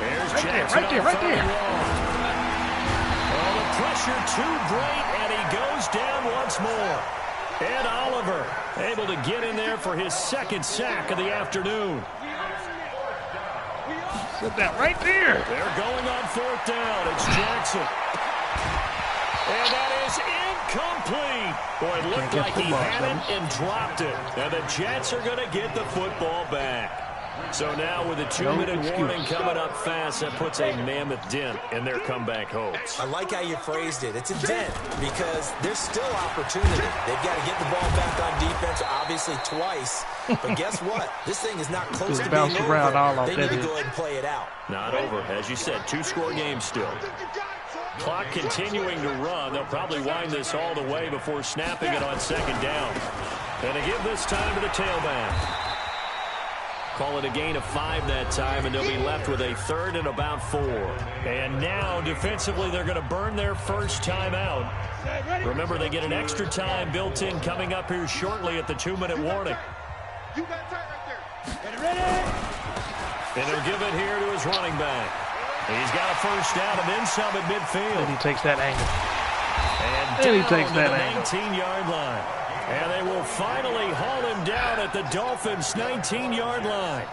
There's Jackson right there. Oh, the pressure too great, and he goes down once more. Ed Oliver able to get in there for his 2nd sack of the afternoon. Sit down right there. They're going on 4th down. It's Jackson. And that is incomplete. Boy, it looked like he had it and dropped it. And the Jets are going to get the football back. So now with a 2-minute warning coming up fast, that puts a mammoth dent in their comeback hopes. I like how you phrased it. It's a dent because there's still opportunity. They've got to get the ball back on defense, obviously twice. But guess what? This thing is not close to being over. They need to go ahead and play it out. Not over. As you said, 2-score game still. Clock continuing to run. They'll probably wind this all the way before snapping it on 2nd down. And they give this time to the tailback. Call it a gain of 5 that time, and they'll be left with a 3rd and about 4. And now, defensively, they're going to burn their first time out. Remember, they get an extra time built in coming up here shortly at the 2-minute warning. You got tight right there. And they'll give it here to his running back. He's got a first down and then some at midfield. And he takes that angle. And he takes that angle. 19-yard line. And they will finally haul him down at the Dolphins' 19-yard line.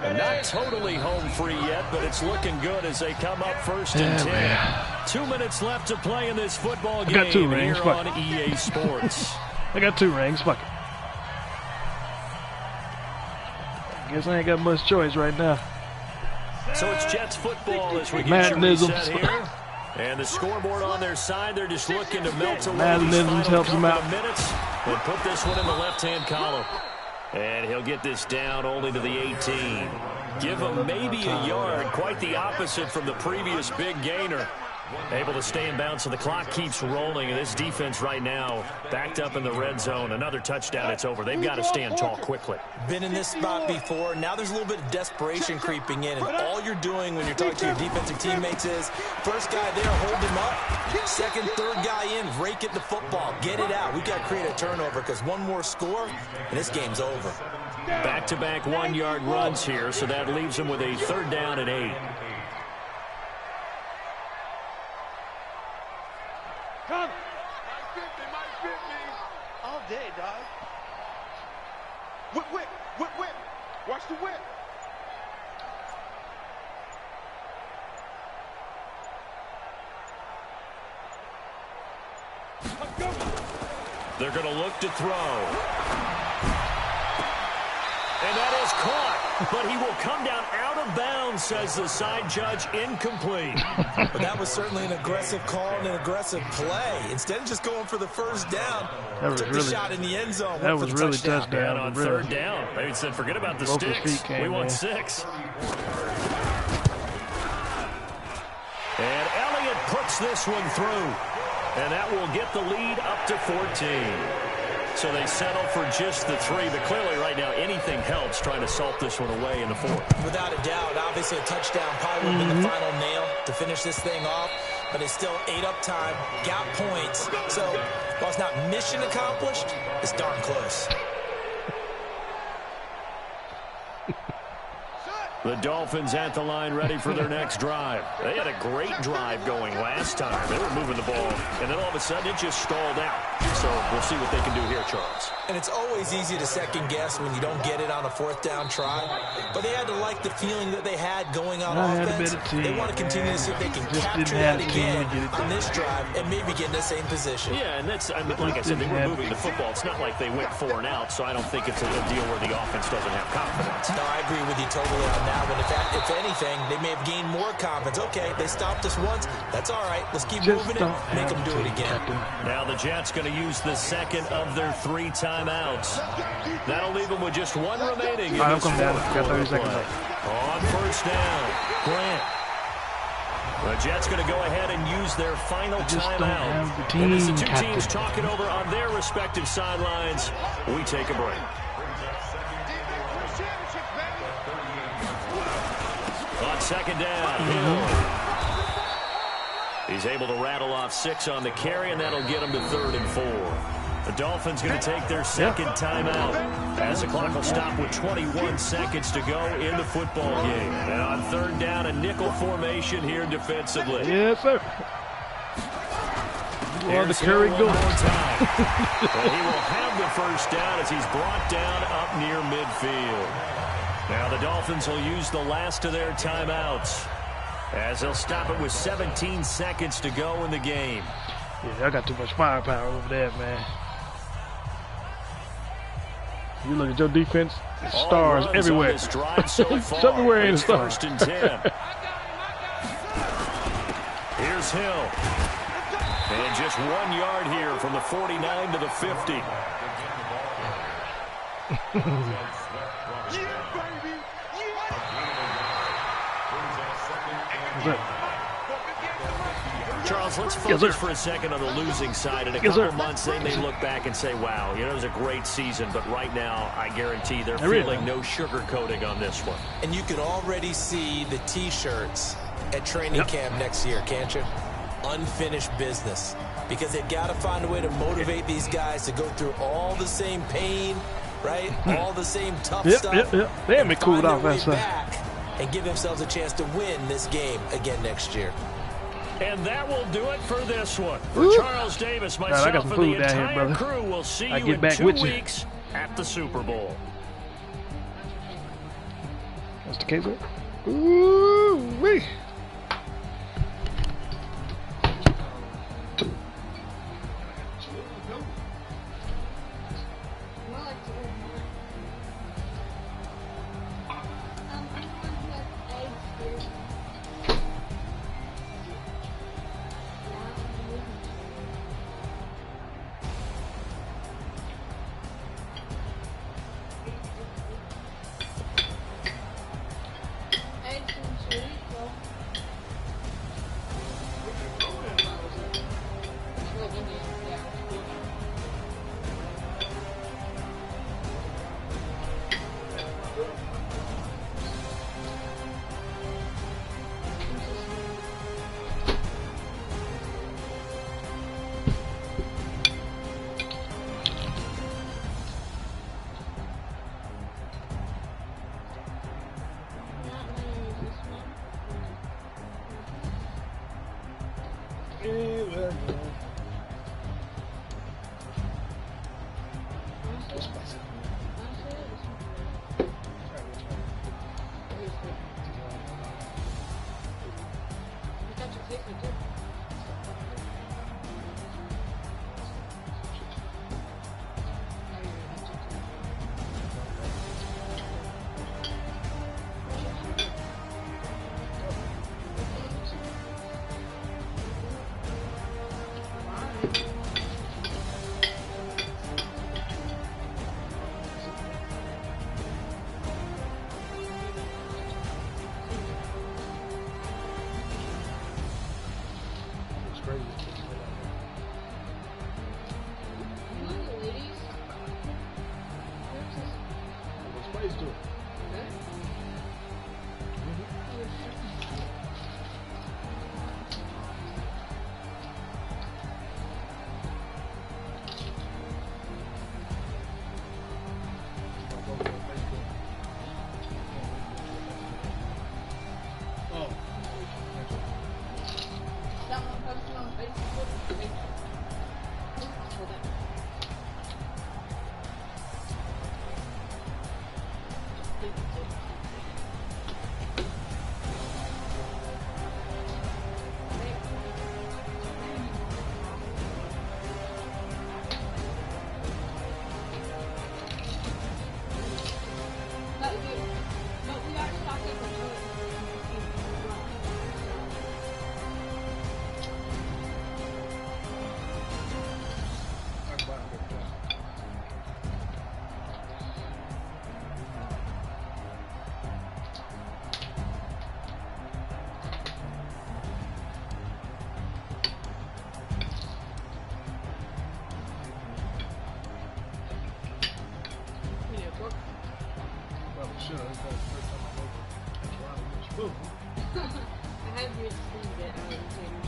And not totally home free yet, but it's looking good as they come up 1st and 10. Man. 2 minutes left to play in this football game. I got 2 rings. Here on EA Sports. I got 2 rings. Fuck it. Guess I ain't got much choice right now. So it's Jets football as we get your reset here. And the scoreboard on their side, they're just looking to melt away these final couple of minutes and put this one in the left-hand column. And he'll get this down only to the 18. Give him maybe a yard, quite the opposite from the previous big gainer. Able to stay in bounds, so the clock keeps rolling. And this defense right now backed up in the red zone. Another touchdown, it's over. They've got to stand tall quickly. Been in this spot before. Now there's a little bit of desperation creeping in. And all you're doing when you're talking to your defensive teammates is, first guy there, hold him up. Second, third guy in, rake at the football. Get it out. We've got to create a turnover because one more score, and this game's over. Back-to-back 1-yard runs here, so that leaves them with a 3rd down and 8. Come. Might fit me. All day, dog. Whip. Watch the whip. They're going to look to throw. And that is caught, but he will come down out of bounds, says the side judge, incomplete. But that was certainly an aggressive call and an aggressive play. Instead of just going for the first down, took the shot in the end zone. That was really touchdown. And on third down, they said, forget about the sticks. We want 6. And Elliott puts this one through. And that will get the lead up to 14. So they settle for just the 3, but clearly right now anything helps trying to salt this one away in the 4th. Without a doubt, obviously a touchdown probably would have been the final nail to finish this thing off, but it's still ate up time, got points. So while it's not mission accomplished, it's darn close. The Dolphins at the line ready for their next drive. They had a great drive going last time. They were moving the ball, and then all of a sudden it just stalled out. So we'll see what they can do here, Charles. And it's always easy to second guess when you don't get it on a 4th down try. But they had to like the feeling that they had going on offense. They want to continue to see if they can capture that again on this drive and maybe get in the same position. Yeah, and that's, I mean, like I said, they were moving the football. It's not like they went 4 and out, so I don't think it's a deal where the offense doesn't have confidence. No, I agree with you totally on that one. If anything, they may have gained more confidence. Okay, they stopped us once. That's all right. Let's keep moving it. Make them do it again. Now the Jets going to use the second of their 3 timeouts. That'll leave them with just 1 remaining. All right, come down. Got 30 seconds left. On first down, Grant. The Jets going to go ahead and use their final timeout. And as the 2 teams talking over on their respective sidelines, we take a break. On second down, Hill. He's able to rattle off 6 on the carry, and that'll get him to 3rd and 4. The Dolphins going to take their second timeout as the clock will stop with 21 seconds to go in the football game. And on third down, a nickel formation here defensively. Yes, sir. The carry goal. And he will have the first down as he's brought down up near midfield. Now the Dolphins will use the last of their timeouts as they'll stop it with 17 seconds to go in the game. Yeah, I got too much firepower over there, man. You look at your defense, stars everywhere. Everywhere in the stars. First and 10. Here's Hill. And just 1 yard here from the 49 to the 50. Charles, let's focus for a second on the losing side. In a couple months, they may look back and say, wow, you know, it was a great season. But right now, I guarantee they're feeling no sugarcoating on this one. And you can already see the T-shirts at training camp next year, can't you? Unfinished business. Because they've got to find a way to motivate these guys to go through all the same pain, right? All the same tough stuff. They haven't been cooled off that side. And give themselves a chance to win this game again next year. And that will do it for this one. For Charles Davis, myself, and the entire crew will see you in 2 weeks at the Super Bowl. That's the case. Ooh-wee. crazy. There's space to it. Sure, that's the first time I woke up. That's why I was spoon. I have your spoon that I was saying.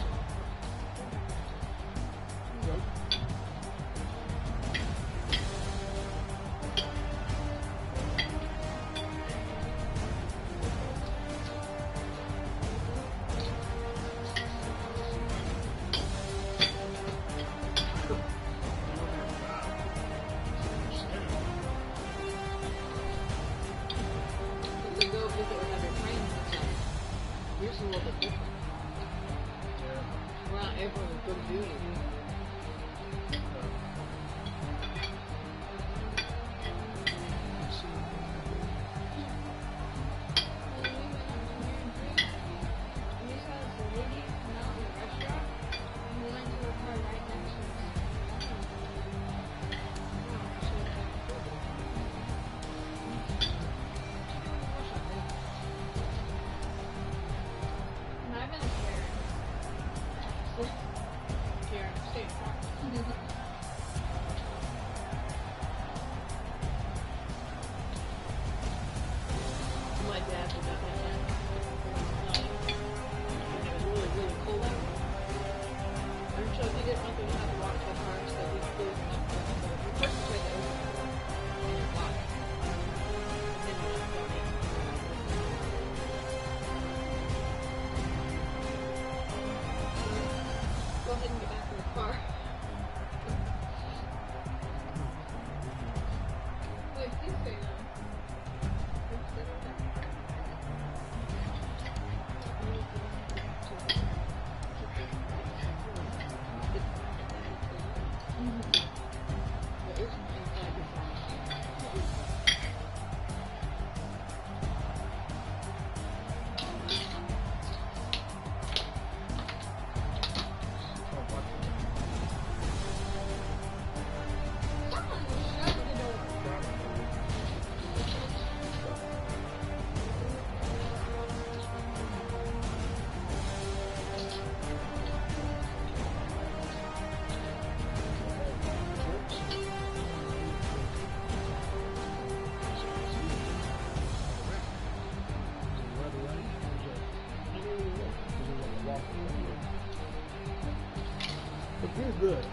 Pretty good.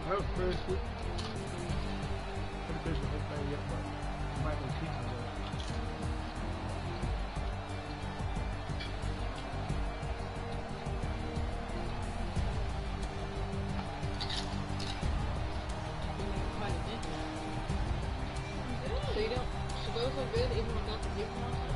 I was impressed with. Pretty finished the whole thing yet, but I might be keeping it. So you don't, so those are good even without the gift monster?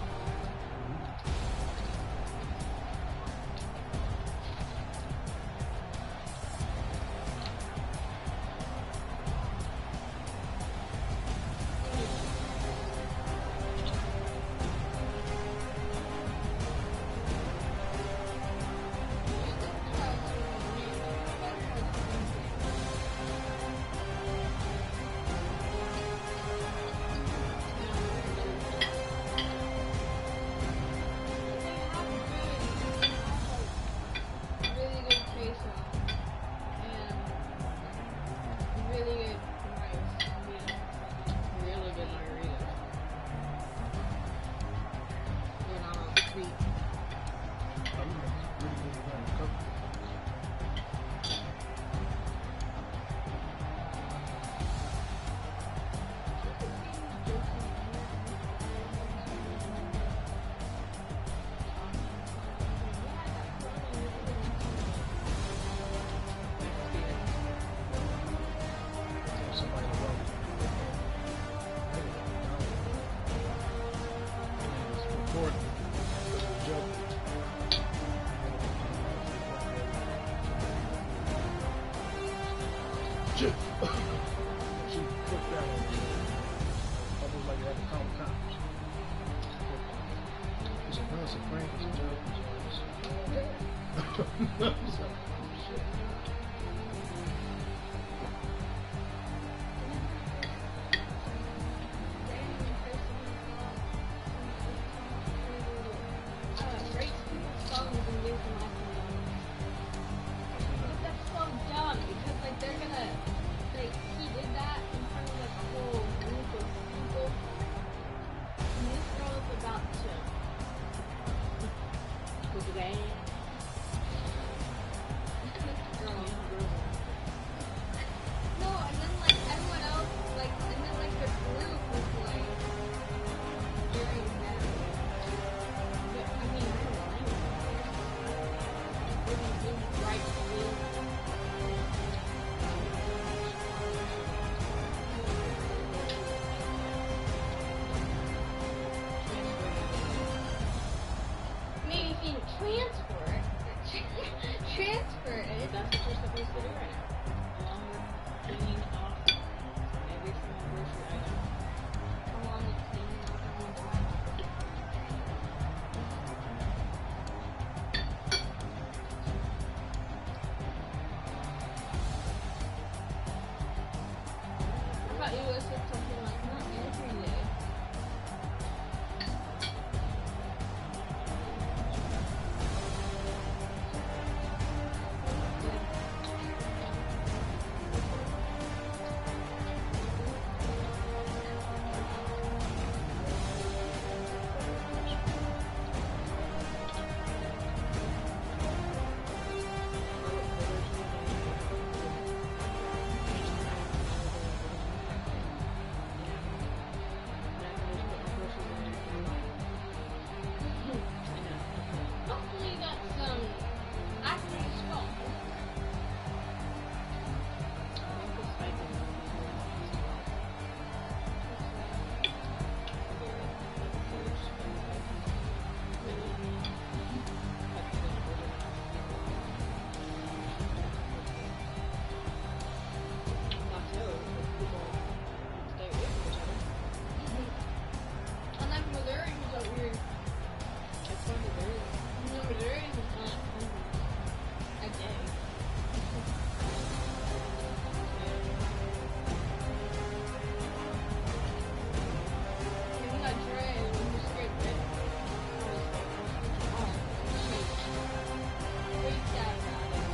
Ford. Joe. Shit. She cooked that over there. Almost like it had to count times. It's a nice prank. It's a joke. Transfer it. That's what you're supposed to do right now. Along with cleaning off every single grocery item. Along with cleaning off everyone's item. I thought you would say something like, not every day. Hopefully that's actually small. And then Missouri was a weird. It's from Missouri. No, Missouri is not a day. Even that Dre when you scared Rick was freaked out about it.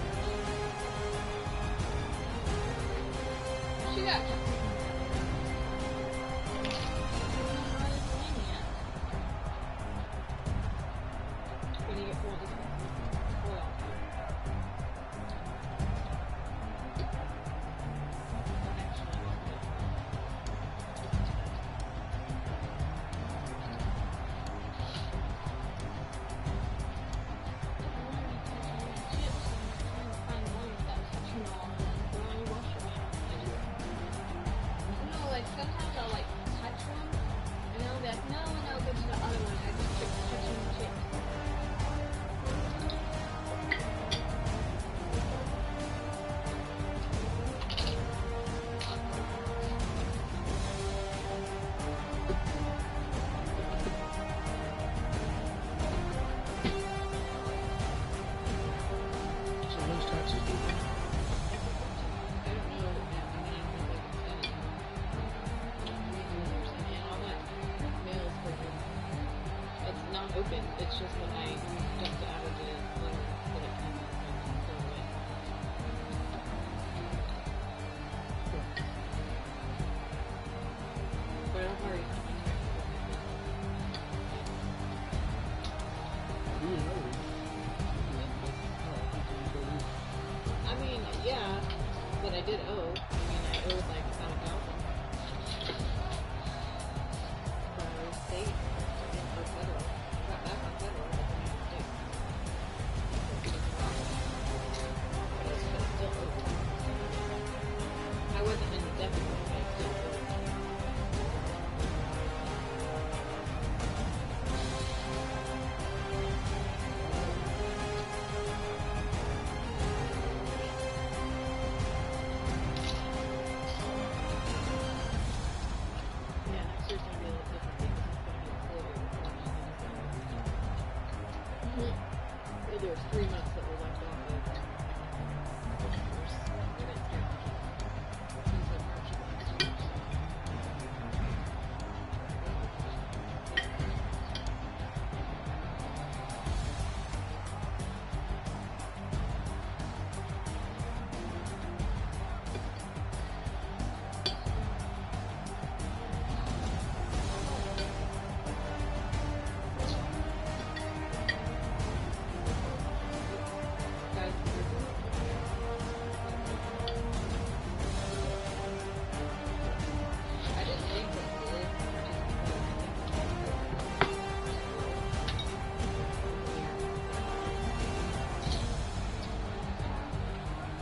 She got when you get full oil. Sometimes I'll like touch one and I'll be like, no, go to the other one. I just keep touching the chips. So those taxes do that. It's not open. It's just when I dump the average letter that it comes and throw away. But don't worry. I mean, yeah, but I did owe. I mean, I owed like $1,000. For state and for federal. Got back on federal, but then I state. But I still owed. I wasn't in the deficit, but I still owed. There was 3 months that were left off of the course. We didn't skip until March of last year.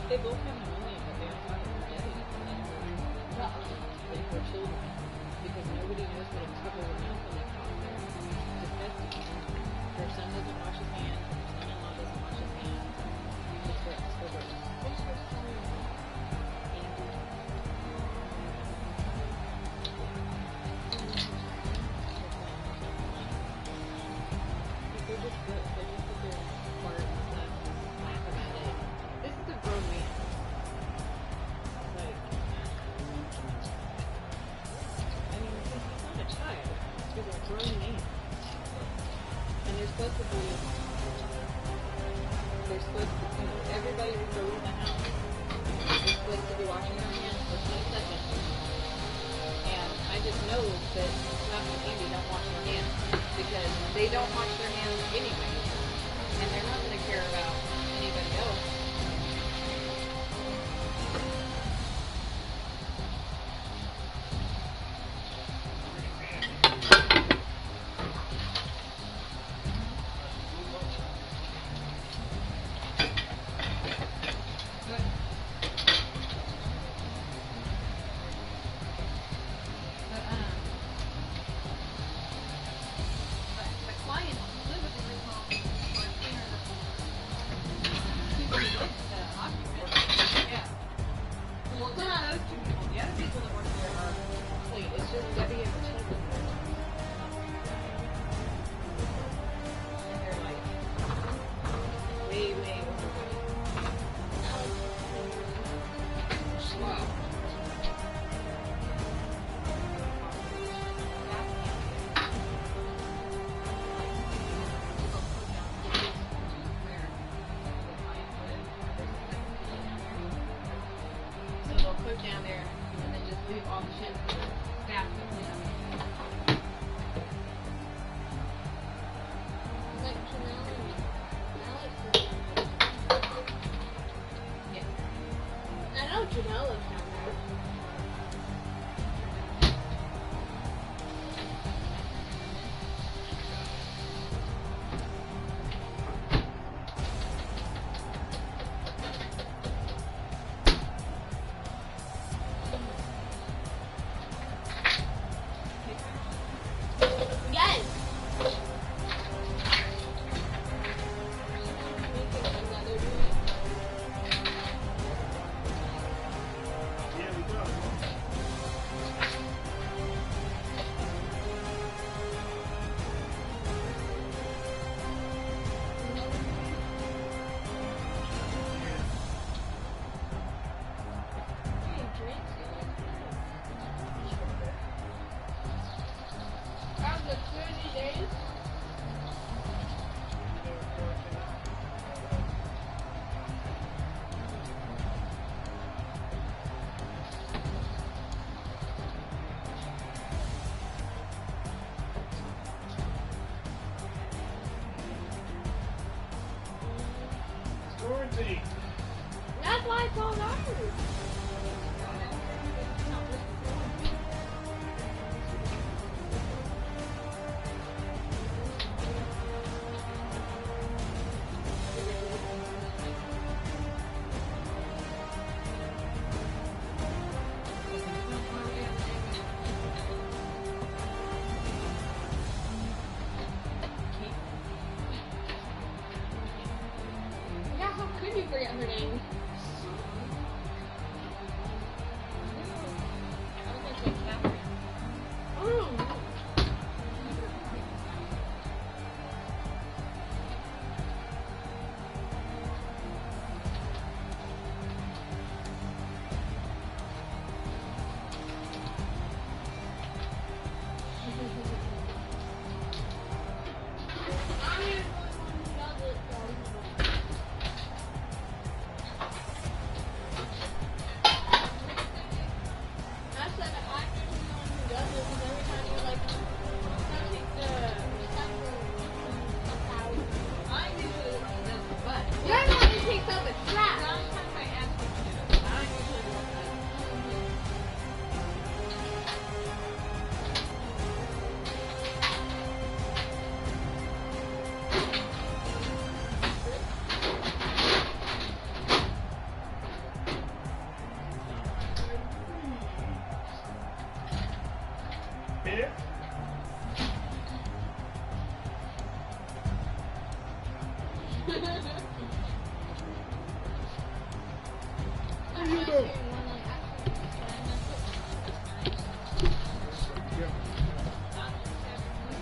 They both have pneumonia, but they don't have it for days. They for children. Because nobody knows what it's covered with mouth when they cough. They're disgusting. Their son doesn't wash his hands, and their son-in-law doesn't wash his hands. It's gross. They're gross. They're just gross. They just put their fart and stuff and laugh about it. This is a grown man. Like, I mean, he's not a child. He's a grown man. And they're supposed to be, everybody who goes in the house is supposed to be washing their hands for 10 seconds. And I just know that Scott and Andy don't wash their hands because they don't wash their hands anyway. And they're not going to care about anybody else. Down there and then just leave all the shit for the staff to clean up. Like Chanel and Alex. Yeah. I know Chanel lives down there. That's why it's all ours. Yeah, how could you forget her name? You know.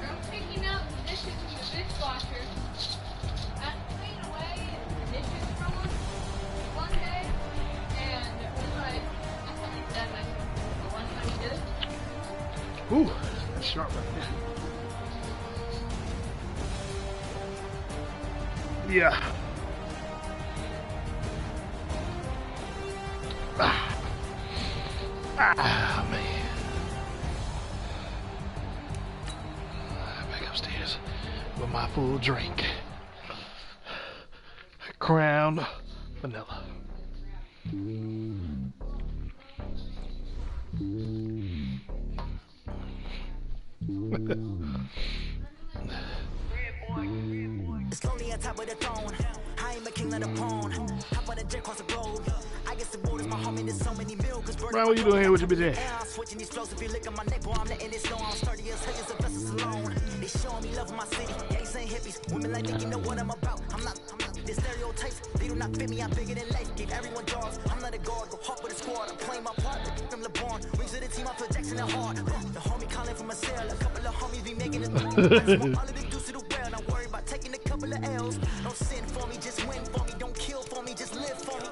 I'm picking up the dishes from the dishwasher. I'm cleaning away the dishes from them one day, and it was like, I told my dad, like, the one time he did it. Ooh, that's sharp right there. Yeah. Ah, man. Back upstairs with my full drink. Crown vanilla. It's lonely on top of the throne. I am a king of the pawn. Hop on the jet across the globe. I guess the borders my homie. There's so many milkers. Brian, what you doing here with your bitch ass? I'm switching these flows. If you look at my neck, boy, I'm letting it slow. I'm sturdy as hell as a vessel alone. They showing me love in my city. Gangs and hippies. Women like me, you know what I'm about. I'm not. The stereotypes, they do not fit me. I'm bigger than life. Give everyone jobs. I'm not a guard. Go hard with a squad. I'm playing my part. From LeBron. Rings of the team. I feel Jackson and hard. The homie calling from a cell. A couple of homies be making it. All of the dudes to the well. Not worry about taking a couple of L's. Don't sin for me, just win for me. Don't kill for me, just live for me.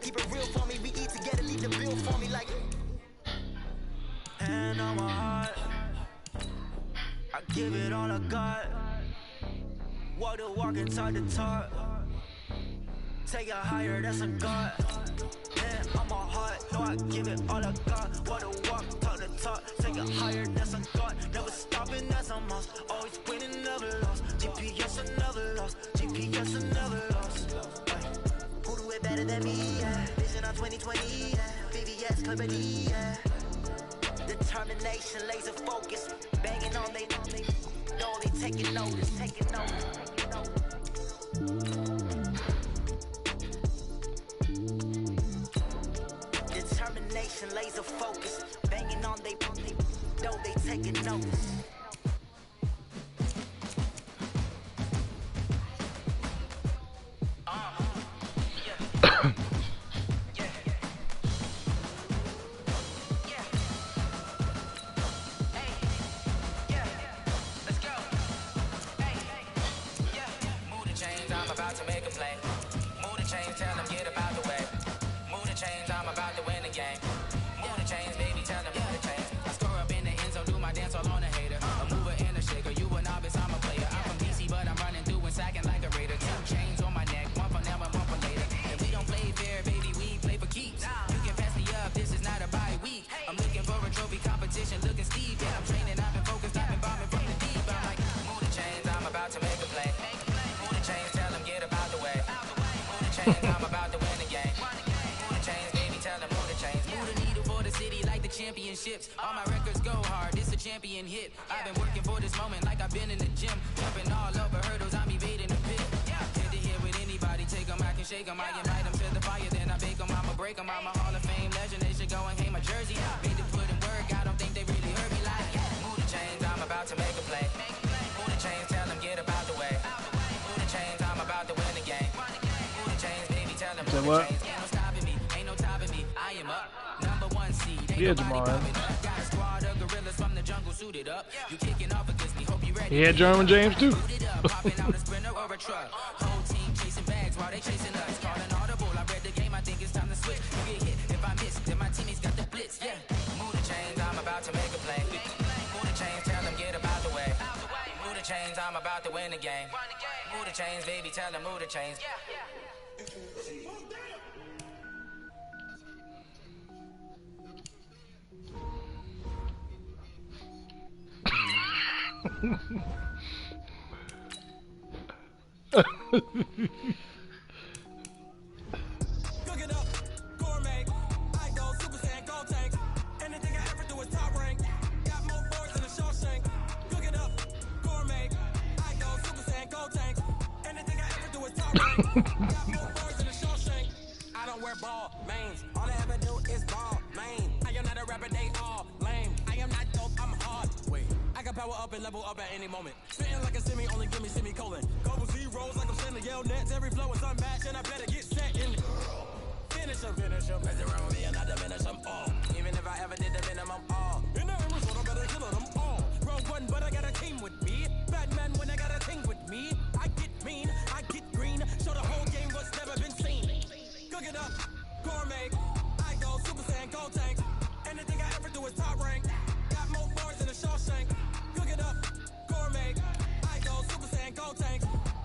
Keep it real for me. We eat together, leave the bill for me like. And on my heart, I give it all I got. Walk the walk and talk the talk. Take it higher, that's a God. And on my heart, no, I give it all I got. Walk the walk, talk the talk. Take it higher, that's a God. Never stopping, that's a must. Always winning, never lost. GPS, I never lost. GPS, I never lost. Who do it better than me? Yeah. Vision on 2020. Yeah. VVS, Company. Yeah. Determination, laser focus. Banging on they know they taking notice. Taking notice. Determination, laser focus. Banging on they know they taking notice. I'm about to win the game. Move the chains, baby, tell them move the chains. Move the needle for the city like the championships. All my records go hard, this a champion hit. I've been working for this moment like I've been in the gym. Jumping all over hurdles, I'm evading the pit. Head to head with anybody, take them, I can shake them. I invite them to the fire, then I bake them. I'ma break them, I'm a Hall of Fame legend. They should go and hang my jersey. Made to put in work, I don't think they really heard me like. Move the chains, I'm about to make a play. Move the chains, tell them get up out the way. Move the chains, I'm about to win the game. Move the chains, baby, tell them move the chains. Ain't no stopping me, ain't no topping me. I am up, number one seed. Yeah, Jamal. Got a squad of gorillas from the jungle suited up. You kicking off against me, hope you ready. He had German James too. Popping out a sprinter or a truck. Whole team chasing bags while they chasing us. Calling audible, I read the game, I think it's time to switch. You get hit, if I miss, then my teammates got the blitz. Yeah, move the chains, I'm about to make a play. Move the chains, tell them get up out the way. Move the chains, I'm about to win the game. Move the chains, baby, tell them move the chains. Cook it up, gourmet. I go Super Saiyan, go tank. Anything I ever do is top rank. Got more boards than a Shawshank. Cook it up, gourmet. I go Super Saiyan, go tank. Anything I ever do is top rank. Got more boards than a Shawshank. I don't wear ball mains. All I ever do is ball main. I am not a rapper, they all lame. I am not dope, I'm hard. Wait, I can power up and level up at any moment. Spitting like a semi, only give me semicolon. Couple zeros like I'm sending yell. no nets, every flow is unmatched, and I better get set and finish them. Mess around with me and I diminish them all. Even if I ever did the minimum all. In the end result, I better kill them all. Round one, but I got a team with me. Batman when I got a team with me. I get mean, I get green. Show the whole game what's never been seen. Cook it up, gourmet. I go Super Saiyan, Gold Tank. Anything I ever do is top rank. Got more bars than a Shawshank. Cook it up, gourmet. I go Super Saiyan, Gold Tank.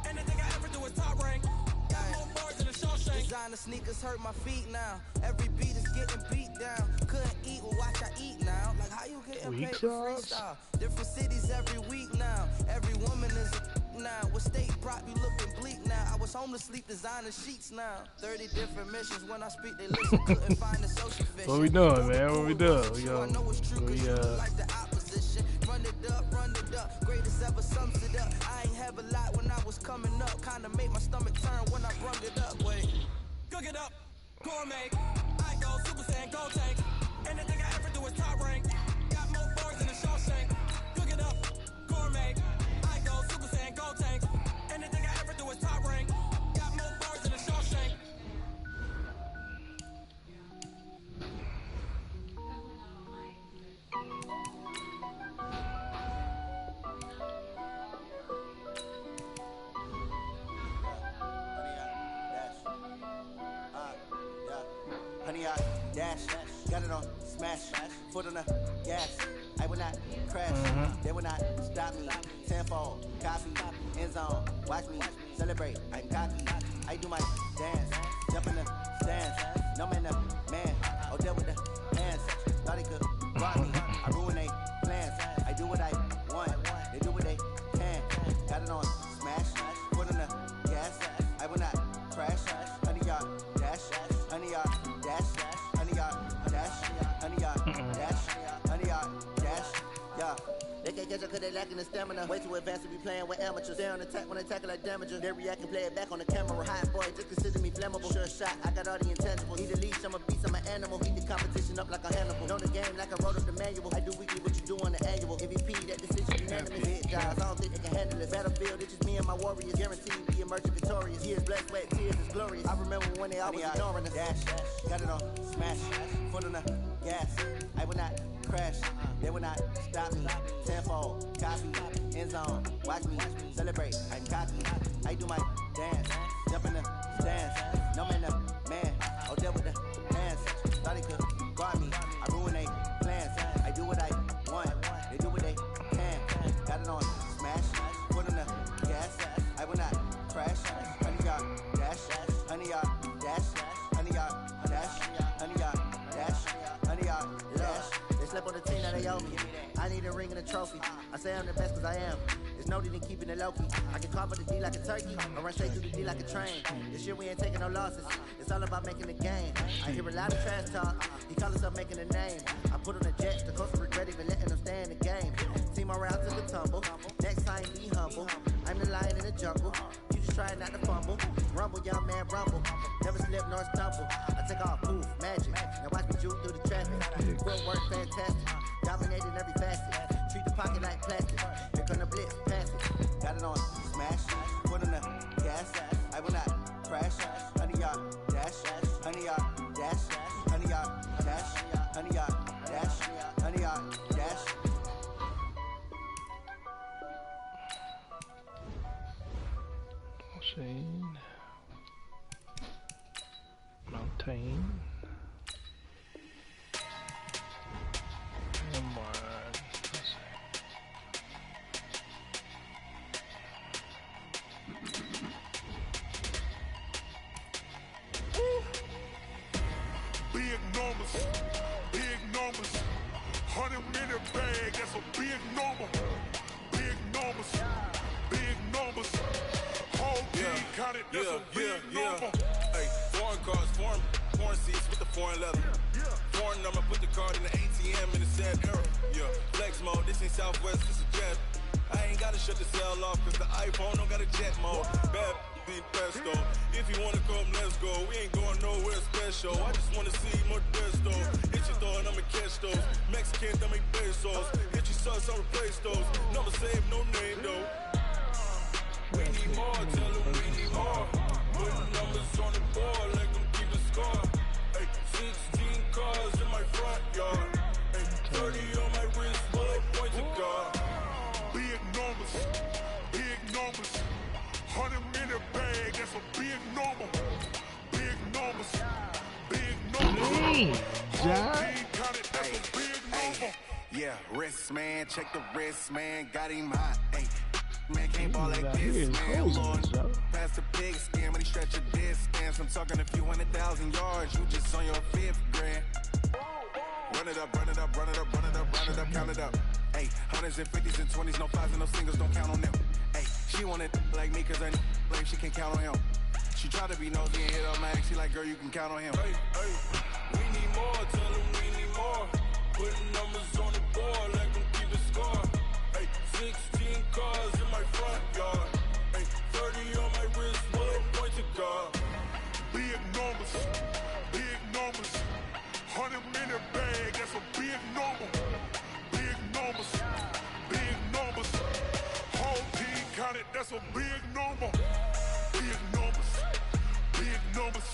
Anything I ever do is top rank. Got more bars than a Shawshank. Designer sneakers hurt my feet now. Every beat is getting beat down. Couldn't eat, well watch I eat now. Like how you getting paid for freestyle? Different cities every week now. Every woman is a now. With state prop, you looking bleak now. I was home to sleep, designer sheets now. 30 different missions. When I speak, they listen. Couldn't find the social fish. What we doing, man? What we doing? We like the opposition. Run it up. Greatest ever sums it up. I ain't have a lot when I was coming up. Kinda made my stomach turn when I brung it up. Wait. Cook it up, gourmet. I go Super Saiyan, Gold Tank. Anything I ever do is top rank. Got more bars than a Shawshank. Cook it up, gourmet. I go Super Saiyan, Gold Tank. Anything I ever do is top rank. Got more bars than a Shawshank. Honey, I dash, got it on smash, foot on the gas. I will not crash, they will not stop me. Tenfold, copy, end zone, watch me celebrate. I'm cocky, I do my dance, jump in the stands. No man, the man, oh deal with the hands. Thought he could rob me, I ruin they plans. I do what I want, they do what they can. Got it on smash, foot on the gas. I will not crash, honey, y'all dash, honey, y'all dash, honey, y'all dash, honey, y'all dash, honey, y'all dash, yeah. They can't catch up cause they lacking the stamina. Way too advanced to be playing with amateurs. They on attack when they tackle like damager. They react and play it back on the camera. Hot boy, just consider me flammable. Sure shot, I got all the intangibles. Need a leash, I'm a beast, I'm an animal. Heat the competition up like a Hannibal. Know the game like I wrote up the manual. I do weekly what you do on the annual. MVP, that decision unanimous. Hit guys, I don't think they can handle it. Battlefield, it's just me and my warriors. Guaranteed we emerge victorious. Years, blood, sweat, tears is glorious. I remember when they always ignoring us. Dash, got it on smash, foot on the gas. I will not crash, they will not stop me. Tenfold, copy, end zone, watch me celebrate. I'm cocky, I do my dance, jump in the stands. No man, the man, oh deal with the hands. Thought he could guard me, I ruin they plans. I do what I want, they do what they can. Got it on smash, foot on the gas. I will not crash, honey y'all dash, honey y'all dash, honey y'all dash, honey y'all dash, honey y'all dash. They slept on the team, now they owe me. I need a ring and a trophy. I say I'm the best cause I am. There's no need in keeping it low-key. I can carve the D like a turkey, or run straight through the D like a train. This year we ain't taking no losses. It's all about making a game. I hear a lot of trash talk. He call himself making a name. I put on the jets, the coach regret even letting them stay in the game. Team morale took a tumble. Next time be humble. I'm the lion in the jungle. You just trying not to fumble. Rumble, young man, rumble. Never slip nor stumble. I take off, poof, magic. Now watch me juke through the traffic. Footwork fantastic. Dominating every facet. Treat the pocket like plastic. Here come the blitz, pass it. Got it on smash. Foot on the gas. I will not crash. Honey, y'all dash. Honey, y'all dash. Honey, y'all dash. Honey, y'all dash. Honey, y'all dash. Shane. Mountain. Come on. Big numbers, big numbers. 100-minute bag, that's a big number. Big numbers, big numbers. Whole team got it, that's a big number. Hey, foreign cars, foreign seats with the foreign leather. Foreign number, put the card in the ATM in the sad era. Yeah, flex mode, this ain't Southwest, this is jet. I ain't gotta shut the cell off, cause the iPhone don't got a jet mode. Bad be pesto. If you wanna come, let's go. We ain't going nowhere special. I just wanna see Modesto. Hit your thought, I'ma catch those. Mexican, I make pesos. Hit your sauce, I'll replace those. Never save no name though. We need more, tell them we need more. Dang, John. Yeah, wrist, man. Check the wrist, man. Got him hot. Hey, man, can't ball like this, man. Lord, past the pig skin when he stretch a distance. I'm talking a few 100,000 yards. You just on your 5th grand. Run it up, run it up, run it up, run it up, run it up, count it up. Hey, hundreds and 50s and 20s, no 5s and no singles, don't count on them. Hey, she want it like me, cause I blame she can't count on him. She try to be nosy and hit up my ex, she like, girl, you can count on him. Hey, hey, we need more, tell them we need more. Putting numbers on the board, let them keep it score. Hey, 16 cars in my front yard. Hey, 30 on my wrist, what point to guard. Big numbers, big numbers. 100-minute bag, that's a big number. Big numbers, big numbers. Whole team counted, that's a big number. Big numbers, big numbers.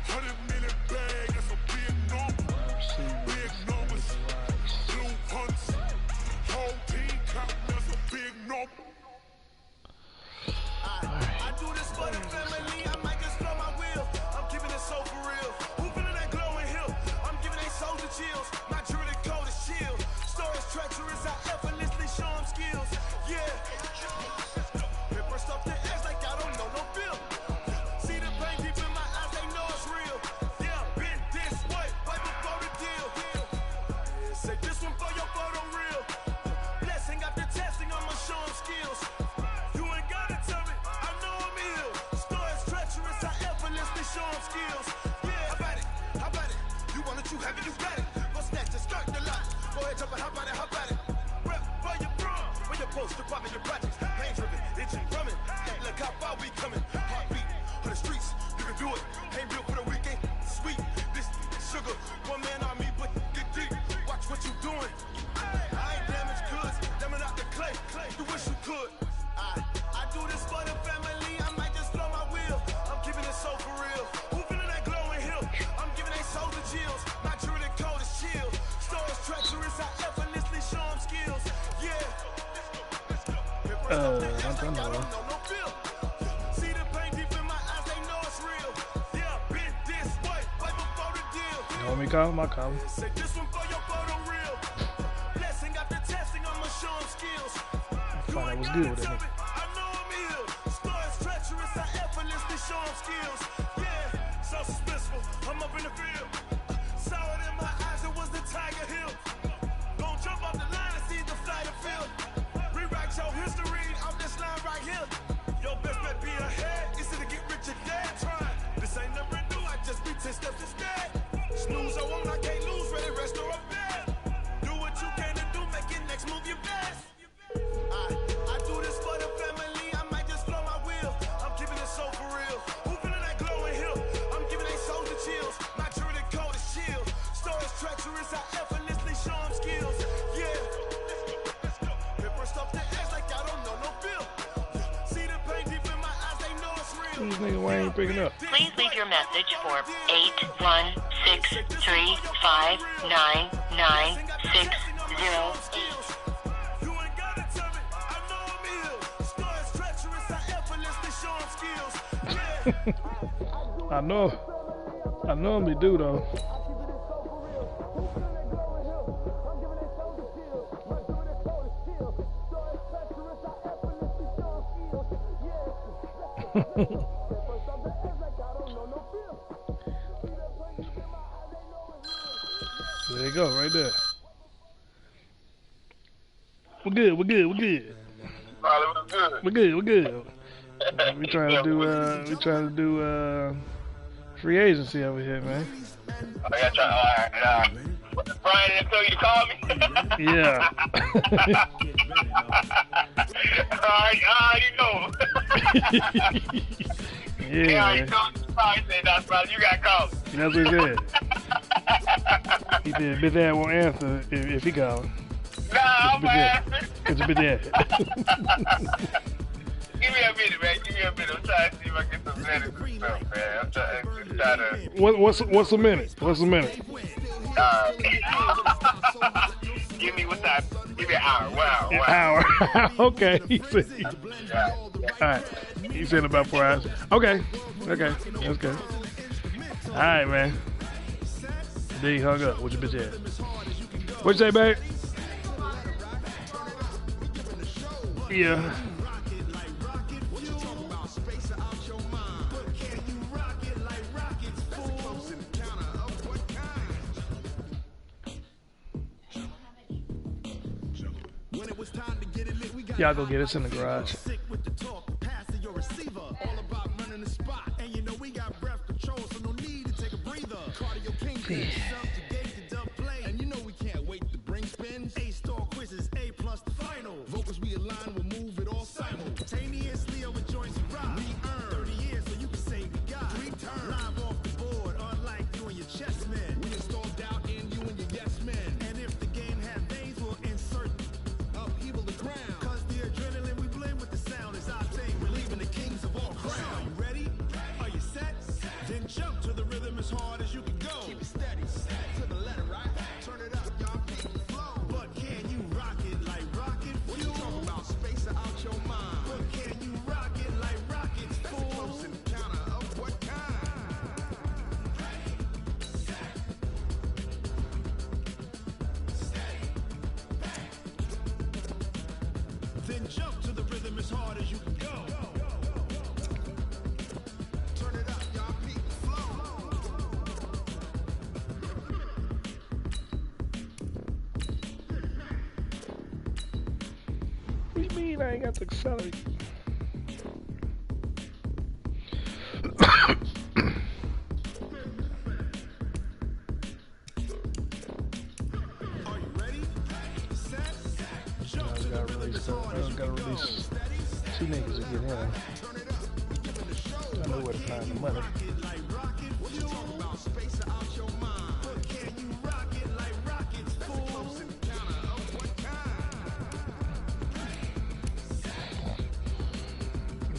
100-minute bag, that's a big number. Big numbers, blue hunts. Whole team counting, that's a big number. I do this for the family, I might just blow my wheel. I'm keeping it so for real. Who feeling that glowing hill? I'm giving they soldier chills. My jewelry code is chill. Stories treacherous, I effortlessly show them skills. Yeah. Paper stuff the edge like I don't know no feel. See the pain deep in my eyes, they know it's real. Yeah, been this way, right before the deal. Say this one for your photo real. Blessing after testing, I'ma show them skills. You ain't gotta tell me, I know I'm ill. Stories treacherous, I effortlessly show them skills. Yeah, how about it? How about it? You want it, you have it, you got it. Go snatch the skirt, the lot. Go ahead, jump it, how about it? How about it? Rep where you from? Where you post, department, your projects. Pain driven, itching, drumming. Hey, look how far we coming. Heartbeat on the streets, you can do it. Ain't built for the weekend. Sweet, this sugar. One man on me, but get deep. Watch what you doing. I ain't damaged goods, damn out the clay. You wish you could. I do this for the family, I might just blow my wheel. I'm keeping it so for real. Who feeling that glowing hill? I'm giving they soldier chills. My jewelry code is chill. Stories treacherous, I effortlessly show them skills. Yeah. I don't know. See the pain deep in my eyes, they know it's real. Yeah, been this way, right before the deal. You want me to call him? I'll call him. Say this one for your photo real. Blessing after testing, I'ma show them skills. I thought I was good with it. I know I'm ill. Stories treacherous, I effortlessly show them skills. Yeah, so suspenseful, I'm up in the field. Saw it in my eyes, it was the Tiger Hill. Don't jump off the line and see the flight of field. Rewrite your history on this line right here. Your best bet be ahead, it's to get rich or dead. Trying, this ain't never new, I just be 10 steps instead. Snooze, I won't, I can't lose, ready, rest or a bed. Do what you can to do, make it next move your best. I do this for the family, I might just blow my wheel. I'm keeping it so for real. Who feeling that glowing hill? I'm giving they soldier chills. My jewelry code is chill. Stories treacherous, I effortlessly show them skills. Yeah. Paper stuff the edge like I don't know no feel. See the pain deep in my eyes, they know it's real. These niggas why ain't picking up? Please leave your message for 81635999608. I normally do though. There you go, right there. We're good. We're good. We trying to do free agency over here, man. I gotta try. Brian didn't tell you to call me. Yeah. You know. Yeah. You know. Brian said that's right. You got called. That's what he said. He said, "Bitch, dad won't answer if he called." Nah, I'm gonna answer. It's a bitch dad. Give me a minute, man. I'm trying to see if I get some medical stuff, man. I'm trying to. What's a minute? What's a minute? Give me what time? Give me an hour. 1 An hour. hour. Okay. He said. All right. He said about 4 hours. Okay. That's good. All right, man. Then he hung up with your bitch ass. What'd you say, babe? Yeah. Y'all go get us in the garage. Yeah. And you know we can't wait to bring spins. A-star quizzes, A+ the final. Vocals we align, we'll move it all simultaneously over joints and rock. We earn 30 years so you can say we got 3 turns. Live off the board, unlike you and your chess men. We install doubt in you and your yes men. And if the game has veins, we'll insert upheaval the ground. Cause the adrenaline we blend with the sound is our thing. We're leaving the kings of all crowns. You ready? Are you set? Then jump to the rhythm as hard as you can go. Keep it steady, to the letter, right? Turn it up, y'all keep the flow. But can you rock it like rocket fuel? What you talking about? Space out your mind. But can you rock it like rockets, fool? Close encounter of what kind? Then jump to the rhythm as hard as you can go. Turn it up, y'all keep the flow. What do you mean I ain't got the accelerate? I gotta release 2 niggas to get in. I know where to find the money.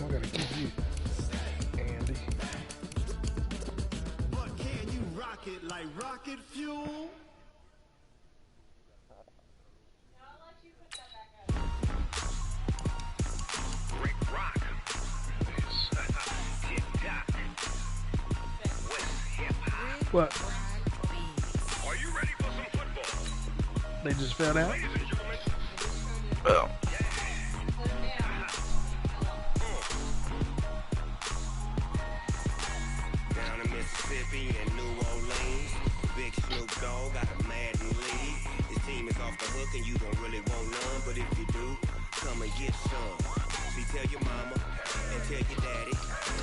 I gotta give you, Andy. But can you rock it like rocket fuel? Rick Rock. What? Are you ready for some football? They just fell out? Well. Down in Mississippi and New Orleans, Big Snoop Dogg got a Madden league. His team is off the hook and you don't really want none, but if you do, come and get some. See, tell your mama and tell your daddy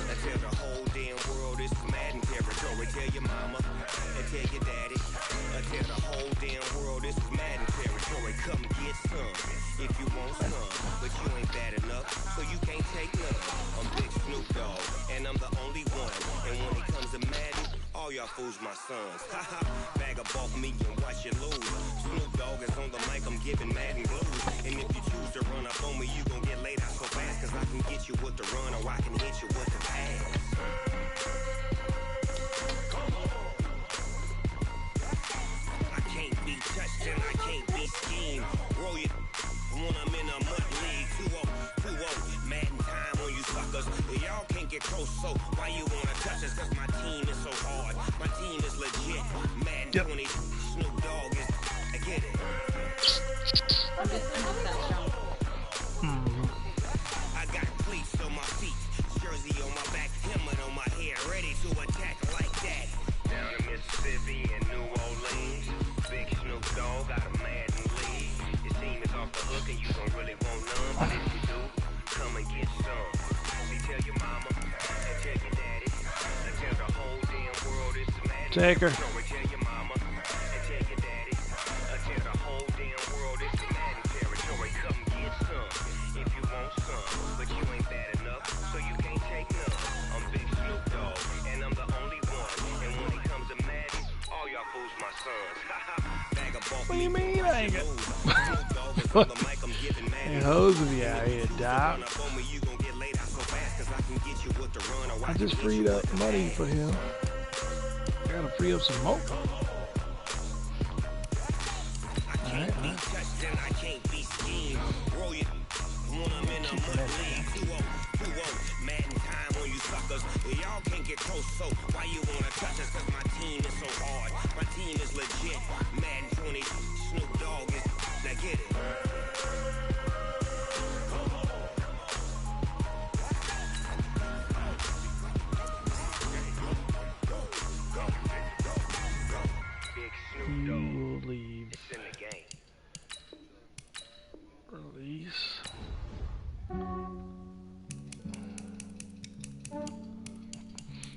and tell the whole damn world this is Madden territory. Tell your mama and tell your daddy and tell the whole damn world this is Madden territory. Come and get some if you want some, but you ain't bad enough, so you can't take none. I'm Big Snoop Dogg and I'm the only one. And when it comes to Madden, all y'all fools my sons. Haha, bag of off me and watch you lose. Snoop Dogg is on the mic, I'm giving Madden blues. And if you choose to run up on me, you gon' get laid out so fast. Cause I can get you with the run or I can hit you with the pass. I can't be touched and I can't be schemed. Roll you when I'm in a mud league. 2-0, Madden time on you suckers. Y'all can't get close, so why you wanna touch us? Cause my team is so hard. My team is legit. Madden 20, Snoop Dogg is. I get it. I got cleats on my feet, jersey on my back, helmet on my head, ready to attack like that. Down in Mississippi and New Orleans, Big Snoop Dogg got a Madden league. Your team is off the hook and you don't really want none, but if you do, come and get some. See, tell your mama and tell your daddy and tell the whole damn world it's Madden. Take her. Tell your mama and tell your daddy and tell the whole damn world it's Madden territory. Come get some if you want some, but you ain't bad enough, so you can't take none. I'm Big Snoop Dogg and I'm the only one. And when it comes to Madden, all y'all fools my sons. Bag of ball. What do you mean I ain't got? Hey, hoes of you out here, Doc. I just freed up money for him. I gotta free up some more. Alright, Madden time on you suckers. Y'all can't get close, so why you wanna touch us? Cause my team team is so hard. My team is legit. Madden 20, Snoop Dogg is. Now get it. You will leave. Release.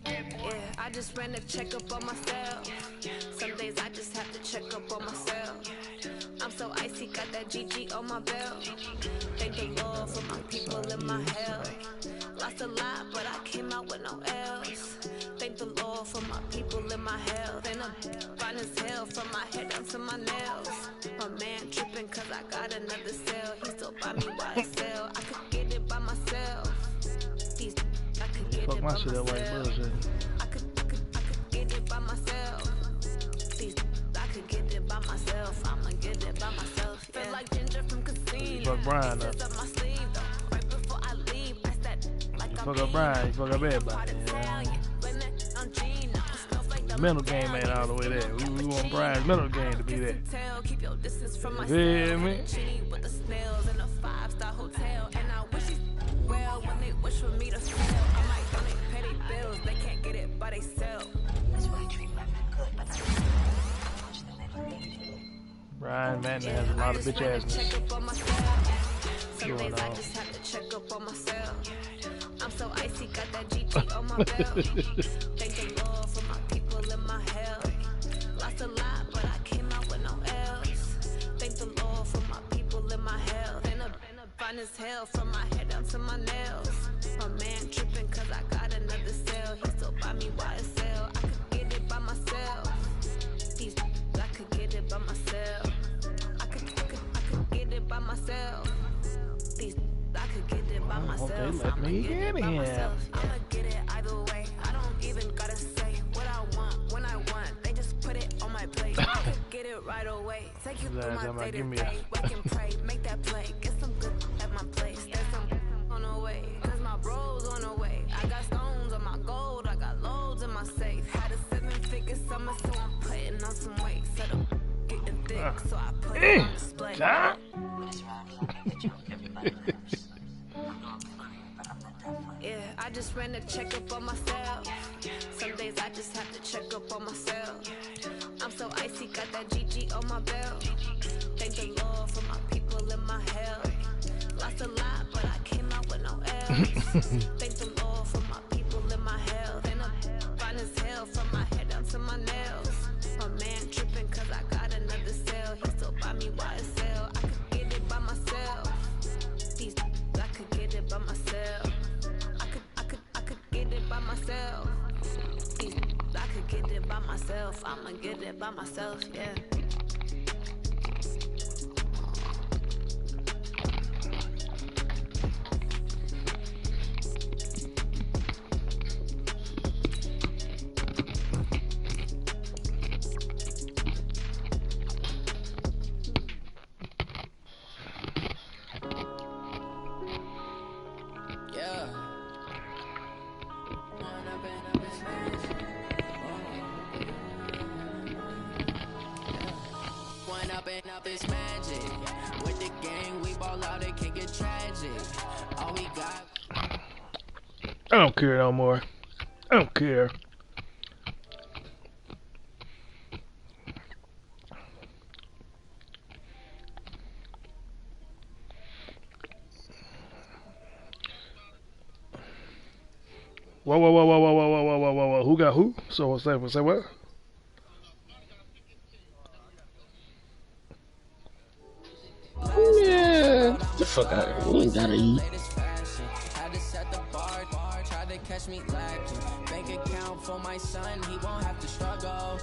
Yeah, I just ran a checkup on myself. Some days I just have to check up on myself. I'm so icy, got that GG on my belt. Thank the Lord for my people in my health. Lost a lot, but I came out with no else. Thank the Lord for my people in my health. And I'm fine as hell from my head down to my nails. My man tripping cause I got another cell. He still buy me YSL. I could get it by myself. These I could get Fuck it my by shit up like myself. bullshit. I could get it by myself. These I could get it by myself. I'ma get it by myself. Yeah. Feel like Ginger from Casino. Fuck Brian up. Up my sleeve though. Right before I leave, I said like You I fuck up Brian, you fuck up everybody. Mental game ain't all the way there. We want Brian's mental game to be there. Keep your distance from my Yeah, man. with the snails in a 5-star hotel. And I wish you well when they wish for me to fail. I might donate petty bills, they can't get it by themselves. Brian Madden has a lot of bitch assness Some going days I on. just have to check up on myself. I'm so icy, got that GG on my belt. Thank the Lord for my people in my health. Lost a lot, but I came out with no else. Thank the Lord for my people in my health. And I'm fine as hell from my head down to my nails. My man tripping cause I got another cell. He still buy me YSL. I could get it by myself. These I could get it by myself. I could get it by myself. These I could get it by I hope myself. they let me get in. I'ma get it either way. I don't even gotta say what I want when I want. They just put it on my plate. I could get it right away. Take you through my day to day. Wake and pray, make that play. Get some good at my place. There's some on the way. Cause my bro's on the way. I got stones on my gold. I got loads in my safe. Had a 7-figure summer, so I'm putting on some weight. Set up, getting thick, so I put it on display. Yeah, I just ran a checkup on myself. Some days I just have to check up on myself. I'm so icy, got that GG on my belt. Thank the Lord for my people in my health. Lost a lot, but I came out with no else. Thank the Lord for my people in my health. And I'm fine as hell from my head down to my nails. My man tripping cause I got another cell. He still buy me YSL. I could get it by myself. These I could get it by myself. I could get it by myself. These I could get it by myself. I'ma get it by myself, yeah. Up this magic. With the gang, we ball out, it can get tragic. All we got. I don't care no more. I don't care. Whoa. Who got who? So say what? Yeah. The fuck out of here. You ain't gotta eat. Had to set the bar, tried to catch me lacking. Bank account for my son, he won't have to struggle.